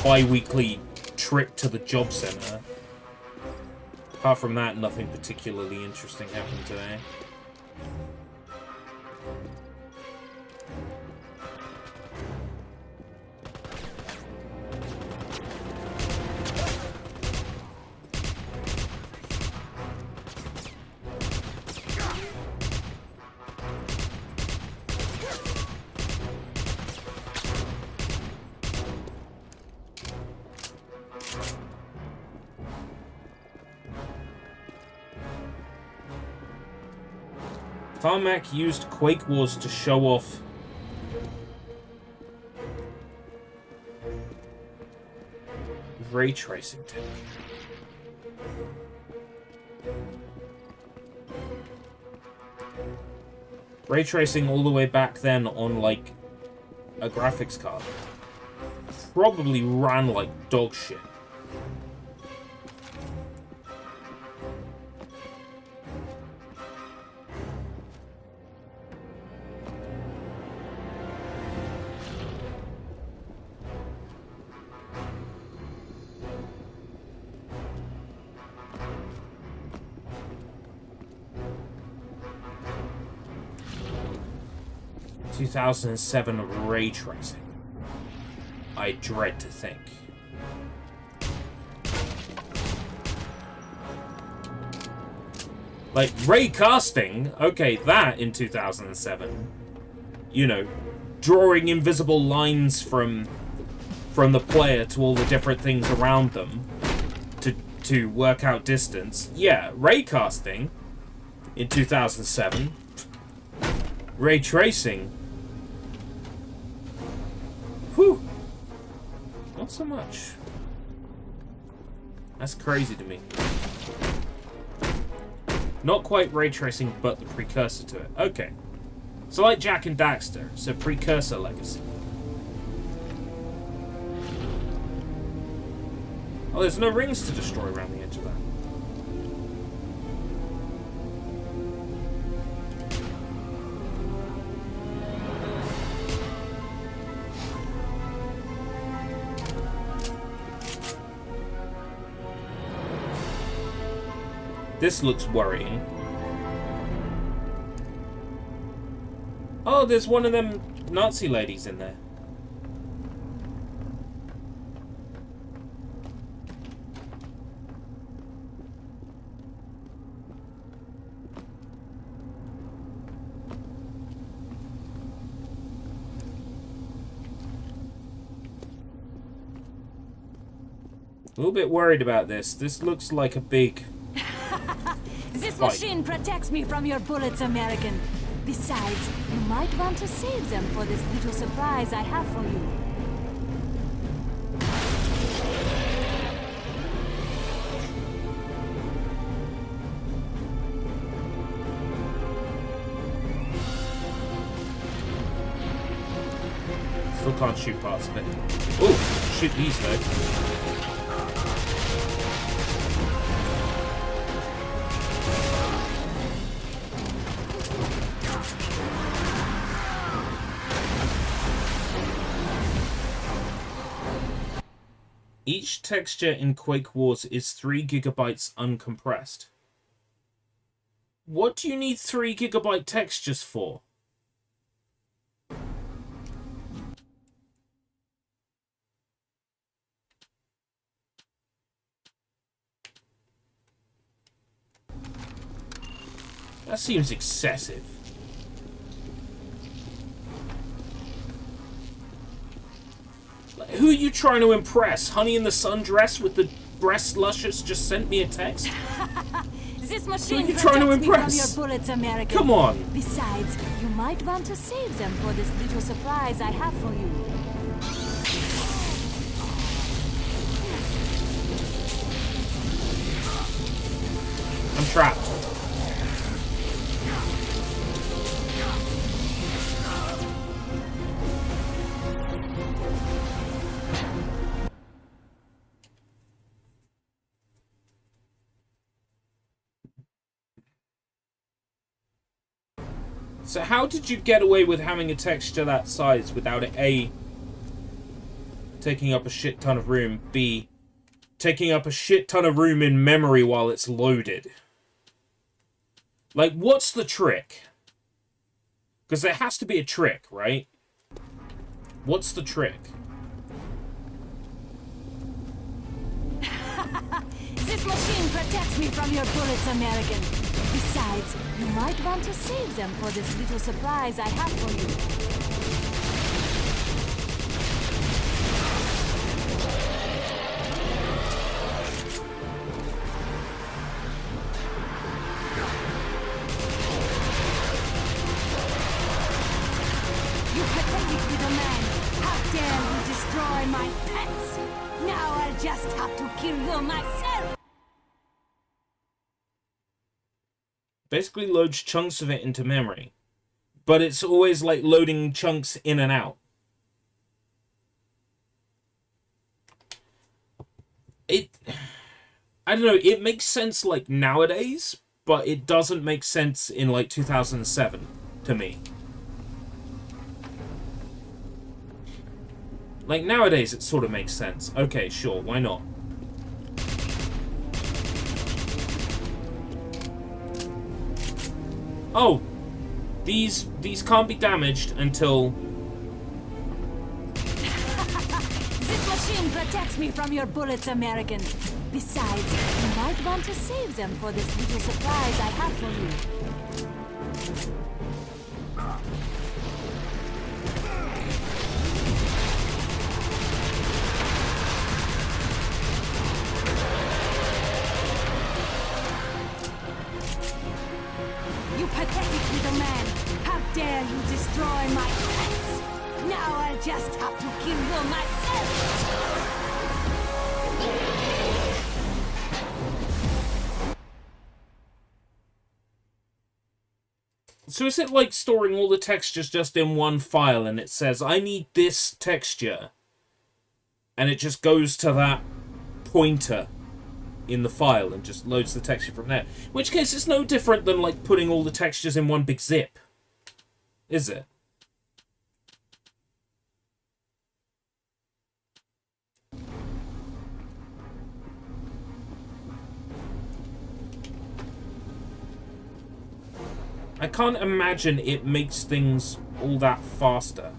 bi-weekly trip to the job center. Apart from that, nothing particularly interesting happened today. Tarmac used Quake Wars to show off ray tracing tech. Ray tracing all the way back then on like a graphics card probably ran like dog shit. In 2007 ray tracing. I dread to think. Like, ray casting, okay, that in 2007. You know, drawing invisible lines from the player to all the different things around them to work out distance. Yeah, ray casting in 2007. Ray tracing. Whew. Not so much. That's crazy to me. Not quite ray tracing, but the precursor to it. Okay. So like Jak and Daxter, it's a precursor legacy. Oh, there's no rings to destroy around the edge of that. This looks worrying. Oh, there's one of them Nazi ladies in there. A little bit worried about this. This looks like a big... This fight. machine protects me from your bullets, American. Besides, you might want to save them for this little surprise I have for you. Still can't shoot parts of it. Oh, shoot these though. Each texture in Quake Wars is 3 GB uncompressed. What do you need 3 GB textures for? That seems excessive. Who are you trying to impress? Honey in the Sundress with the breast luscious just sent me a text? This machine Who are you trying to protects me from impress? your bullets, American. Come on. Besides, you might want to save them for this little surprise I have for you. I'm trapped. So how did you get away with having a texture that size without it, A, taking up a shit ton of room, B, taking up a shit ton of room in memory while it's loaded? Like, what's the trick? Because there has to be a trick, right? What's the trick? This machine protects me from your bullets, American. Besides, you might want to save them for this little surprise I have for you. You pathetic little man! How dare you destroy my pets! Now I'll just have to kill you myself! Basically loads chunks of it into memory. But it's always like loading chunks in and out. I don't know, it makes sense like nowadays, but it doesn't make sense in like 2007 to me. Like nowadays it sort of makes sense. Okay, sure, why not? Oh, these can't be damaged until... This machine protects me from your bullets, American. Besides, you might want to save them for this little surprise I have for you. You pathetic little man! How dare you destroy my pets! Now I'll just have to kill you myself! So is it like storing all the textures just in one file and it says, I need this texture, and it just goes to that pointer in the file and just loads the texture from there? In which case it's no different than like putting all the textures in one big zip. Is it? I can't imagine it makes things all that faster.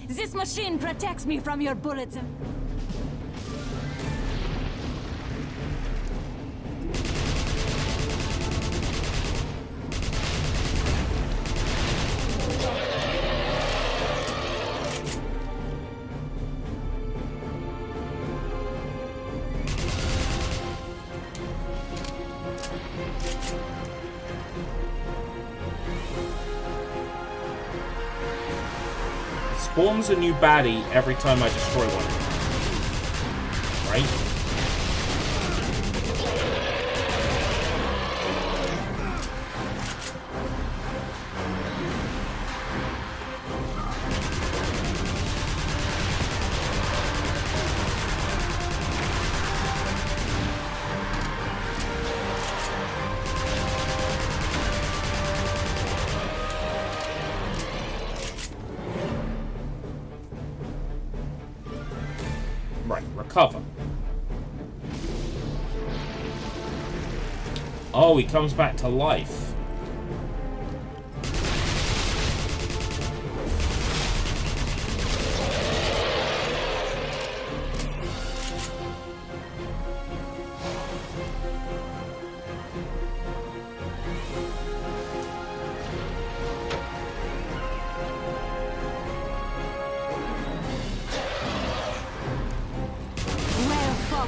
This machine protects me from your bullets. Spawns a new baddie every time I destroy one. Right? Right, recover. Oh, he comes back to life.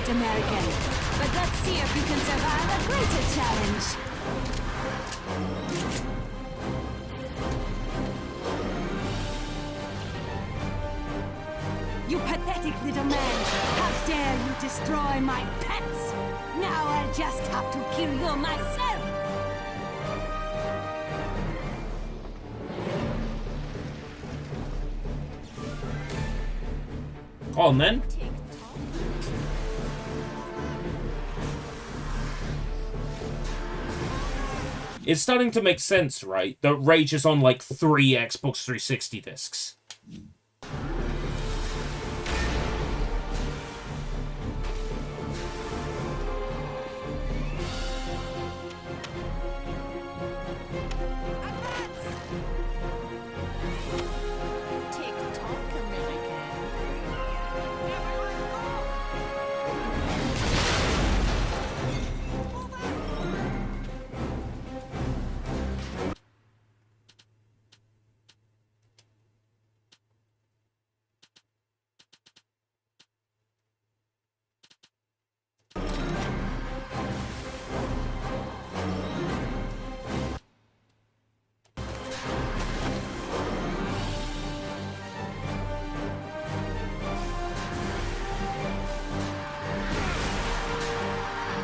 American. But let's see if you can survive a greater challenge. You pathetic little man! How dare you destroy my pets! Now I'll just have to kill you myself! Go on then. It's starting to make sense, right? That Rage is on like 3 Xbox 360 discs.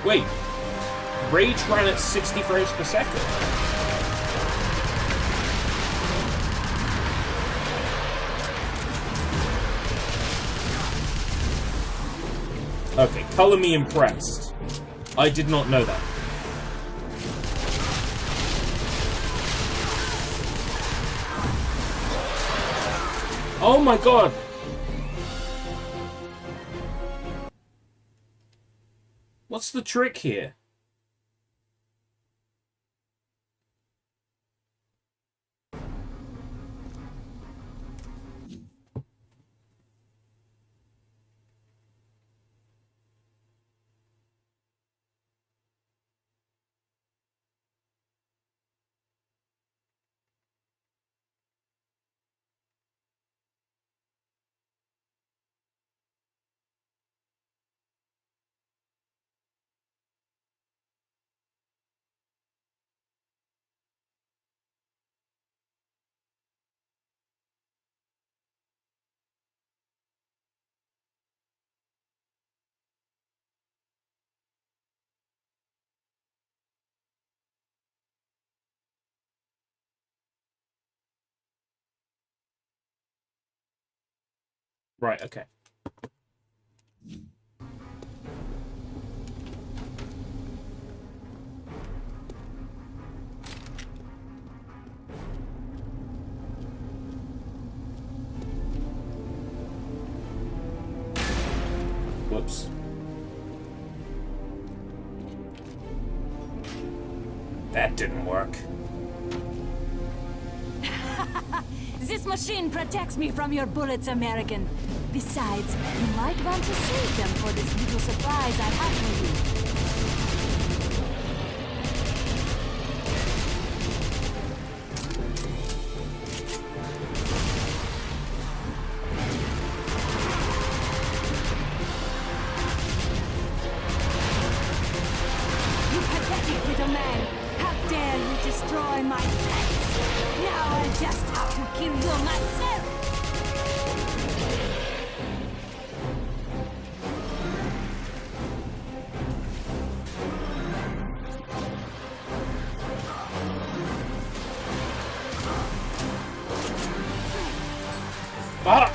Wait, Rage ran at 60 frames per second. Okay, color me impressed. I did not know that. Oh my god! What's the trick here? Right, okay. Whoops. That didn't work. This machine protects me from your bullets, American. Besides, you might want to save them for this little surprise I have for you. You pathetic little man! How dare you destroy my pets! Now I'll just have to kill you myself! Fuck!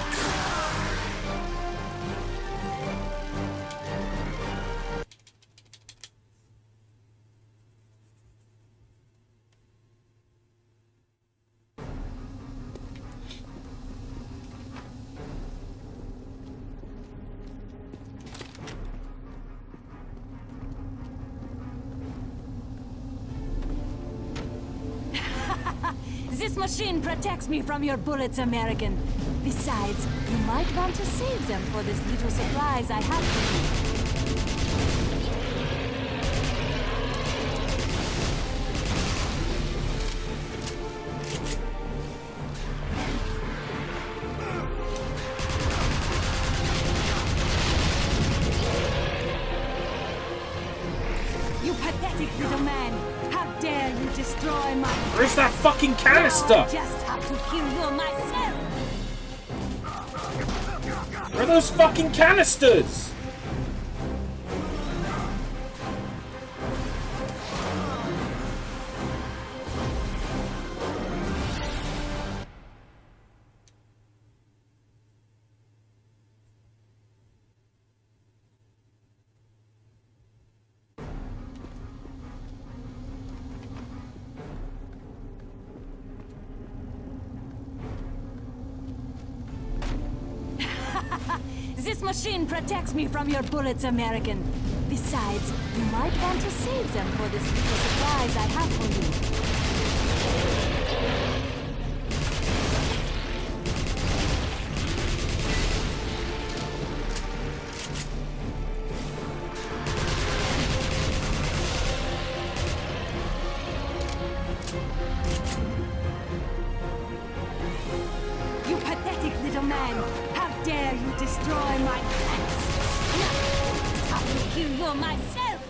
This machine protects me from your bullets, American. Besides, you might want to save them for this little surprise I have for you. You pathetic little man! How dare you destroy my... Where's that fucking Now canister? I just have to kill you myself! Where are those fucking canisters? This machine protects me from your bullets, American. Besides, you might want to save them for this little surprise I have for you. You pathetic little man! How dare you destroy my pets! Now, I will kill you myself!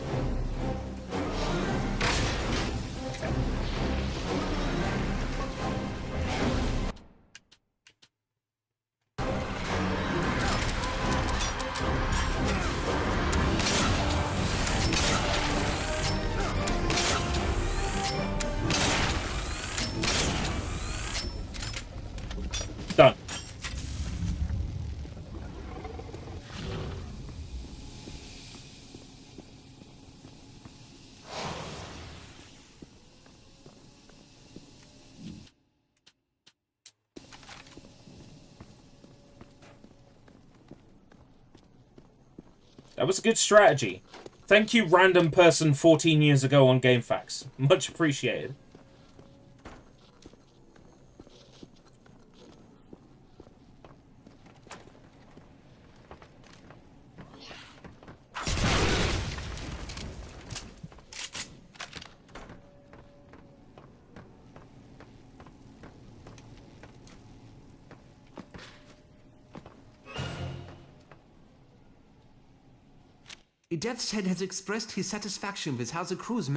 Done. That was a good strategy. Thank you, random person 14 years ago on GameFAQs. Much appreciated. A Death's Head has expressed his satisfaction with how the crew's...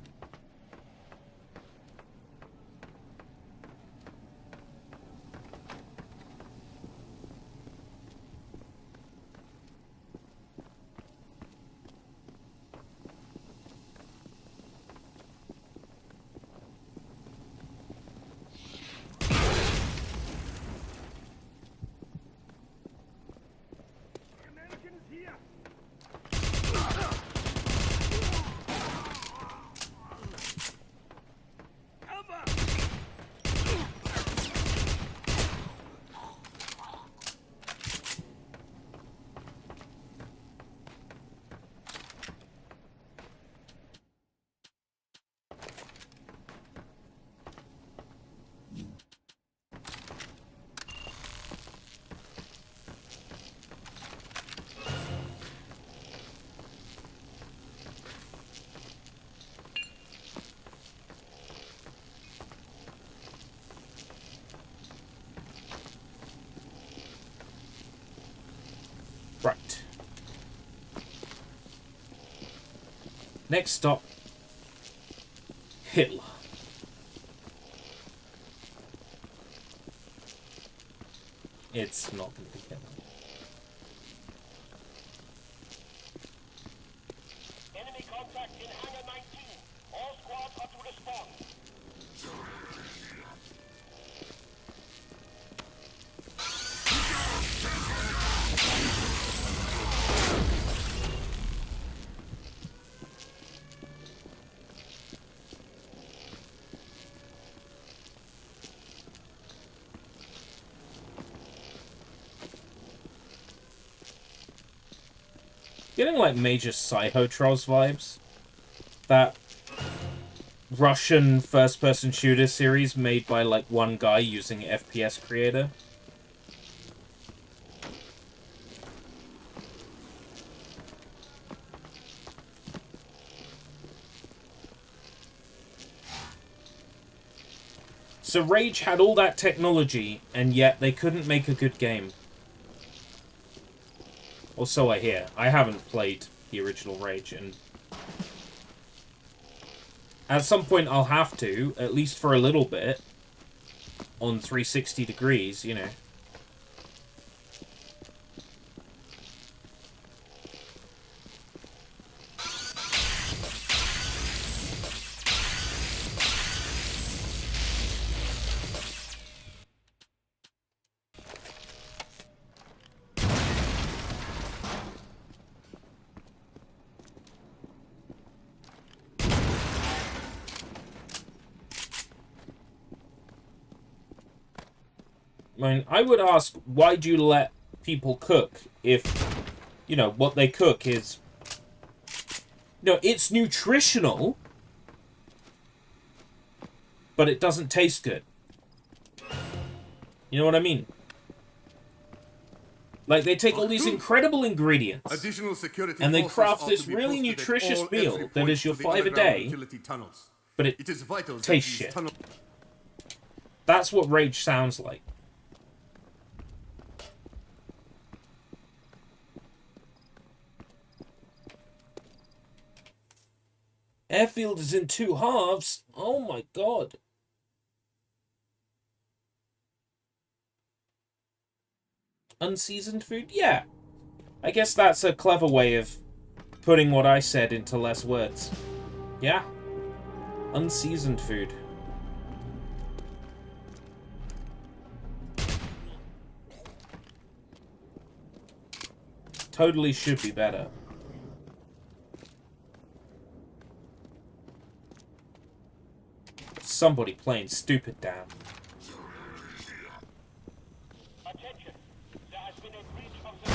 Next stop, Hitler. It's not going to be Hitler. Enemy contact in Hangar 19. All squads are to respond. Getting like major Psychotros vibes. That Russian first-person shooter series made by like one guy using FPS Creator. So Rage had all that technology, and yet they couldn't make a good game. Or so I hear. I haven't played the original Rage, and at some point I'll have to, at least for a little bit, on 360 degrees, you know. I mean, I would ask, why do you let people cook if, you know, what they cook is... You know, it's nutritional, but it doesn't taste good. You know what I mean? Like, they take all these incredible ingredients, Additional security and they forces craft are this to be really posted at nutritious all meal entry that points is your to the 5 a underground day, utility tunnels. but it It is vital that tastes these shit. tunnel- That's what Rage sounds like. Airfield is in 2 halves? Oh my god. Unseasoned food? Yeah. I guess that's a clever way of putting what I said into less words. Yeah. Unseasoned food. Totally should be better. Somebody playing stupid, damn. Attention. There has been a breach of the...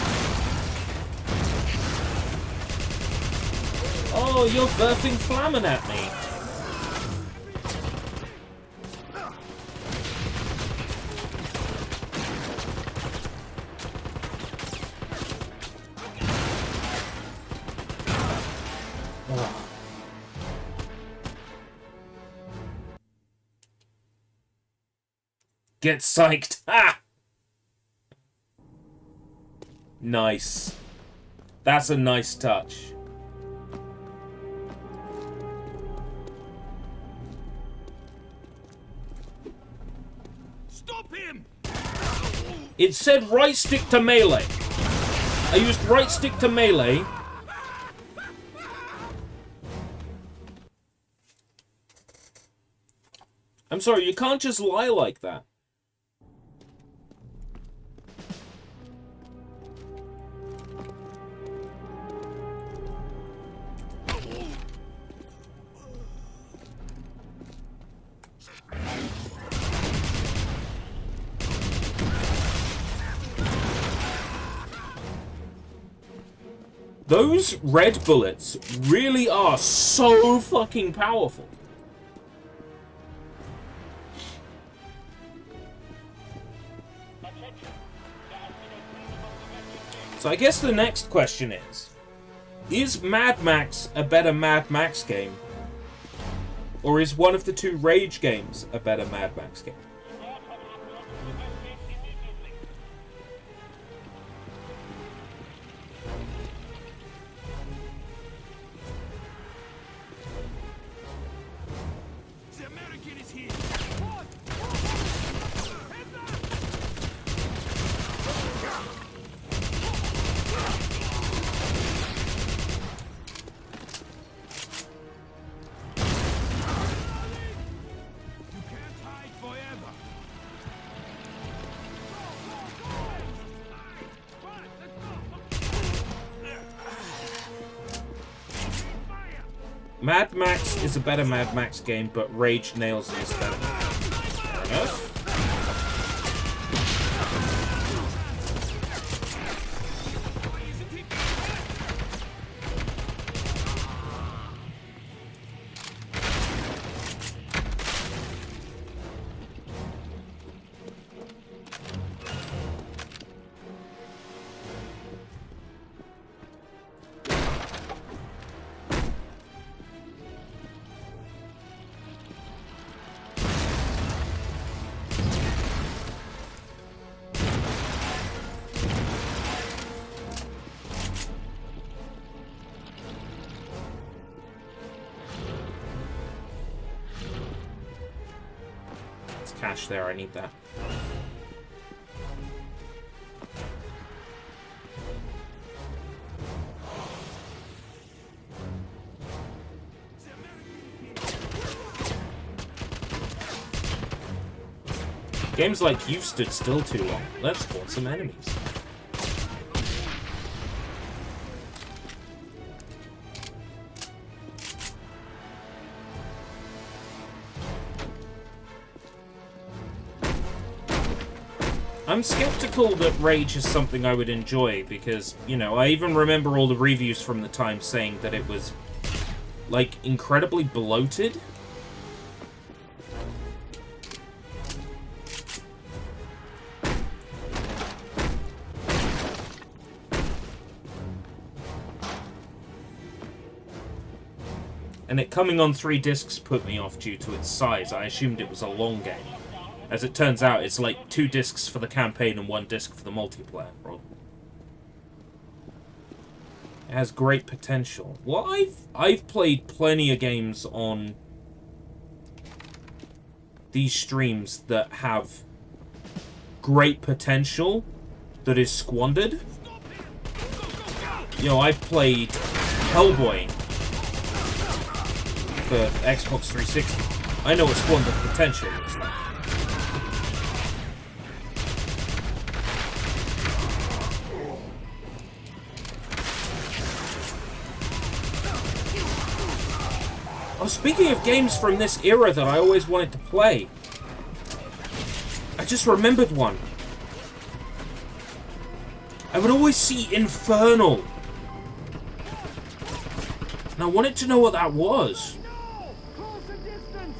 Oh, you're birthing flamming at me. Oh. Get psyched. Ah! Nice. That's a nice touch. Stop him! It said right stick to melee. I used right stick to melee. I'm sorry, you can't just lie like that. Those red bullets really are so fucking powerful. So I guess the next question is Mad Max a better Mad Max game? Or is one of the 2 Rage games a better Mad Max game? Mad Max is a better Mad Max game, but Rage nails the aesthetic. Fair enough. Cash there, I need that. Games like You've Stood Still Too Long. Let's spawn some enemies. I'm skeptical that Rage is something I would enjoy because, you know, I even remember all the reviews from the time saying that it was, like, incredibly bloated. And it coming on 3 discs put me off due to its size. I assumed it was a long game. As it turns out, it's like 2 discs for the campaign and 1 disc for the multiplayer. It has great potential. Well, I've played plenty of games on these streams that have great potential that is squandered. You know, I played Hellboy for Xbox 360. I know what squandered potential is like. Oh, speaking of games from this era that I always wanted to play, I just remembered one. I would always see Infernal, and I wanted to know what that was.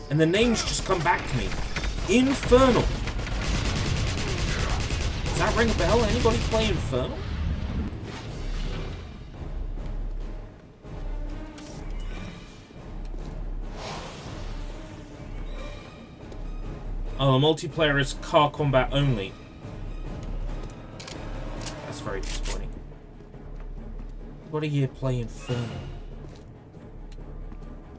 And the names just come back to me. Infernal. Does that ring a bell? Anybody play Infernal? Oh, the multiplayer is car combat only. That's very disappointing. What are you playing Infernal?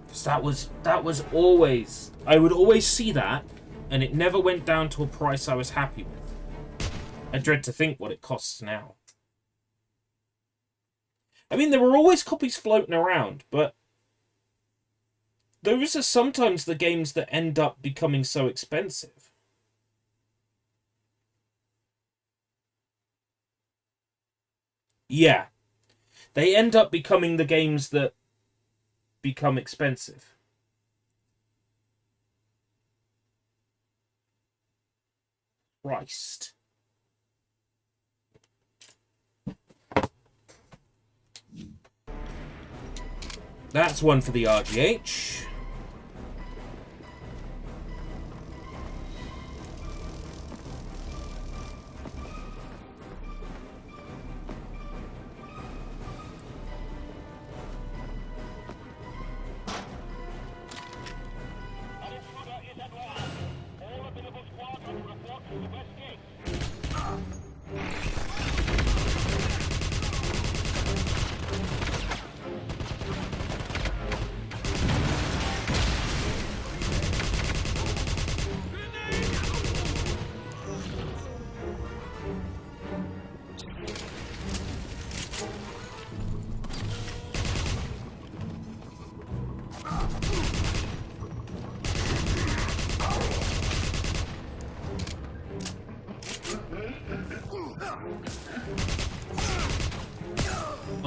Because that was always... I would always see that, and it never went down to a price I was happy with. I dread to think what it costs now. I mean, there were always copies floating around, but those are sometimes the games that end up becoming so expensive. Yeah. They end up becoming the games that become expensive. Christ. That's one for the RGH.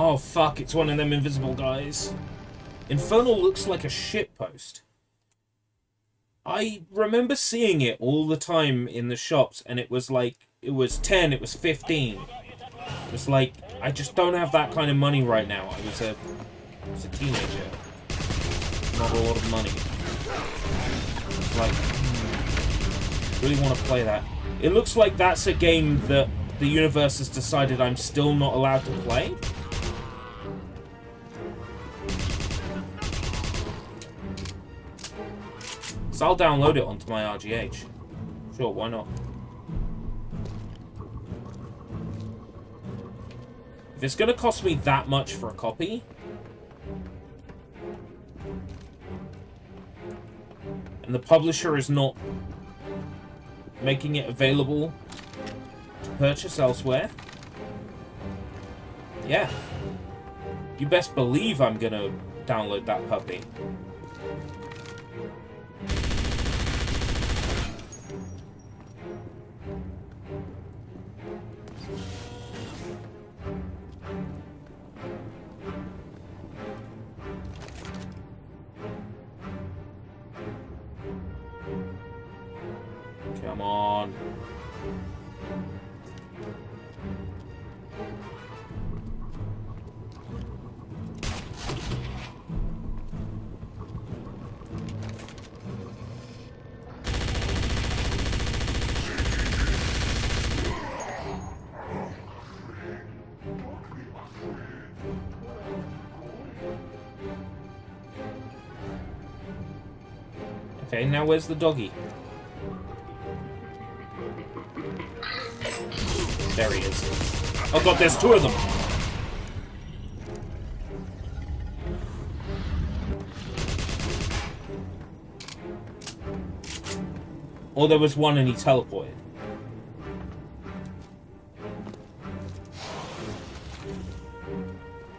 Oh fuck, it's one of them invisible guys. Infernal looks like a shitpost. I remember seeing it all the time in the shops, and it was like, it was 10, it was 15. It was like, I just don't have that kind of money right now. I was a teenager. Not a lot of money. It's like, really want to play that. It looks like that's a game that the universe has decided I'm still not allowed to play. So I'll download it onto my RGH. Sure, why not? If it's going to cost me that much for a copy, and the publisher is not making it available to purchase elsewhere, yeah, you best believe I'm going to download that puppy. Come on. Okay, now where's the doggy? There he is. Oh god, there's two of them! Or there was one and he teleported.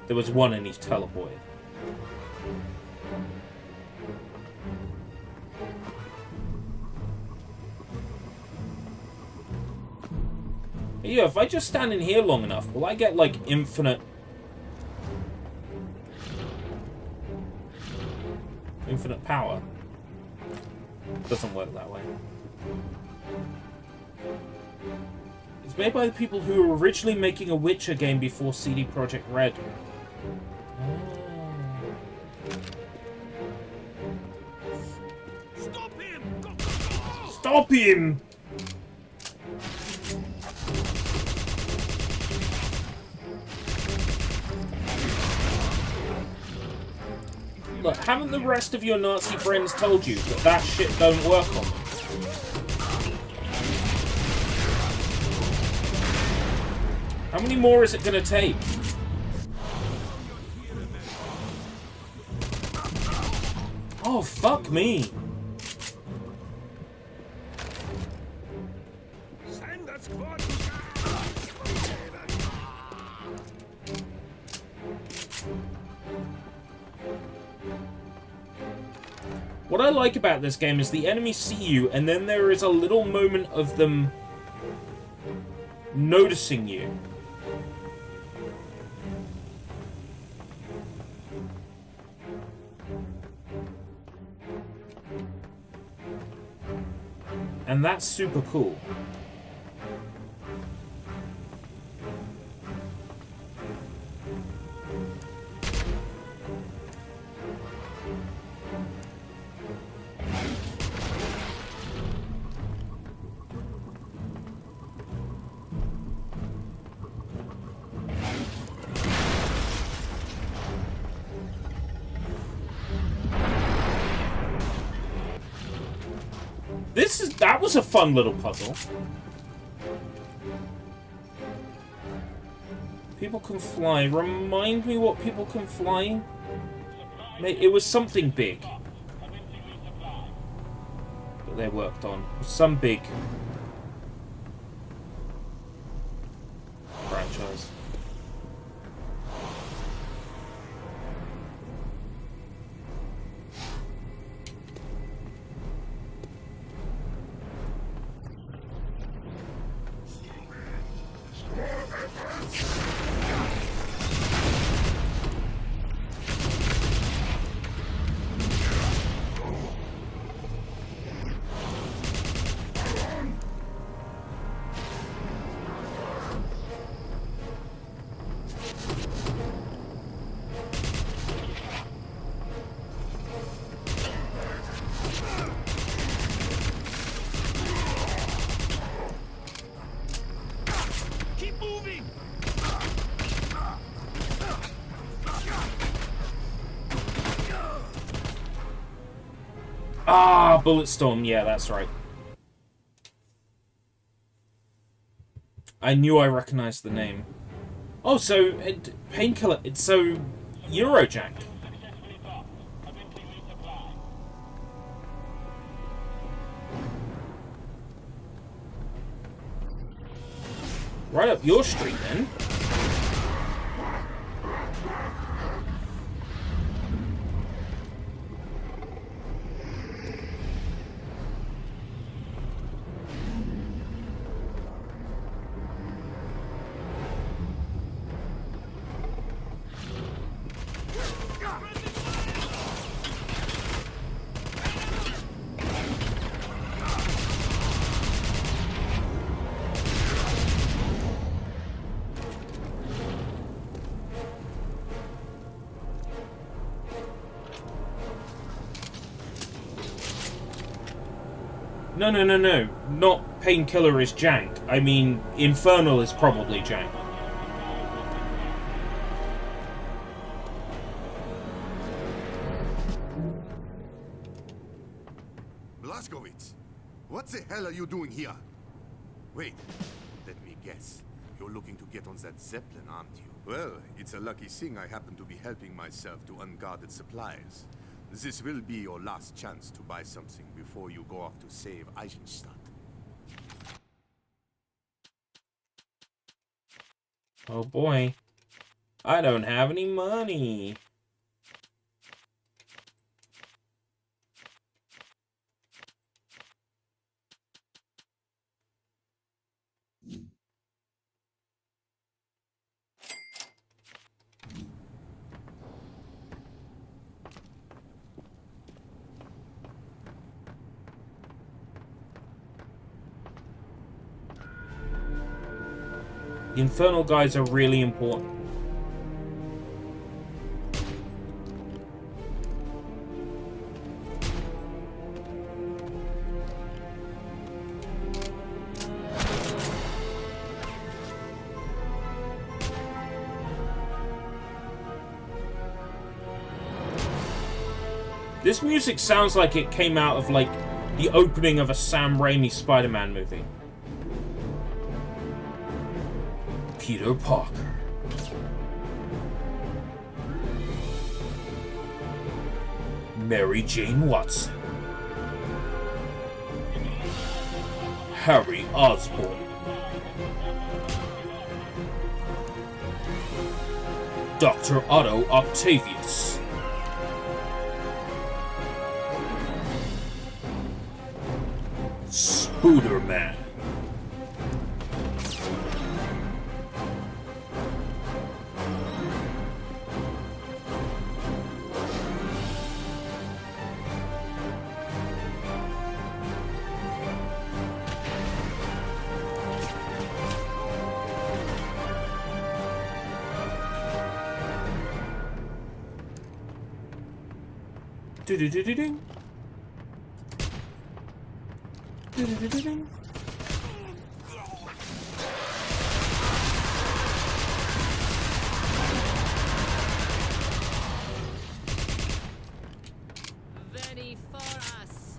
There was one and he teleported. Yeah, if I just stand in here long enough, will I get, like, infinite power? Doesn't work that way. It's made by the people who were originally making a Witcher game before CD Projekt Red. Stop him! Stop him! Look, haven't the rest of your Nazi friends told you that that shit don't work on them? How many more is it gonna take? Oh, fuck me. Send that squad. What I like about this game is the enemies see you, and then there is a little moment of them noticing you. And that's super cool. That was a fun little puzzle. People can fly. Remind me what people can fly. It was something big that they worked on. Some big franchise. Bulletstorm. Yeah, that's right. I knew I recognized the name. Oh, so Painkiller. It's so Eurojank. Right up your street, then. No. Not Painkiller is jank. I mean, Infernal is probably jank. Blazkowicz, what the hell are you doing here? Wait, let me guess. You're looking to get on that Zeppelin, aren't you? Well, it's a lucky thing I happen to be helping myself to unguarded supplies. This will be your last chance to buy something before you go off to save Eisenstadt. Oh boy. I don't have any money. The Infernal guys are really important. This music sounds like it came out of, like, the opening of a Sam Raimi Spider-Man movie. Peter Parker. Mary Jane Watson. Harry Osborn. Dr. Otto Octavius. Spooderman. Do-do-do-do-ding. Do-do-do-do-ding. Ready for us.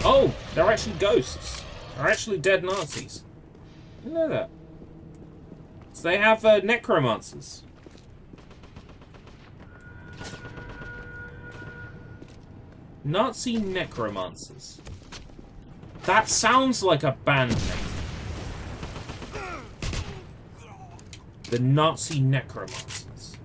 Oh, they're actually ghosts. They're actually dead Nazis. I didn't know that. So they have necromancers. Nazi necromancers. That sounds like a band name. The Nazi necromancers.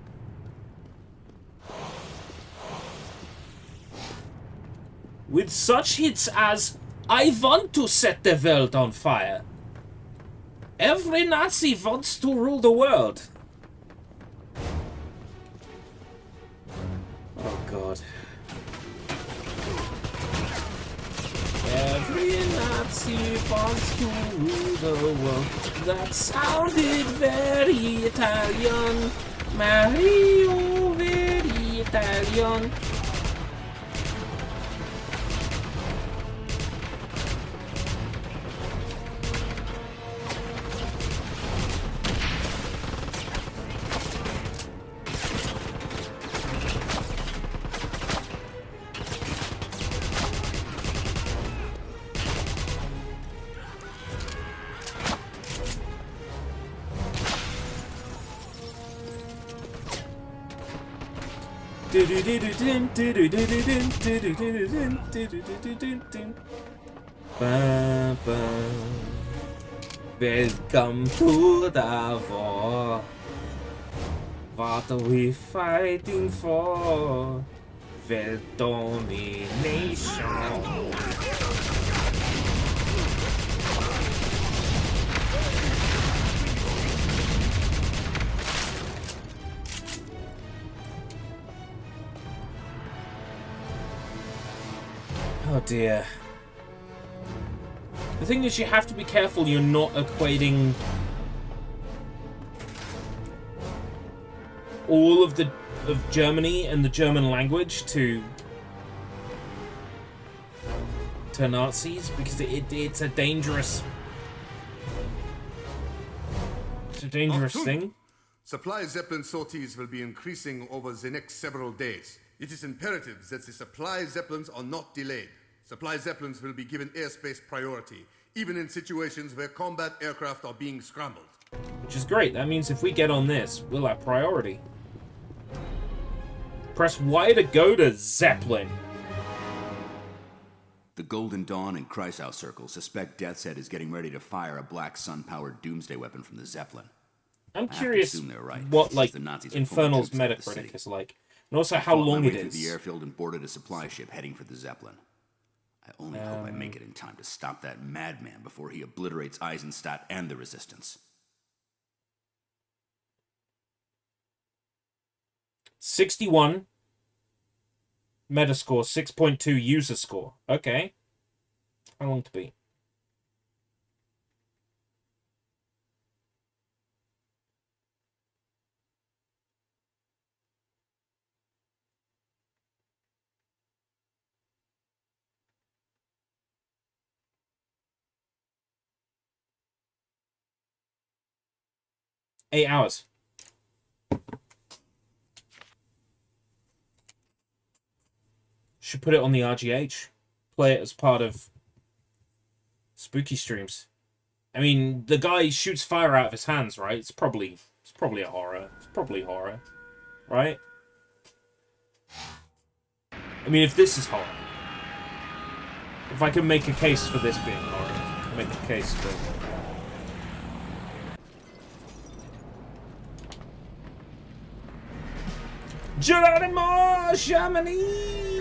With such hits as "I want to set the world on fire." Every Nazi wants to rule the world. Oh god. Every Nazi wants to rule the world. That sounded very Italian. Mario, very Italian. Welcome to the war. What are we fighting for? World domination. Oh dear. The thing is, you have to be careful you're not equating all of Germany and the German language to Nazis, because it's a dangerous thing. Supply Zeppelin sorties will be increasing over the next several days. It is imperative that the supply Zeppelins are not delayed. Supply Zeppelins will be given airspace priority, even in situations where combat aircraft are being scrambled. Which is great. That means if we get on this, we'll have priority. Press Y to go to Zeppelin. The Golden Dawn and Kreisau Circle suspect Death's Head is getting ready to fire a Black Sun-powered doomsday weapon from the Zeppelin. I'm curious right, what, like, the Nazis Infernal's Metacritic is like. And also how long it is. Through the airfield and boarded a supply ship heading for the Zeppelin. I only hope I make it in time to stop that madman before he obliterates Eisenstadt and the Resistance. 61 Metascore, 6.2 user score. Okay. How long to beat? Eight hours. Should put it on the RGH. Play it as part of spooky streams. I mean, the guy shoots fire out of his hands, right? It's probably a horror. It's probably horror, right? I mean, if this is horror, if I can make a case for this being horror, I can make a case for. Geronimo Chamonix!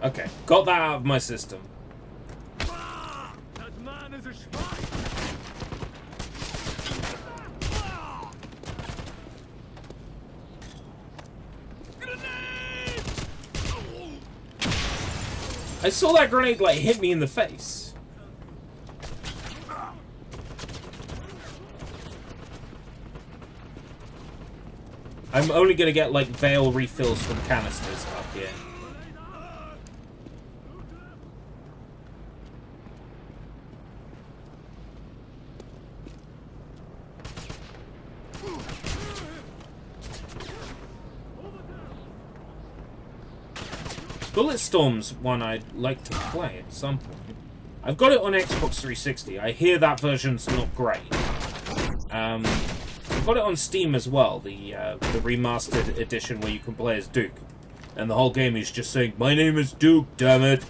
Okay, got that out of my system. That man is a schwein! I saw that grenade, like, hit me in the face. I'm only gonna get, like, Veil refills from canisters up here. Bulletstorm's one I'd like to play at some point. I've got it on Xbox 360. I hear that version's not great. I've got it on Steam as well, the remastered edition where you can play as Duke. And the whole game is just saying, "My name is Duke, damn it."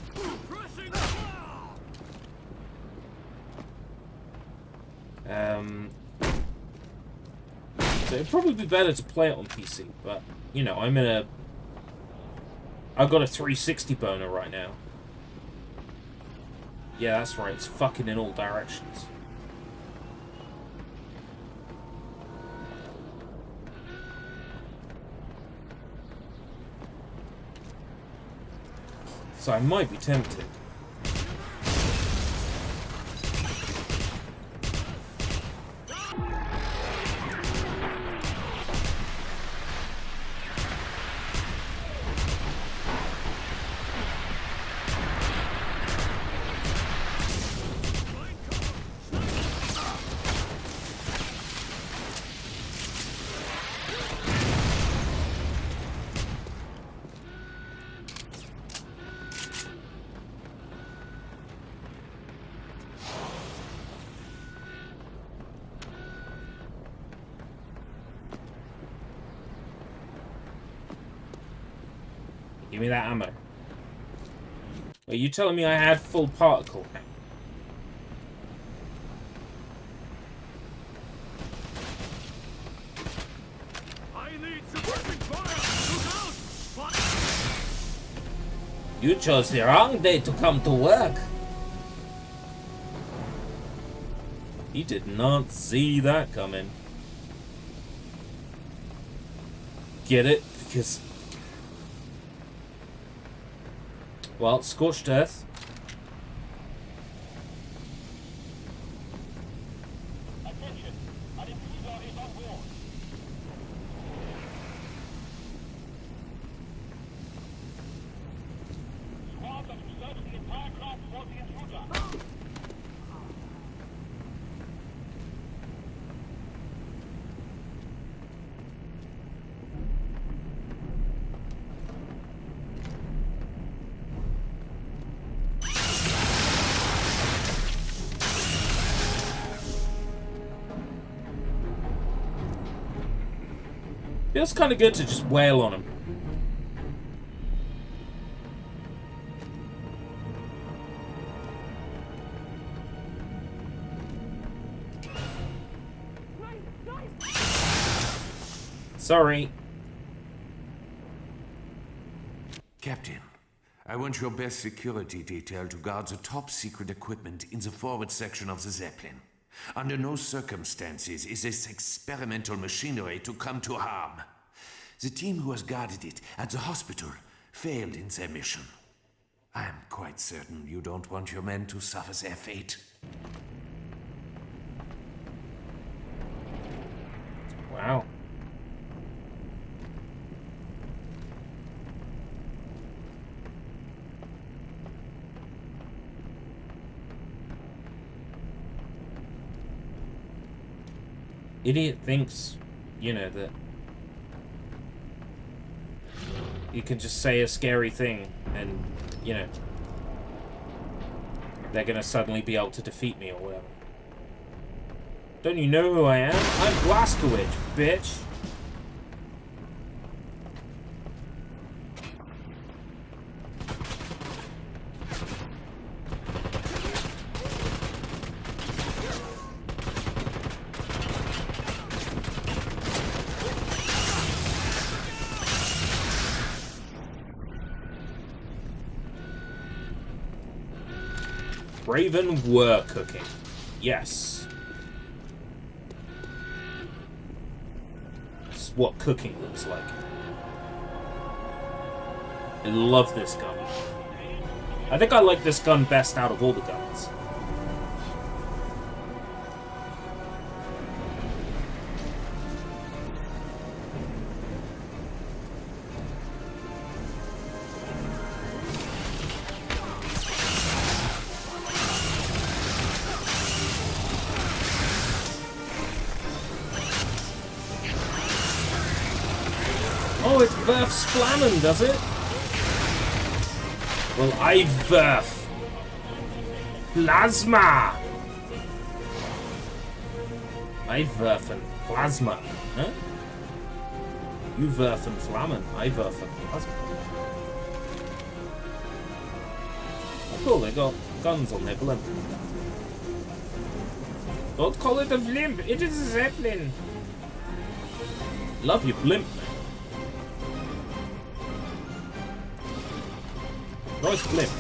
So it'd probably be better to play it on PC, but, you know, I've got a 360 boner right now. Yeah, that's right. It's fucking in all directions. So I might be tempted. Give me that ammo. Are you telling me I had full particle? I need suppressing fire! Look out! Fire! You chose the wrong day to come to work. He did not see that coming. Get it? Because... well, scorched earth. Attention! An intruder is on board. Squads are to search the entire craft for the intruder. Feels kind of good to just wail on him. Sorry. Captain, I want your best security detail to guard the top secret equipment in the forward section of the Zeppelin. Under no circumstances is this experimental machinery to come to harm. The team who has guarded it at the hospital failed in their mission. I am quite certain you don't want your men to suffer their fate. Wow. Idiot thinks, you know, that you can just say a scary thing and, you know, they're gonna suddenly be able to defeat me or whatever. Don't you know who I am? I'm Blaskowicz, bitch! Raven were cooking. Yes. This is what cooking looks like. I love this gun. I think I like this gun best out of all the guns. Oh, it verfs Flammen, does it? Well, I verf Plasma! I verfen Plasma, huh? You verfen Flammen, I verfen Plasma. Oh, cool, they got guns on their blimp. Don't call it a blimp, it is a Zeppelin! Love your blimp, man. Nice blimp.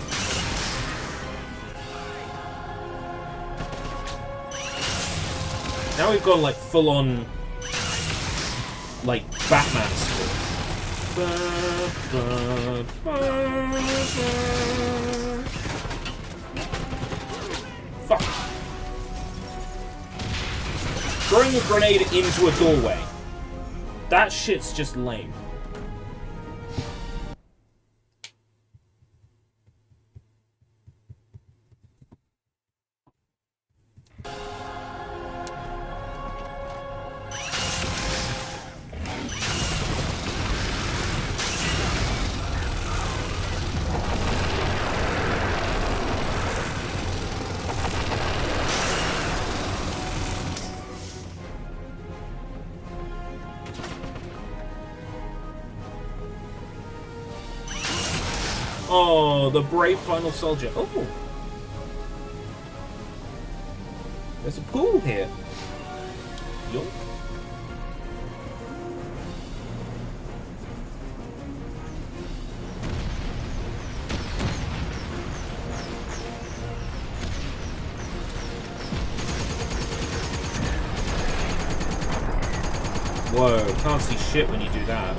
Now we've gone like full on, like Batman score. Fuck. Throwing a grenade into a doorway. That shit's just lame. Oh, the brave final soldier. Oh. There's a pool here. Yoink. Whoa, can't see shit when you do that.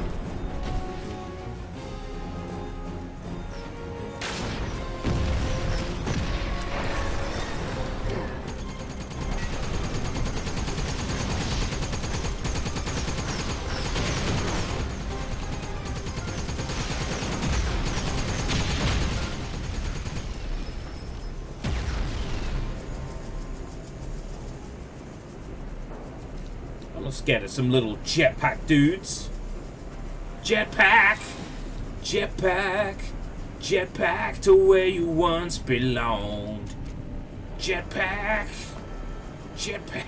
I'm scared of some little jetpack dudes. Jetpack! Jetpack! Jetpack to where you once belonged. Jetpack! Jetpack!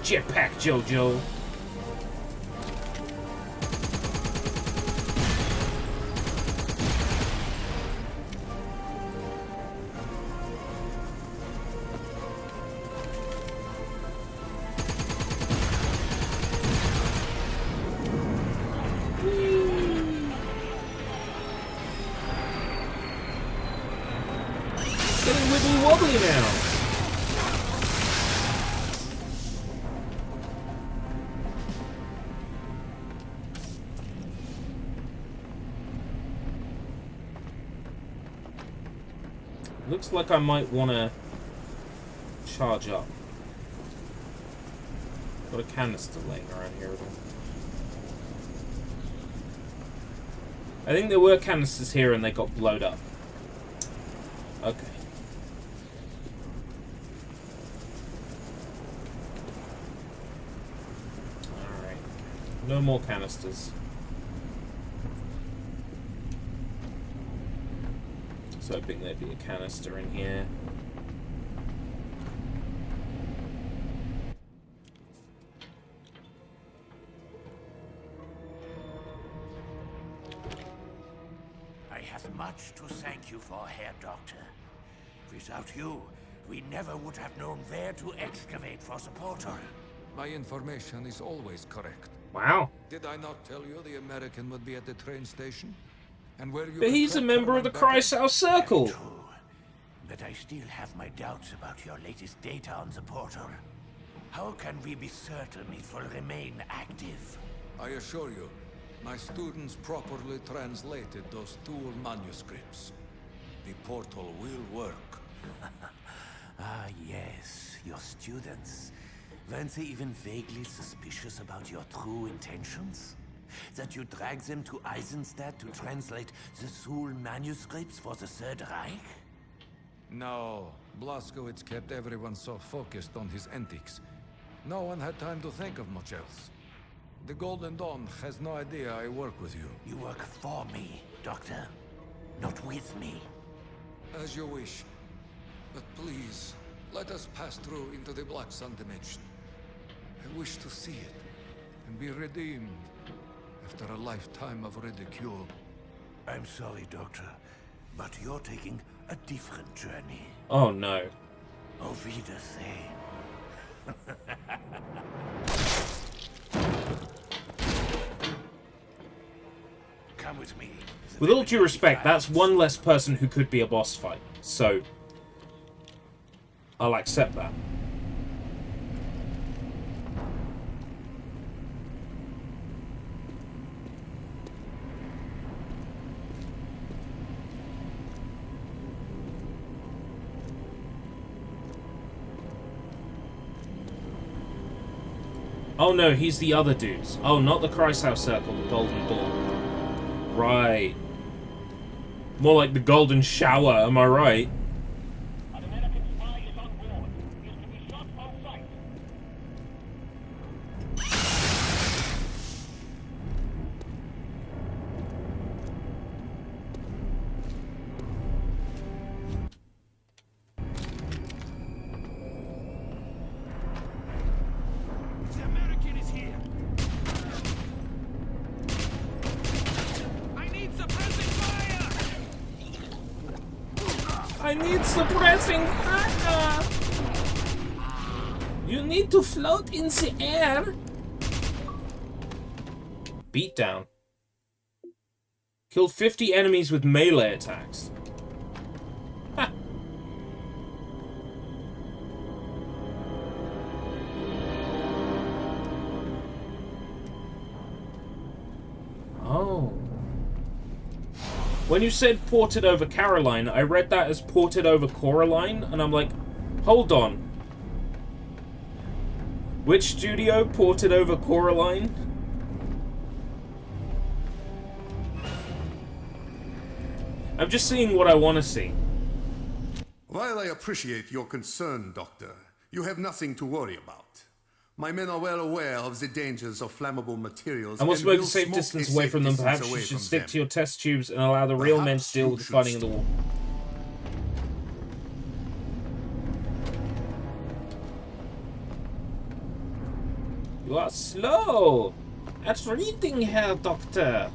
Jetpack, Jojo. Wobbly now. Looks like I might want to charge up. Got a canister laying around here. I think there were canisters here and they got blowed up. Okay. No more canisters. I was hoping there'd be a canister in here. I have much to thank you for, Herr Doctor. Without you, we never would have known where to excavate for the portal. My information is always correct. Wow. Did I not tell you the American would be at the train station? And where you But he's a member of the Kreisau Circle. Very true. But I still have my doubts about your latest data on the portal. How can we be certain it will remain active? I assure you, my students properly translated those Thule manuscripts. The portal will work. Ah, yes, your students. Weren't they even vaguely suspicious about your true intentions? That you dragged them to Eisenstadt to translate the Thule manuscripts for the Third Reich? No, Blazkowicz kept everyone so focused on his antics. No one had time to think of much else. The Golden Dawn has no idea I work with you. You work for me, Doctor, not with me. As you wish. But please, let us pass through into the Black Sun dimension. I wish to see it, and be redeemed after a lifetime of ridicule. I'm sorry, Doctor, but you're taking a different journey. Oh no. Auf Wiedersehen. Come with me. With all due respect, that's one less person who could be a boss fight, so I'll accept that. Oh no, he's the other dudes. Oh, not the Kreisau Circle, the Golden Dawn. Right. More like the Golden Shower, am I right? An American spy is on board. He is to be shot on sight. The American is here. I need suppressing fire! I need suppressing fire! You need to float in the air! Beatdown. Killed 50 enemies with melee attacks. Ha! Oh. When you said ported over Caroline, I read that as ported over Coraline, and I'm like, hold on. Which studio ported over Coraline? I'm just seeing what I want to see. While I appreciate your concern, Doctor, you have nothing to worry about. My men are well aware of the dangers of flammable materials. I must and work a will safe smoke distance a away safe from them. distance Perhaps you away should from stick them. to your test tubes and allow the real men Perhaps to deal you with the should fighting in the war. You are slow at reading, Herr Doctor.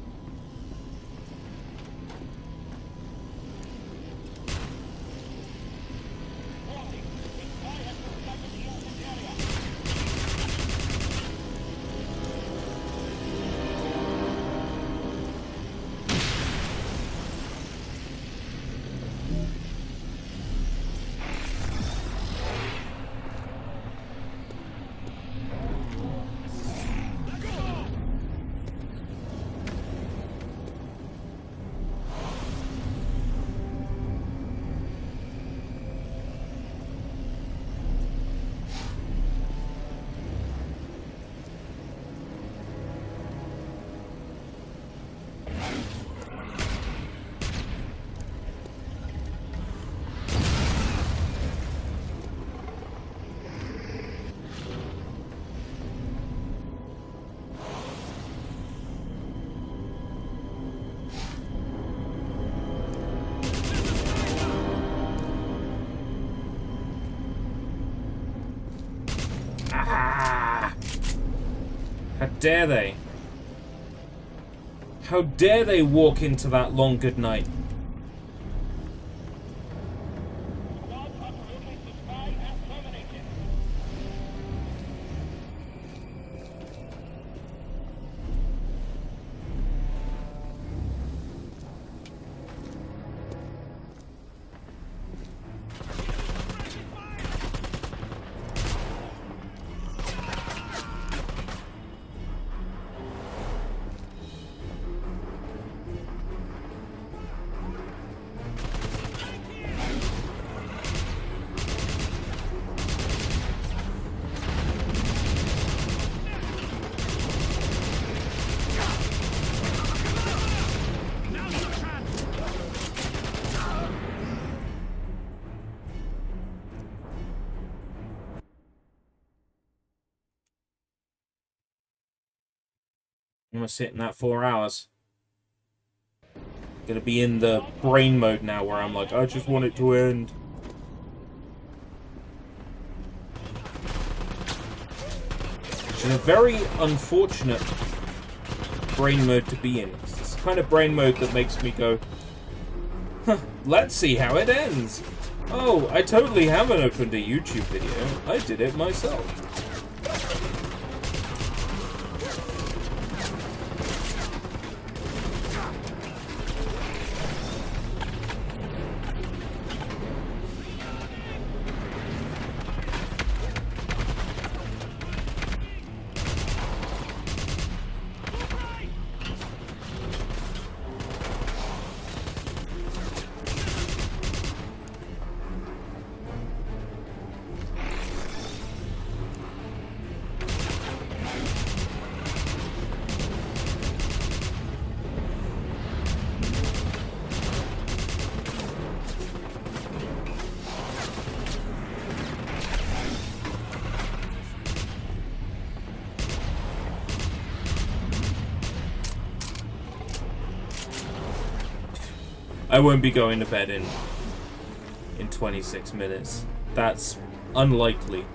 How dare they? How dare they walk into that long goodnight? I'm gonna sit in that 4 hours. Gonna be in the brain mode now where I'm like, I just want it to end. Which is a very unfortunate brain mode to be in. It's the kind of brain mode that makes me go, huh, let's see how it ends. Oh, I totally haven't opened a YouTube video. I did it myself. I won't be going to bed in 26 minutes. That's unlikely.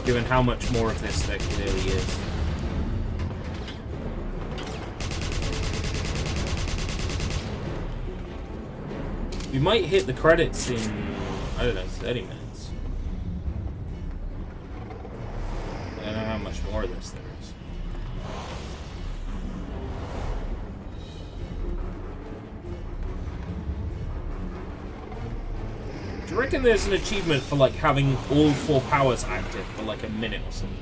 Given how much more of this there clearly is. We might hit the credits in, I don't know, 30 minutes. I don't know how much more of this there is. Do you reckon there's an achievement for like having all 4 powers active for like a minute or something?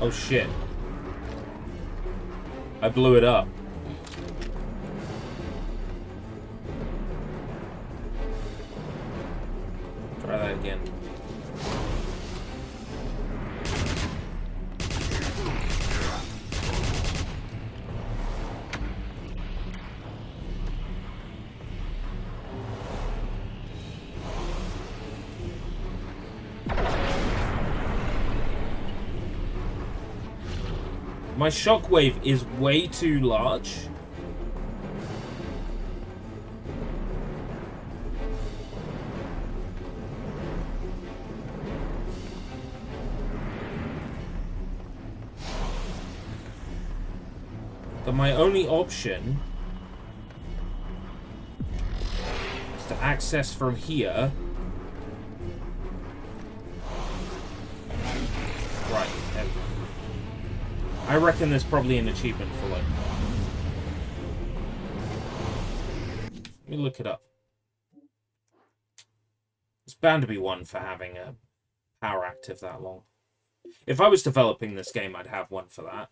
Oh shit. I blew it up. Try that again. My shockwave is way too large. But my only option is to access from here. Right, there we go. I reckon there's probably an achievement for it. Let me look it up. There's bound to be one for having a power active that long. If I was developing this game, I'd have one for that.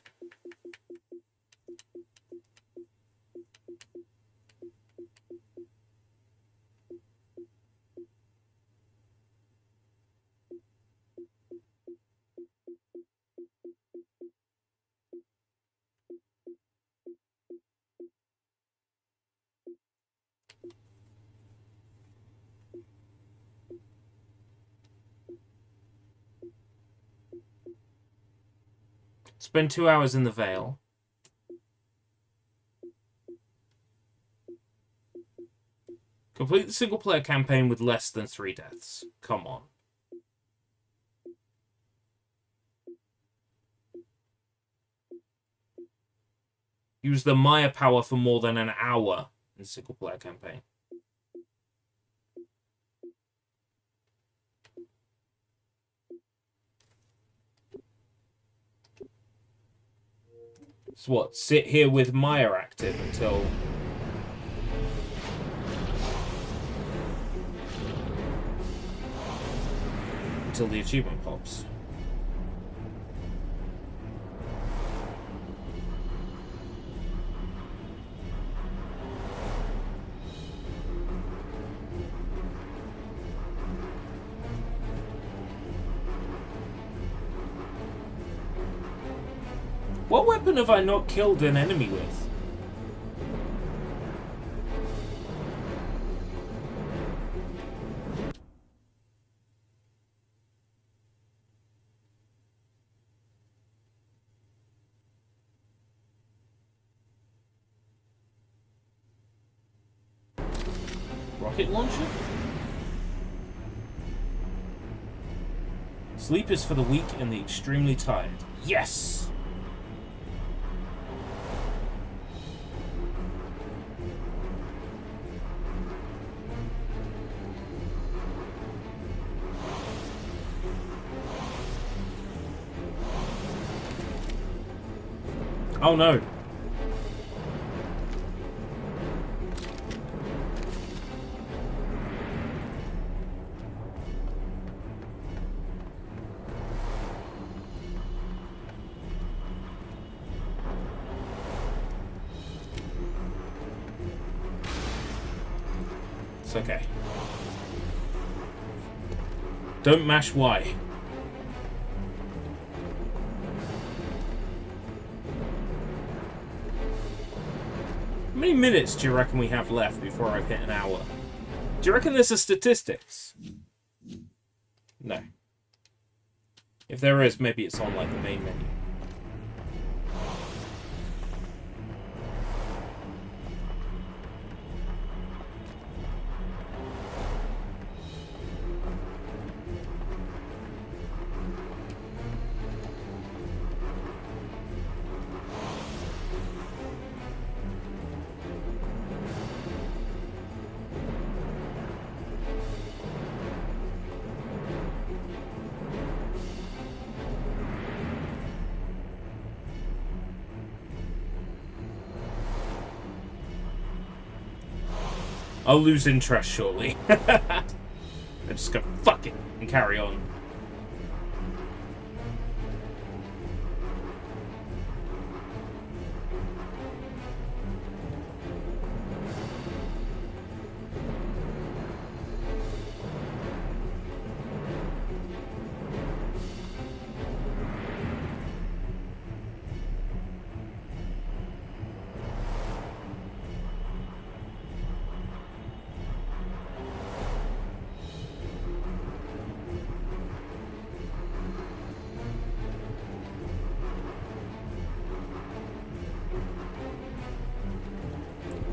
Spend 2 hours in the Vale. Complete the single-player campaign with less than 3 deaths. Come on. Use the Maya power for more than an hour in single-player campaign. So what, sit here with Maya active until the achievement pops. What weapon have I not killed an enemy with? Rocket launcher? Sleep is for the weak and the extremely tired. Yes! Oh no. It's okay. Don't mash Y. How many minutes do you reckon we have left before I've hit an hour? Do you reckon there's a statistics? No. If there is, maybe it's on like the main menu. I'll lose interest shortly. I'm just gonna fuck it and carry on.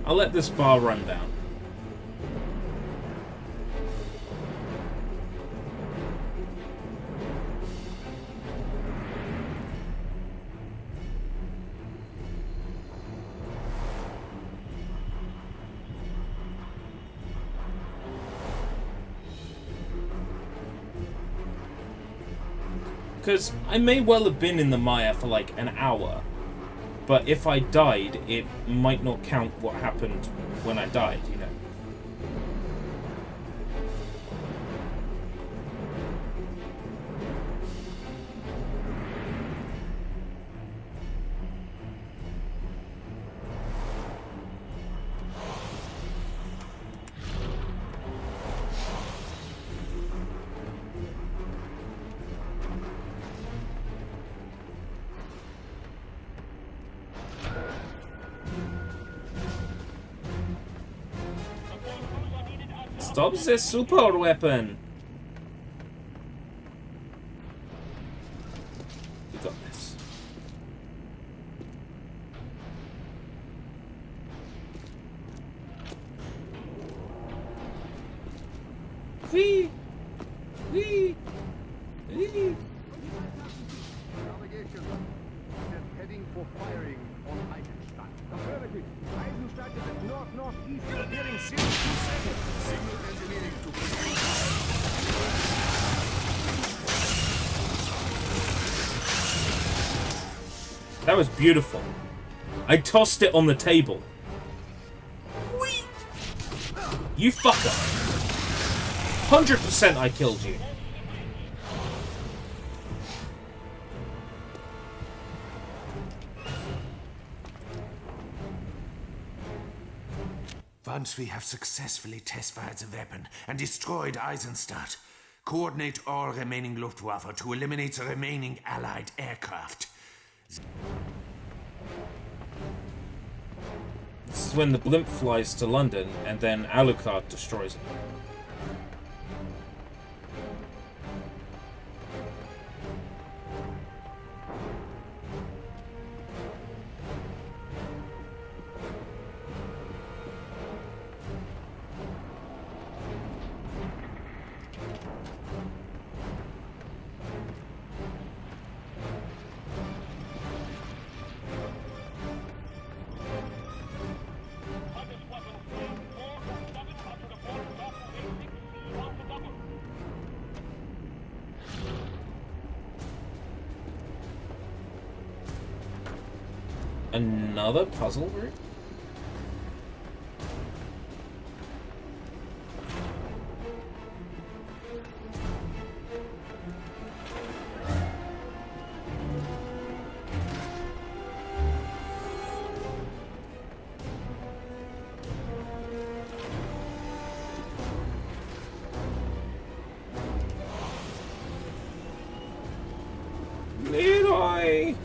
I'll let this bar run down. Because I may well have been in the mire for like an hour. But if I died, it might not count what happened when I died, you know. Stop the super weapon! We got this. Wee! Wee! Wee! Heading for firing on Eisenstadt. Affirmative. Eisenstadt is at north-northeast of bearing 627. Signal engineering to That was beautiful. I tossed it on the table. Whee! You fucker. 100% I killed you. Once we have successfully test-fired the weapon and destroyed Eisenstadt, coordinate all remaining Luftwaffe to eliminate the remaining Allied aircraft. This is when the blimp flies to London and then Alucard destroys it. Another puzzle room? Leroy!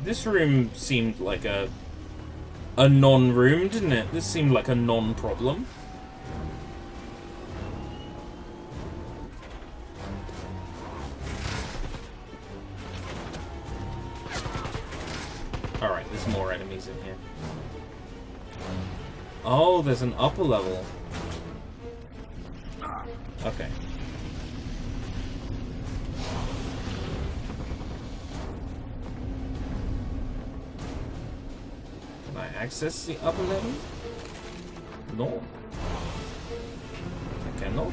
This room seemed like a non-room, didn't it? This seemed like a non-problem. Alright, there's more enemies in here. Oh, there's an upper level. Okay. Can I access the upper level? No. I cannot.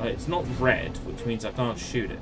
It's not red, which means I can't shoot it.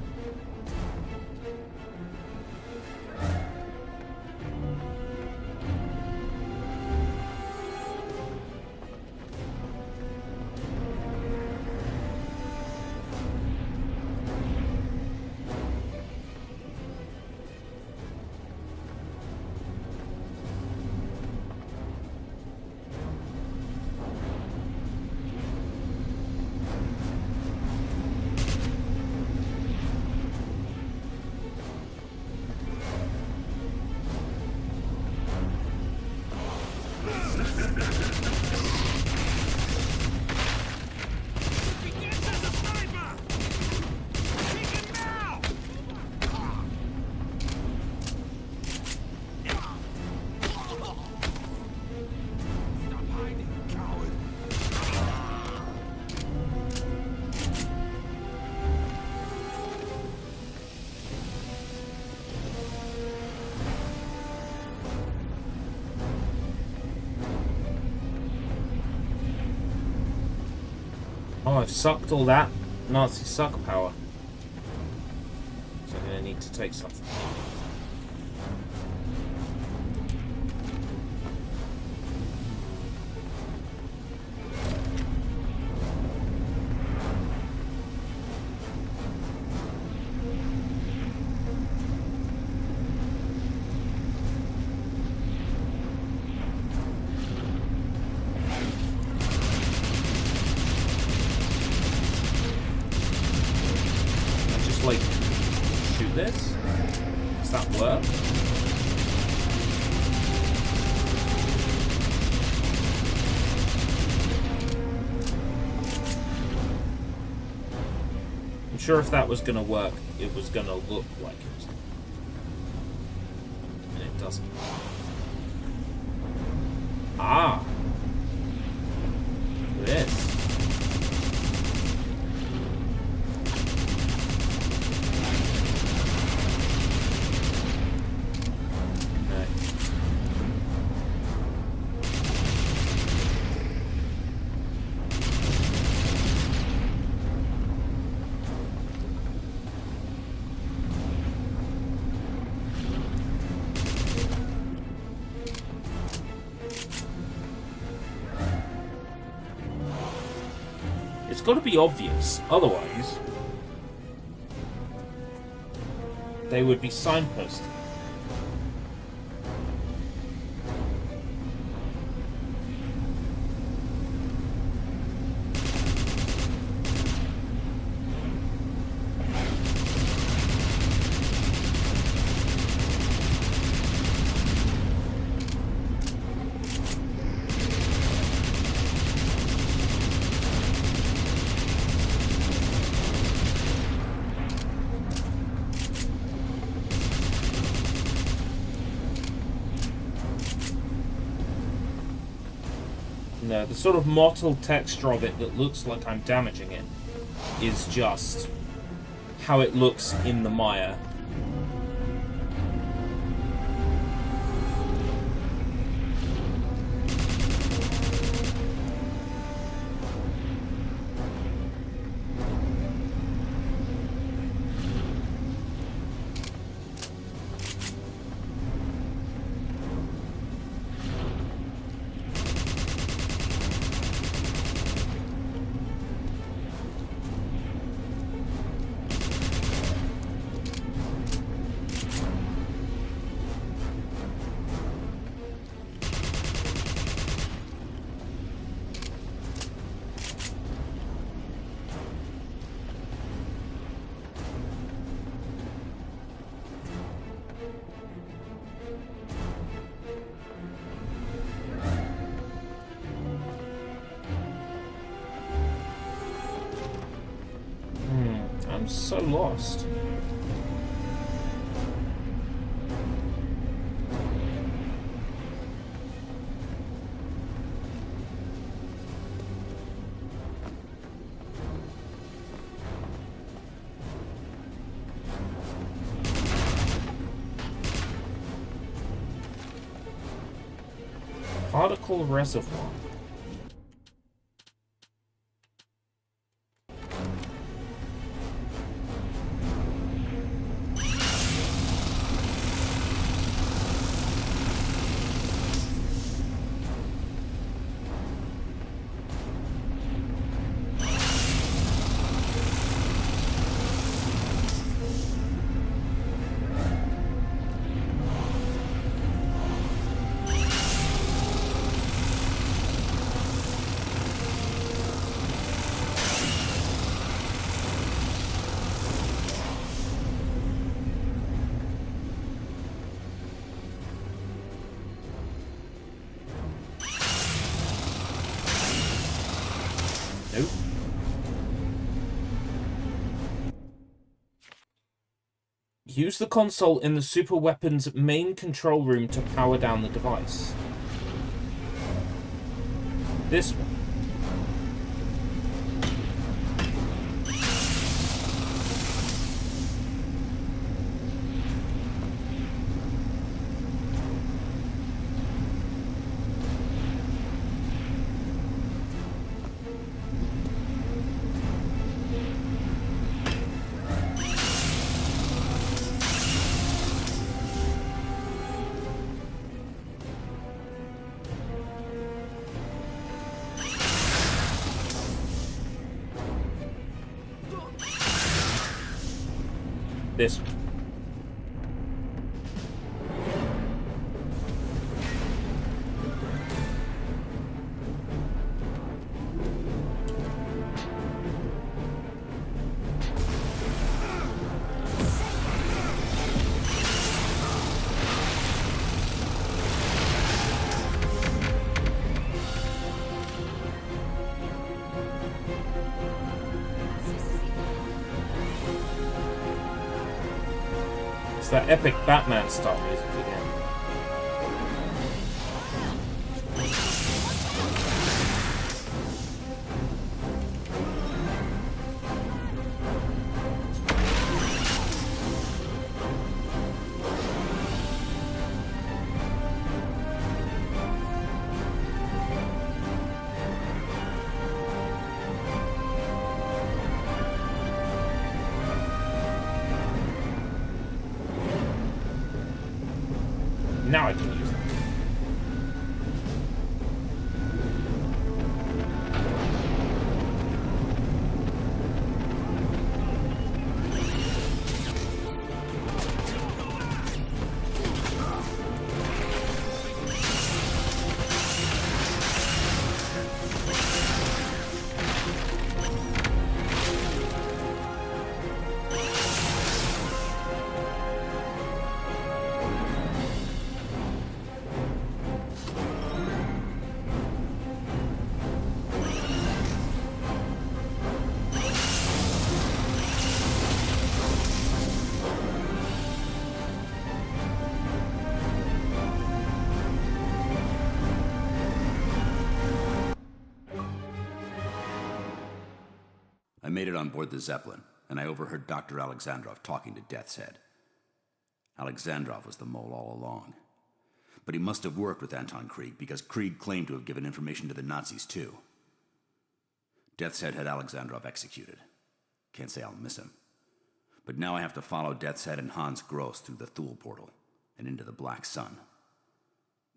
Oh, I've sucked all that Nazi suck power. So I'm gonna need to take something. This? Does that work? I'm sure if that was gonna work, it was gonna look like it. And it doesn't. Ah! This. It's got to be obvious, otherwise they would be signposted. No, the sort of mottled texture of it that looks like I'm damaging it is just how it looks in the mire. I'm so lost. Particle reservoir. Nope. Use the console in the super weapon's main control room to power down the device. This one. This one. That epic Batman style music again. Now I can use them. I made it on board the Zeppelin, and I overheard Dr. Alexandrov talking to Death's Head. Alexandrov was the mole all along. But he must have worked with Anton Krieg, because Krieg claimed to have given information to the Nazis, too. Death's Head had Alexandrov executed. Can't say I'll miss him. But now I have to follow Death's Head and Hans Gross through the Thule portal and into the Black Sun.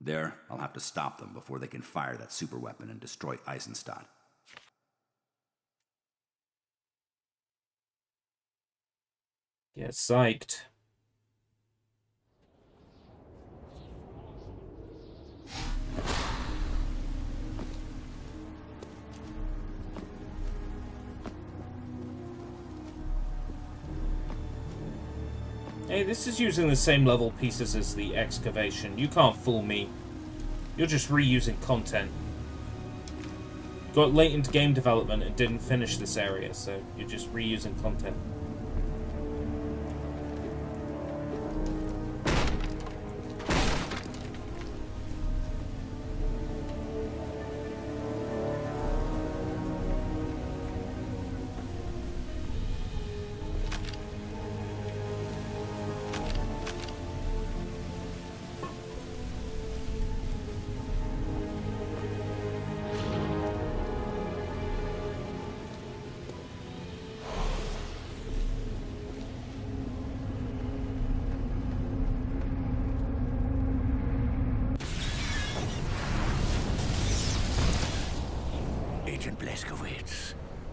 There, I'll have to stop them before they can fire that superweapon and destroy Eisenstadt. Get psyched. Hey, this is using the same level pieces as the excavation. You can't fool me. You're just reusing content. Got late into game development and didn't finish this area, so you're just reusing content.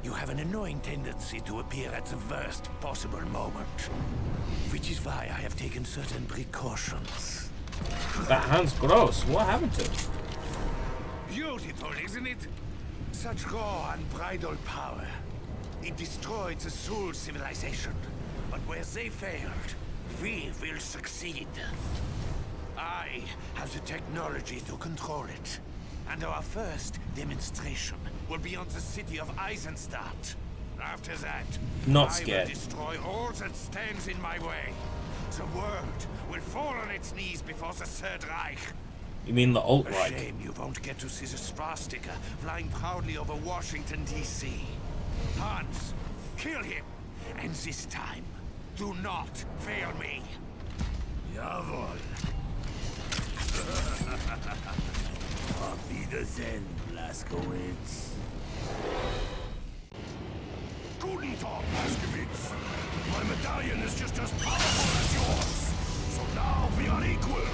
You have an annoying tendency to appear at the worst possible moment. Which is why I have taken certain precautions. That hand's gross. What happened to it? Beautiful, isn't it? Such raw, unbridled power. It destroyed the Soul civilization. But where they failed, we will succeed. I have the technology to control it. And our first demonstration will be on the city of Eisenstadt. After that, Not I scared. will destroy all that stands in my way. The world will fall on its knees before the Third Reich. You mean the A alt-right? shame you won't get to see the swastika flying proudly over Washington, D.C. Hans, kill him. And this time, do not fail me. Jawohl. Auf Wiedersehen, Blaskowitz. Guten Tag, Blaskowitz. My medallion is just as powerful as yours. So now we are equal.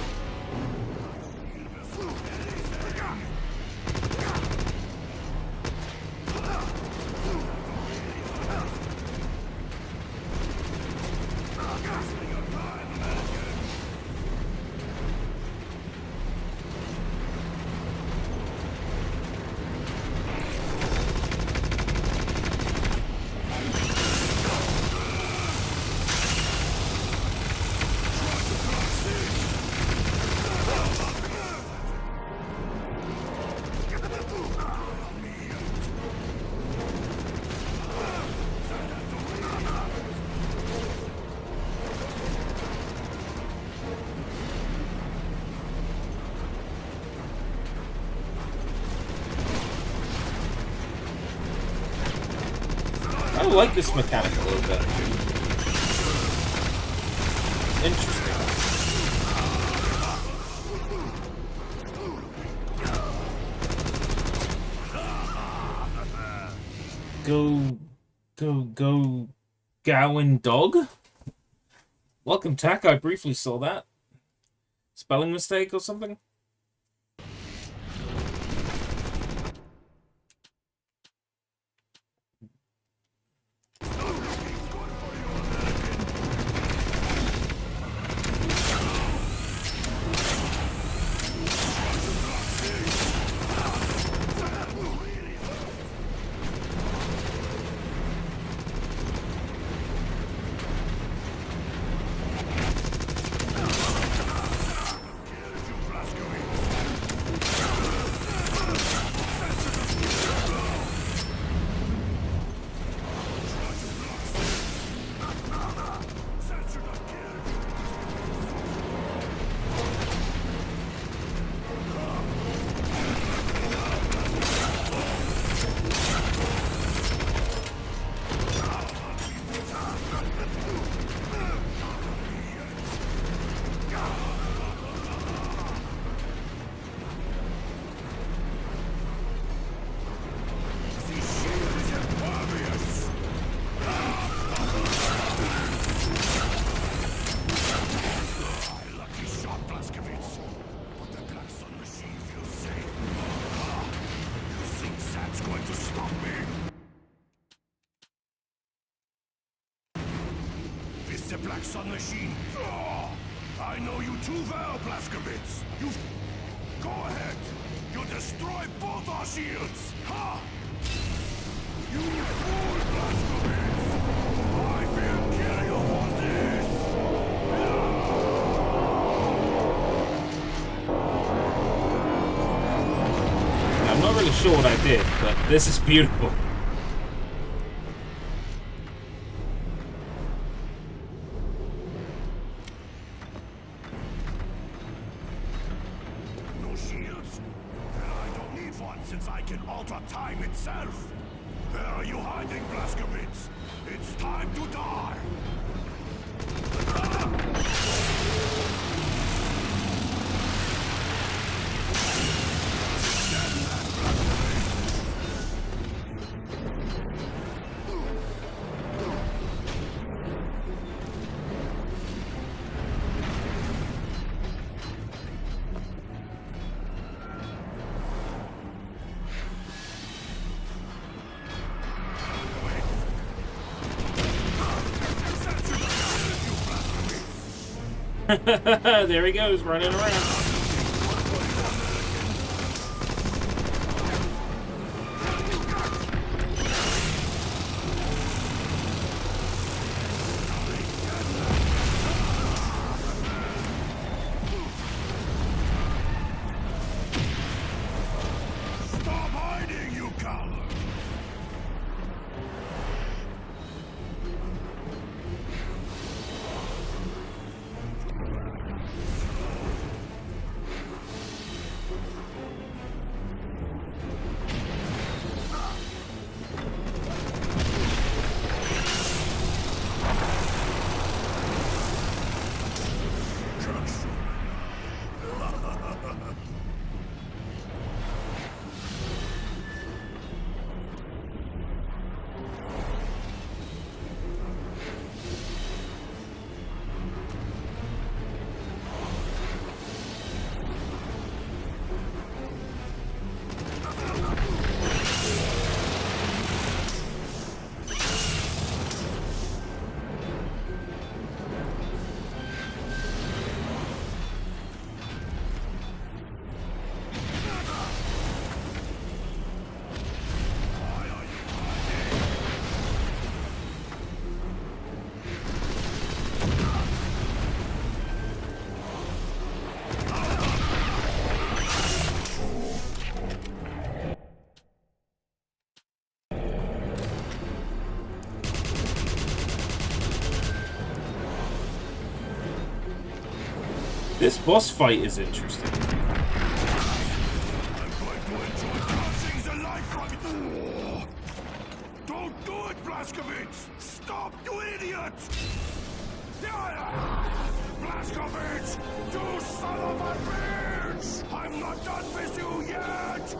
I like this mechanic a little bit. It's interesting. Go, Gowan Dog? Welcome, Tack. I briefly saw that. Spelling mistake or something? The Black Sun Machine. Oh, I know you too well, Blaskowitz. You... Go ahead. You destroy both our shields. Ha! You fool, Blaskowitz. I will kill you for this. I'm not really sure what I did, but this is beautiful. Since I can alter time itself. Where are you hiding, Blaskowitz? It's time to die! There he goes, running around. Stop hiding, you coward! This boss fight is interesting. Don't do it, Blazkowicz! Stop, you idiot! Blazkowicz! You son of a bitch! I'm not done with you yet!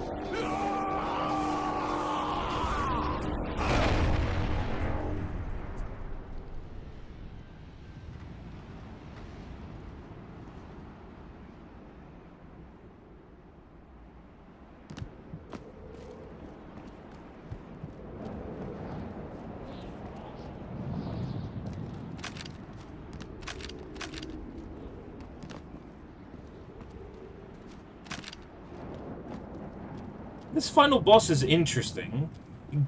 This final boss is interesting.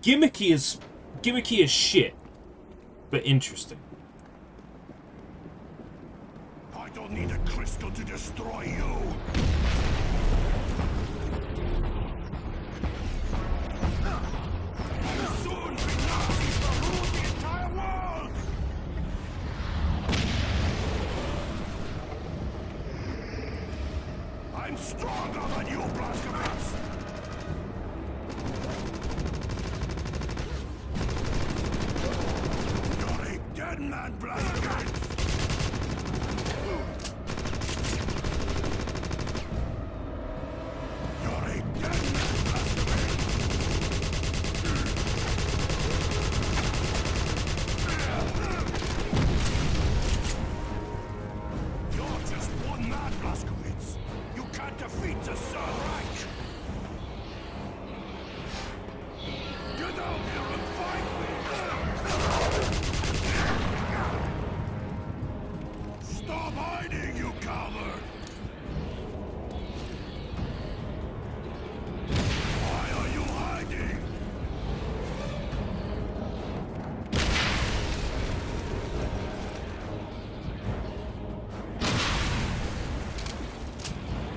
Gimmicky as shit, but interesting. I don't need a crystal to destroy you! Soon the Nazis will rule the entire world! I'm stronger than you, Blazkowicz! You're a dead man, Blazkowicz!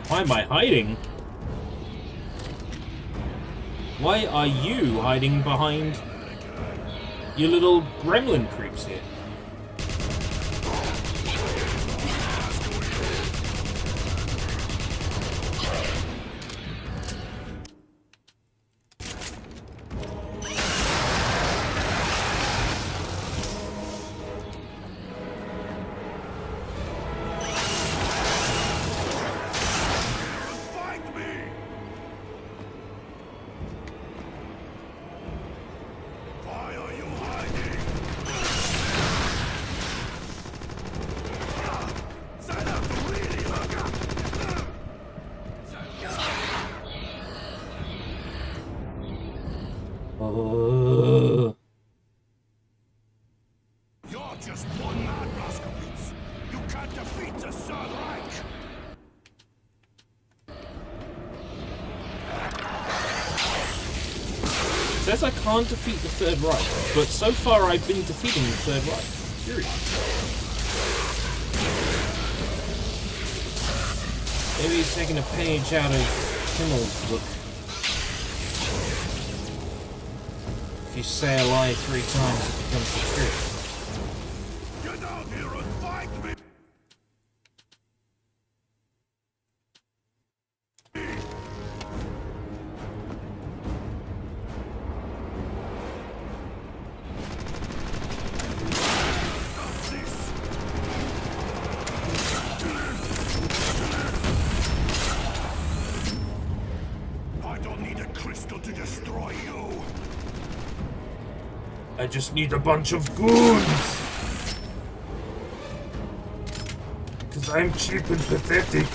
Why am I hiding? Why are you hiding behind your little gremlin creeps here? says I can't defeat the Third Reich, but so far I've been defeating the Third Reich. Seriously. Maybe he's taking a page out of Himmel's book. If you say a lie 3 times, it becomes the truth. Get out here and fight me! I don't need a crystal to destroy you. I just need a bunch of goons! Cause I'm cheap and pathetic.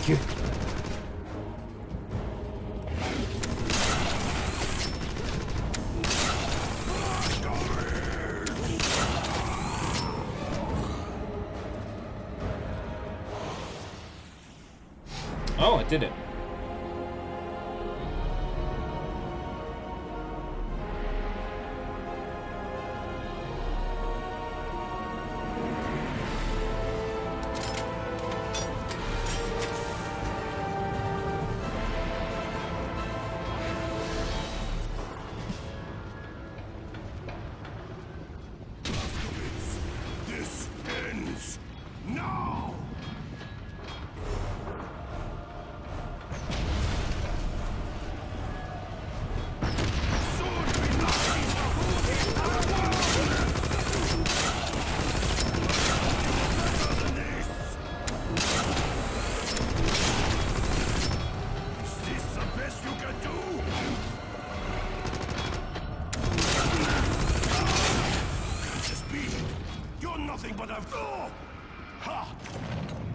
Oh, I did it. This ends now!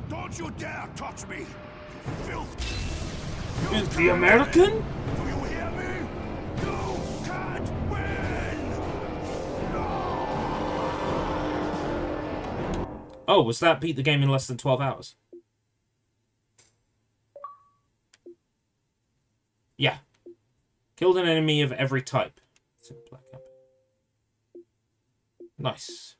Don't you dare touch me! Filth! Is the American? Do you hear me? You can't win! Oh, was that beat the game in less than 12 hours? Yeah. Killed an enemy of every type. Nice.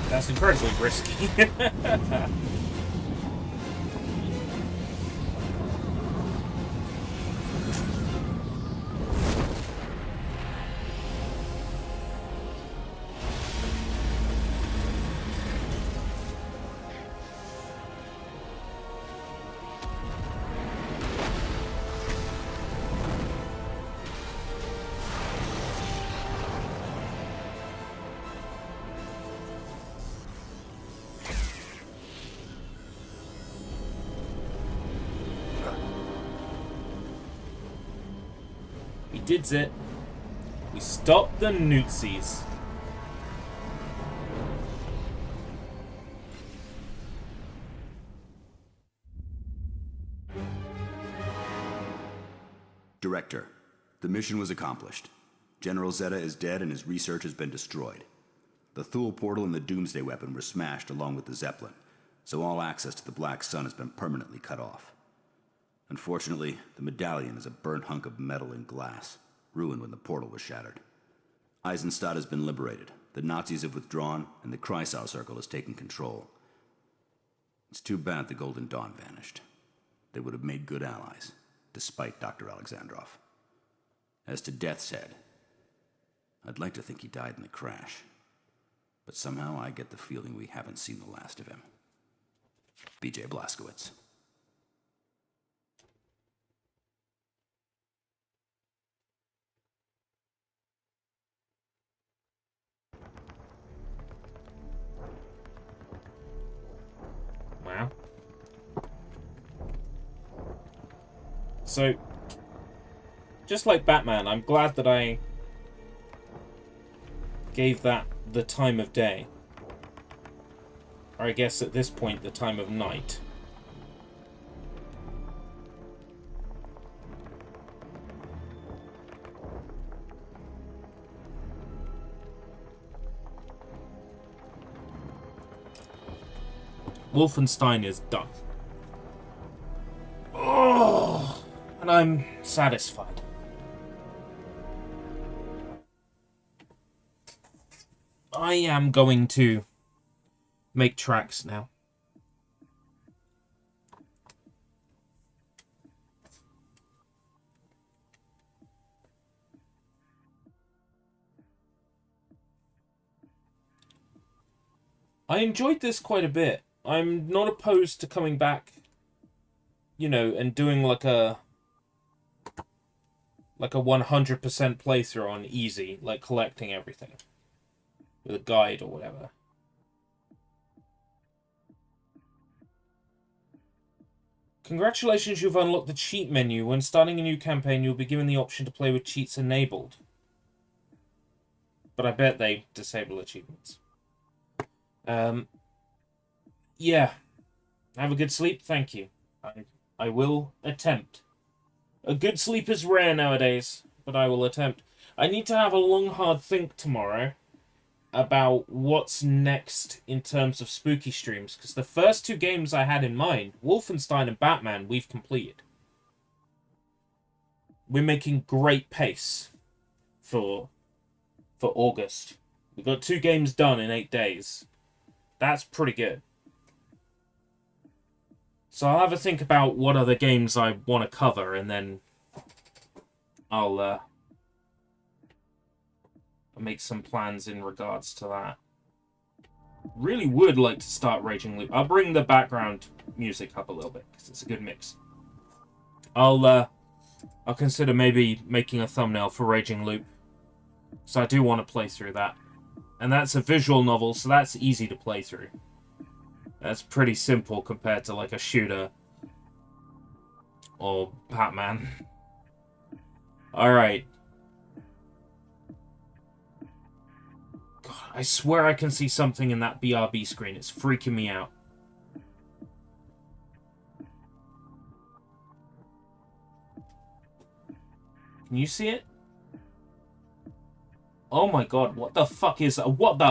That's incredibly risky. We did it. We stopped the Nazis. Director, the mission was accomplished. General Zeta is dead and his research has been destroyed. The Thule portal and the Doomsday weapon were smashed along with the Zeppelin, so all access to the Black Sun has been permanently cut off. Unfortunately, the medallion is a burnt hunk of metal and glass, ruined when the portal was shattered. Eisenstadt has been liberated, the Nazis have withdrawn, and the Kreisau Circle has taken control. It's too bad the Golden Dawn vanished. They would have made good allies, despite Dr. Alexandrov. As to Death's Head, I'd like to think he died in the crash, but somehow I get the feeling we haven't seen the last of him. BJ Blazkowicz. Wow. So, just like Batman, I'm glad that I gave that the time of day. Or I guess at this point, the time of night. Wolfenstein is done. Oh, and I'm satisfied. I am going to make tracks now. I enjoyed this quite a bit. I'm not opposed to coming back, you know, and doing like a 100% playthrough on easy, like collecting everything with a guide or whatever. Congratulations, you've unlocked the cheat menu. When starting a new campaign, you'll be given the option to play with cheats enabled. But I bet they disable achievements. Yeah. Have a good sleep, thank you. I will attempt. A good sleep is rare nowadays, but I will attempt. I need to have a long, hard think tomorrow about what's next in terms of spooky streams, because the first two games I had in mind, Wolfenstein and Batman, we've completed. We're making great pace for August. We got 2 games done in 8 days. That's pretty good. So I'll have a think about what other games I want to cover, and then I'll make some plans in regards to that. Really would like to start Raging Loop. I'll bring the background music up a little bit, because it's a good mix. I'll consider maybe making a thumbnail for Raging Loop. So I do want to play through that. And that's a visual novel, so that's easy to play through. That's pretty simple compared to like a shooter or Batman. Alright. God, I swear I can see something in that BRB screen. It's freaking me out. Can you see it? Oh my god, what the fuck is that? What the